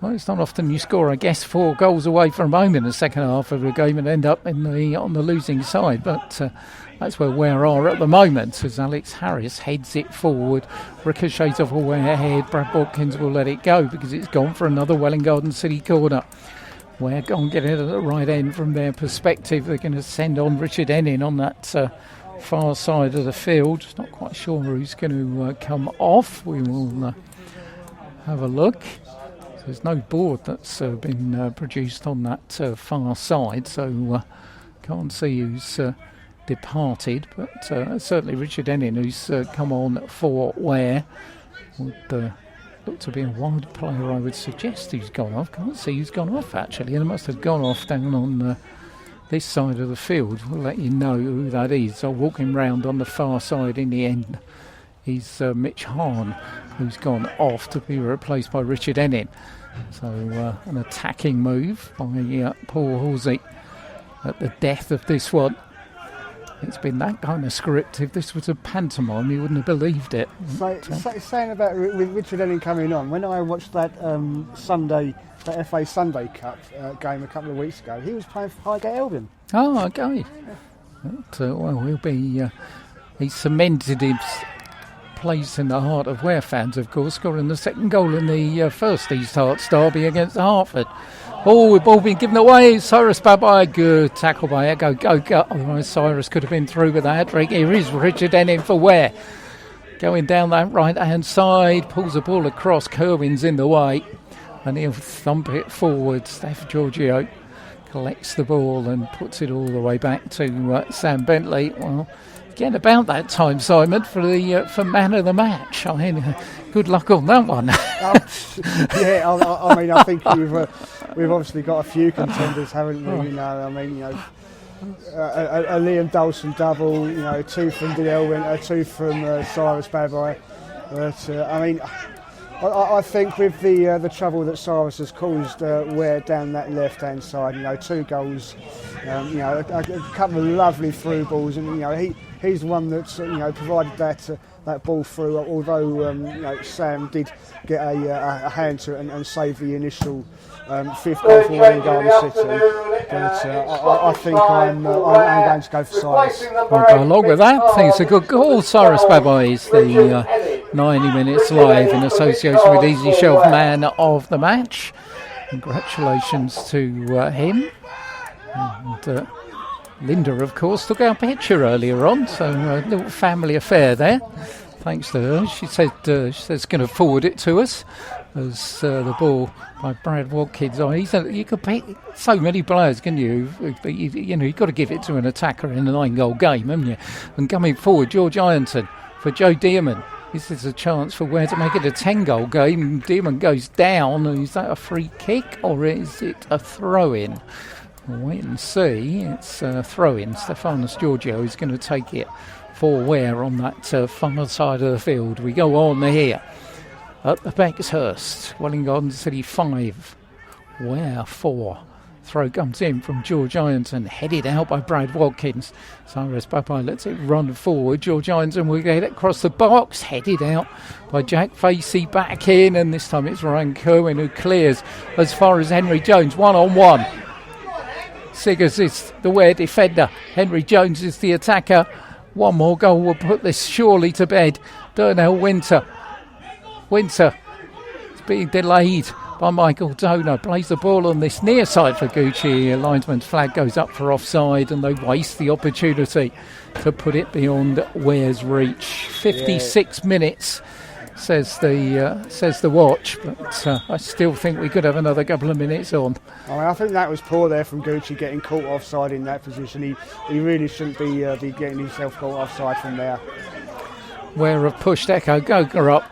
well, it's not often you score, I guess, 4 goals away from home in the second half of a game and end up on the losing side. But that's where Ware are at the moment, as Alex Harris heads it forward, ricochets off a Ware head. Brad Watkins will let it go because it's gone for another Welwyn Garden City corner. Ware go and get it at the right end from their perspective. They're going to send on Richard Ennin on that far side of the field. Not quite sure who's going to come off. We will have a look. There's no board that's been produced on that far side, so can't see who's departed. But certainly Richard Ennin, who's come on for Ware, would look to be a wide player, I would suggest, who's gone off. Can't see who's gone off, actually. And it must have gone off down on this side of the field. We'll let you know who that is. I'll walk him round on the far side in the end. He's Mitch Hahn, who's gone off to be replaced by Richard Ennin. So an attacking move by Paul Halsey at the death of this one. It's been that kind of script. If this was a pantomime, you wouldn't have believed it. Saying about with Richard Ennin coming on, when I watched that that FA Sunday Cup game a couple of weeks ago, he was playing for Highgate Albion. Oh, okay. But, well, he'll be... he cemented his place in the heart of Ware fans, of course, scoring the second goal in the first East Hearts derby against Hartford. Oh, we've all been given away. Cyrus Babai, good tackle by Echo. Go. Otherwise, Cyrus could have been through with a hat-trick. Here is Richard Ennin for Ware. Going down that right-hand side, pulls the ball across. Kerwin's in the way, and he'll thump it forward. Steph Giorgio collects the ball and puts it all the way back to Sam Bentley. Well, again, about that time, Simon, for man of the match. I mean, good luck on that one. I mean, I think we've obviously got a few contenders, haven't we? You know, I mean, a Liam Dawson double, 2 from Elwyn, 2 from Cyrus Babai. But I mean, I think with the trouble that Cyrus has caused Ware down that left-hand side, 2 goals, a couple of lovely through balls, and he's the one that's provided that ball through. Although Sam did get a hand to it and save the initial 5th goal for Welwyn Garden City. But I think I'm going to go for Cyrus. I'll go along with that. I think it's a good goal. Cyrus Babai is the 90 Minutes Live in association with Easy Shelf Man of the Match. Congratulations to him. And Linda, of course, took our picture earlier on, so a little family affair there. Thanks to her. She said she's going to forward it to us as the ball by Brad Watkins. You could pick so many players, can you? But you've got to give it to an attacker in a 9-goal game, haven't you? And coming forward, George Ironton for Joe Dearman. This is a chance for Ware to make it a 10-goal game. Dearman goes down. Is that a free kick or is it a throw-in? We'll wait and see. It's a throw-in. Stefanos Giorgio is going to take it for Ware on that far side of the field. We go on here at the Bexhurst. Welwyn Garden City 5, Ware 4. Throw comes in from George Ironton, headed out by Brad Watkins. Cyrus Babai lets it run forward. George Ironton will get it across the box, headed out by Jack Facey, back in, and this time it's Ryan Kerwin who clears as far as Henry Jones, 1-on-1. Siggers is the Ware defender. Henry Jones is the attacker. One more goal will put this surely to bed. Darnell Winter. Winter is being delayed by Michael Donor. Plays the ball on this near side for Gucci. A linesman's flag goes up for offside and they waste the opportunity to put it beyond Ware's reach. 56 minutes, says the watch, but I still think we could have another couple of minutes on. I think that was poor there from Gucci, getting caught offside in that position. He really shouldn't be getting himself caught offside from there. Ware have pushed Echo Goga up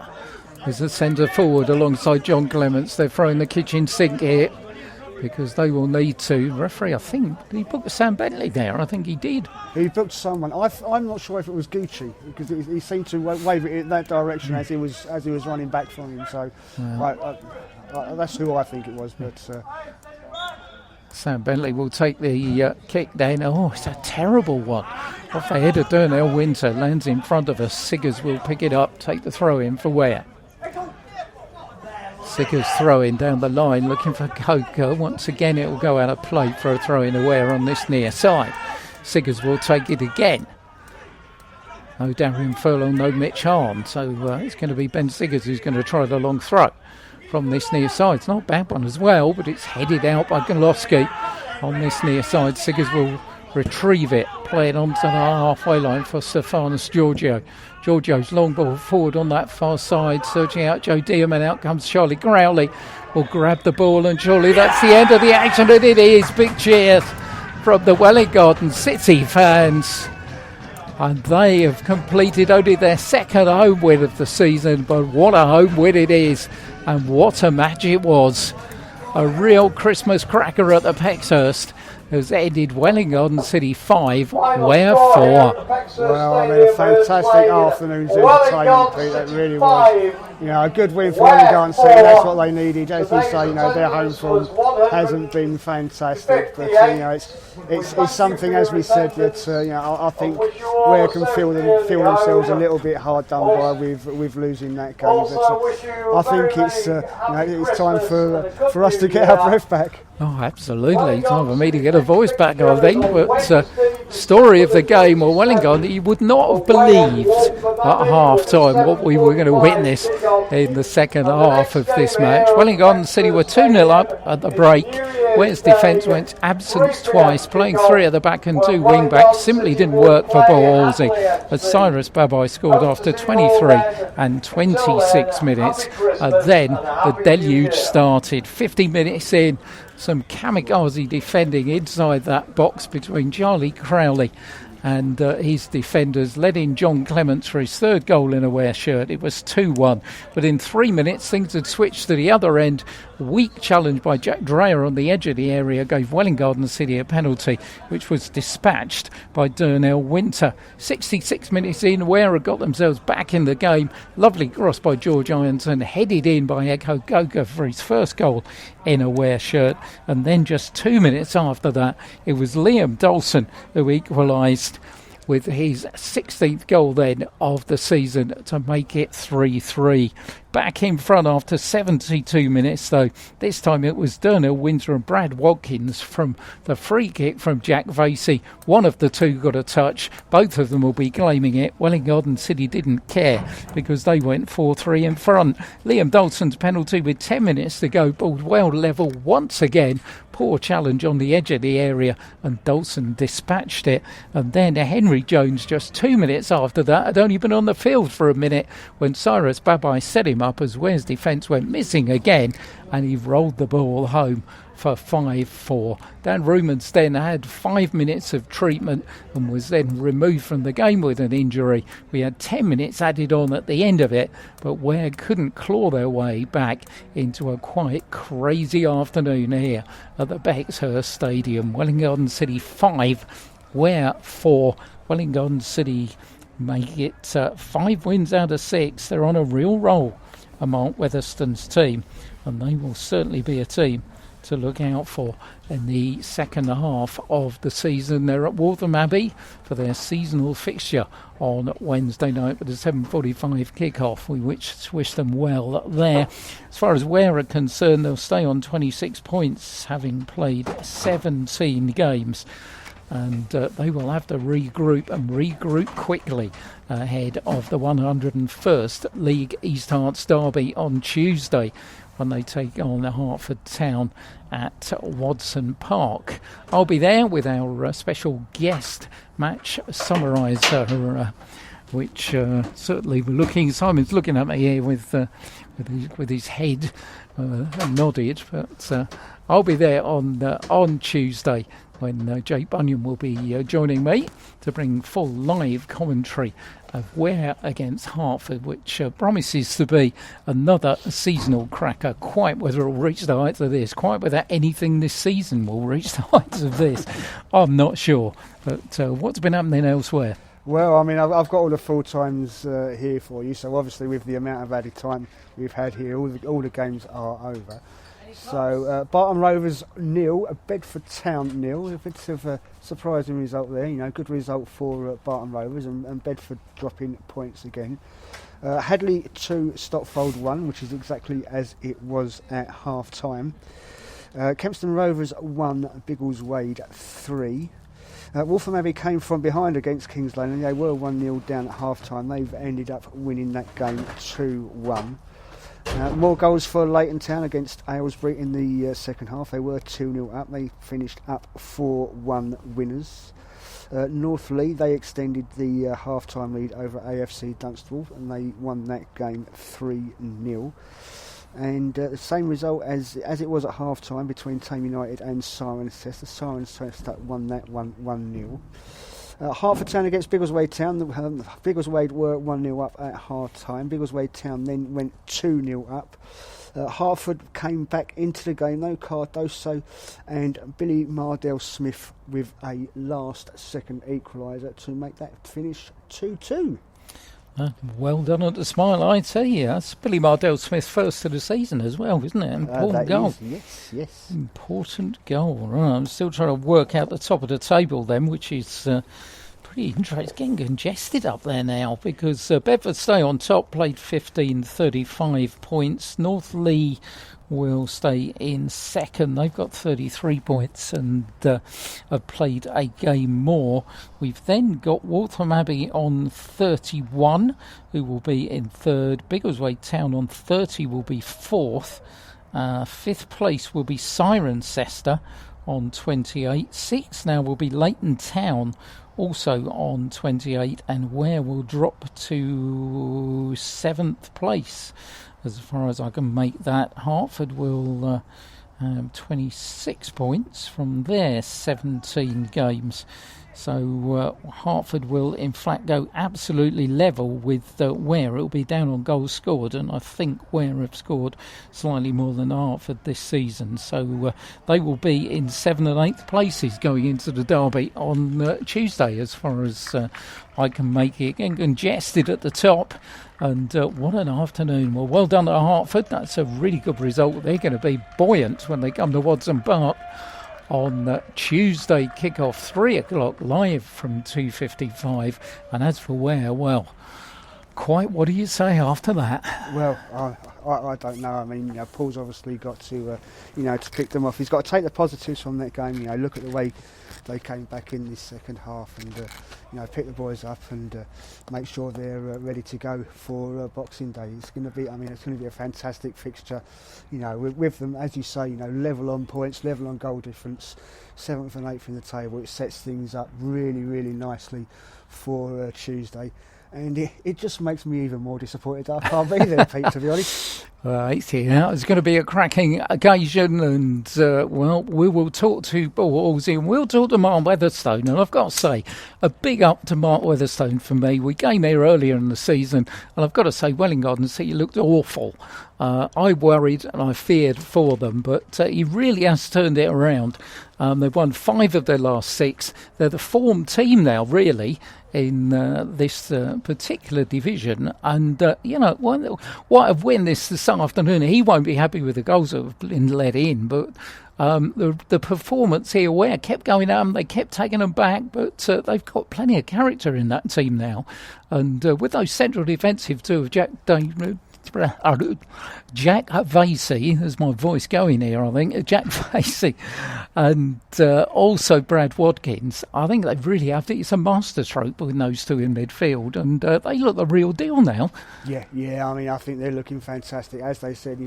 as a centre forward alongside John Clements. They're throwing the kitchen sink here because they will need to. Referee, I think, did he book Sam Bentley there? I think he did. He booked someone. I'm not sure if it was Gucci because he seemed to wave it in that direction as he was running back from him. So that's who I think it was. But Sam Bentley will take the kick down. Oh, it's a terrible one. Off the head of Darnell Winter, lands in front of us. Siggers will pick it up, take the throw in for Ware. Siggers throwing down the line, looking for Coker. Once again, it will go out of play for a throw in Ware on this near side. Siggers will take it again. No Darren Furlong, no Mitch Hahn. So it's going to be Ben Siggers who's going to try the long throw from this near side. It's not a bad one as well, but it's headed out by Golowski on this near side. Siggers will retrieve it, play it onto the halfway line for Stefanos Giorgio. Giorgio's long ball forward on that far side, searching out Joe Dearman. Out comes Charlie Growley, will grab the ball, and surely that's the end of the action, and it is. Big cheers from the Welwyn Garden City fans, and they have completed only their second home win of the season, but what a home win it is, and what a match it was. A real Christmas cracker at the Pexhurst has ended Welwyn Garden City 5, Ware 4. Well, I mean, a fantastic afternoon's entertainment, Pete, that really was. You know, a good win for Welwyn Garden City, that's what they needed. As you say, you know, their home form hasn't been fantastic, but, you know, it's something, as we said, that, you know, I think Ware can feel themselves a little bit hard done by with losing that game. But I think it's, you know, it's time for us to get our breath back. Oh, absolutely. Time for me to get a voice back, I think. But story of the game, or Welwyn Garden, you would not have believed at half-time what we were going to witness in the second half of this match. Welwyn Garden City were 2-0 up at the break. Ware's defence went absent twice, playing 3 at the back and 2 wing-backs. Simply didn't work for Paul Halsey, as Cyrus Babai scored after 23 and 26 minutes. And then the deluge started. 50 minutes in, some kamikaze defending inside that box between Charlie Crowley and his defenders, led in John Clements for his third goal in a Ware shirt. It was 2-1, but in 3 minutes things had switched to the other end. Weak challenge by Jack Dreyer on the edge of the area gave Welwyn Garden City a penalty, which was dispatched by Darnell Winter. 66 minutes in, Ware had got themselves back in the game. Lovely cross by George Ironton, headed in by Echo Goga for his first goal in a Ware shirt. And then just 2 minutes after that, it was Liam Dawson who equalised with his 16th goal then of the season to make it 3-3. Back in front after 72 minutes, though. This time it was Darnell Winter and Brad Watkins from the free kick from Jack Vasey. One of the two got a touch. Both of them will be claiming it. Welwyn Garden City didn't care because they went 4-3 in front. Liam Dawson's penalty with 10 minutes to go, balled well level once again. Poor challenge on the edge of the area, and Dawson dispatched it. And then Henry Jones, just 2 minutes after that, had only been on the field for a minute when Cyrus Babai set him up as Ware's defence went missing again, and he rolled the ball home for 5-4. Dan Rumans then had 5 minutes of treatment and was then removed from the game with an injury. We had 10 minutes added on at the end of it, but Ware couldn't claw their way back into a quite crazy afternoon here at the Bexhurst Stadium. Welwyn Garden City 5, Ware 4. Welwyn Garden City make it 5 wins out of 6. They're on a real roll, Mark Weatherstone's team, and they will certainly be a team to look out for in the second half of the season. They're at Waltham Abbey for their seasonal fixture on Wednesday night with a 7:45 kick-off. We wish them well there. As far as Ware are concerned, they'll stay on 26 points, having played 17 games. And they will have to regroup quickly ahead of the 101st League East Hearts derby on Tuesday when they take on Hertford Town at Watson Park. I'll be there with our special guest match summariser, which certainly we're looking. Simon's looking at me here with his head nodded, but I'll be there on Tuesday when Jake Bunyan will be joining me to bring full live commentary of Ware against Hertford, which promises to be another seasonal cracker. Quite whether it will reach the heights of this, quite whether anything this season will reach the heights of this, I'm not sure. But what's been happening elsewhere? Well, I mean, I've got all the full times here for you. So obviously, with the amount of added time we've had here, all the games are over. So Barton Rovers 0, Bedford Town 0. A bit of a surprising result there. Good result for Barton Rovers and Bedford dropping points again. Hadley 2, Stotfold 1, which is exactly as it was at half time. Kempston Rovers 1, Biggleswade 3. Waltham Abbey came from behind against Kings Lane and they were 1-0 down at half time. They've ended up winning that game 2-1. More goals for Leighton Town against Aylesbury in the second half. They were 2-0 up. They finished up 4-1 winners. North Lee, they extended the half-time lead over AFC Dunstable and they won that game 3-0. And the same result as it was at half-time between Tame United and Cirencester. Cirencester won that 1-0. Hertford Town against Biggleswade Town. Biggleswade were 1-0 up at half-time. Biggleswade Town then went 2-0 up. Hertford came back into the game, though. Cardoso and Billy Mardell-Smith with a last-second equaliser to make that finish 2-2. Well done at the smile, I tell you. That's Billy Mardell-Smith's first of the season as well, isn't it? Important goal. Yes. Important goal. Right, I'm still trying to work out the top of the table then, which is pretty interesting. It's getting congested up there now because Bedford stay on top, played 15, 35 points. North Lee will stay in second. They've got 33 points and have played a game more. We've then got Waltham Abbey on 31, who will be in third. Biggleswade Town on 30 will be fourth. Fifth place will be Cirencester on 28. Sixth now will be Leighton Town, also on 28, and Ware will drop to seventh place. As far as I can make that, Hertford will have 26 points from their 17 games. So Hertford will in fact go absolutely level with Ware. It will be down on goals scored, and I think Ware have scored slightly more than Hertford this season. So they will be in 7th and 8th places going into the derby on Tuesday, as far as I can make it. Getting congested at the top. And what an afternoon. Well done to Hertford. That's a really good result. They're going to be buoyant when they come to Watson Park on Tuesday. Kick-off 3 o'clock live from 2:55. And as for Ware, well, quite what do you say after that? Well, I don't know. I mean, Paul's obviously got to, to pick them off. He's got to take the positives from that game. Look at the way they came back in this second half and, pick the boys up and make sure they're ready to go for Boxing Day. It's going to be, it's going to be a fantastic fixture. With them, as you say, level on points, level on goal difference, 7th and 8th in the table. It sets things up really, really nicely for Tuesday. And it just makes me even more disappointed that I can't be there, Pete, to be honest. Right, it's going to be a cracking occasion, and we will talk to Wolsey and we'll talk to Mark Weatherstone. And I've got to say, a big up to Mark Weatherstone for me. We came here earlier in the season, and I've got to say, Welwyn Garden City looked awful. I worried and I feared for them, but he really has turned it around. They've won 5 of their last 6. They're the form team now, really, in this particular division. And, what a win this afternoon. He won't be happy with the goals that have been let in, but the performance here, Ware kept going at them, they kept taking them back, but they've got plenty of character in that team now. And with those central defensive two of Jack Vasey, there's my voice going here, I think, Jack Vasey, and also Brad Watkins, I think they really have to, it's a masterstroke with those two in midfield, and they look the real deal now. Yeah, I mean, I think they're looking fantastic. As they said,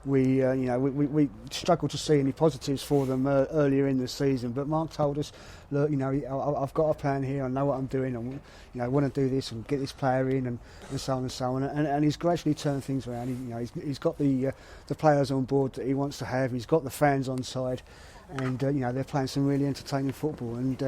we struggled to see any positives for them earlier in the season, but Mark told us, look, I've got a plan here, I know what I'm doing, and I want to do this and get this player in, and so on and so on, and he's gradually turned things around. He's got the players on board that he wants to have, he's got the fans on side, and they're playing some really entertaining football, and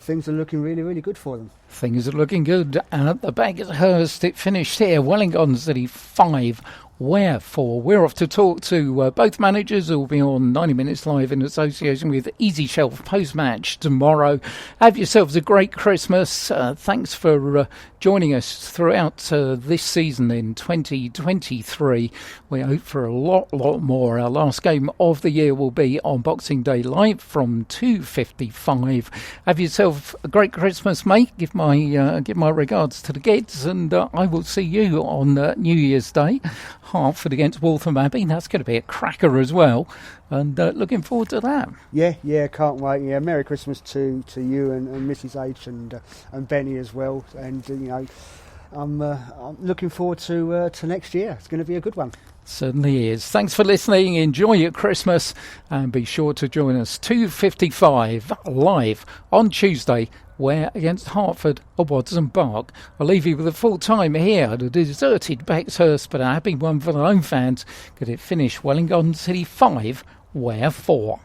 things are looking really, really good for them. Things are looking good, and at the back at Hurst it finished here, Wellington City 5, Ware 4. We're off to talk to both managers who will be on 90 Minutes Live in association with Easy Shelf post-match tomorrow. Have yourselves a great Christmas. Thanks for joining us throughout this season in 2023. We hope for a lot more. Our last game of the year will be on Boxing Day live from 2:55. Have yourself a great Christmas, mate. Give my regards to the kids, and I will see you on New Year's Day. Hartford against Waltham Abbey. That's going to be a cracker as well, and looking forward to that. Yeah, can't wait. Yeah, Merry Christmas to you and Mrs H and Benny as well. And I'm looking forward to next year. It's going to be a good one. Certainly is. Thanks for listening. Enjoy your Christmas, and be sure to join us 2:55 live on Tuesday, Ware against Hartford at Watson Park. I'll leave you with a full time here at a deserted Bexhurst, but a happy one for the home fans. Could it finish Wellington City 5, Ware 4?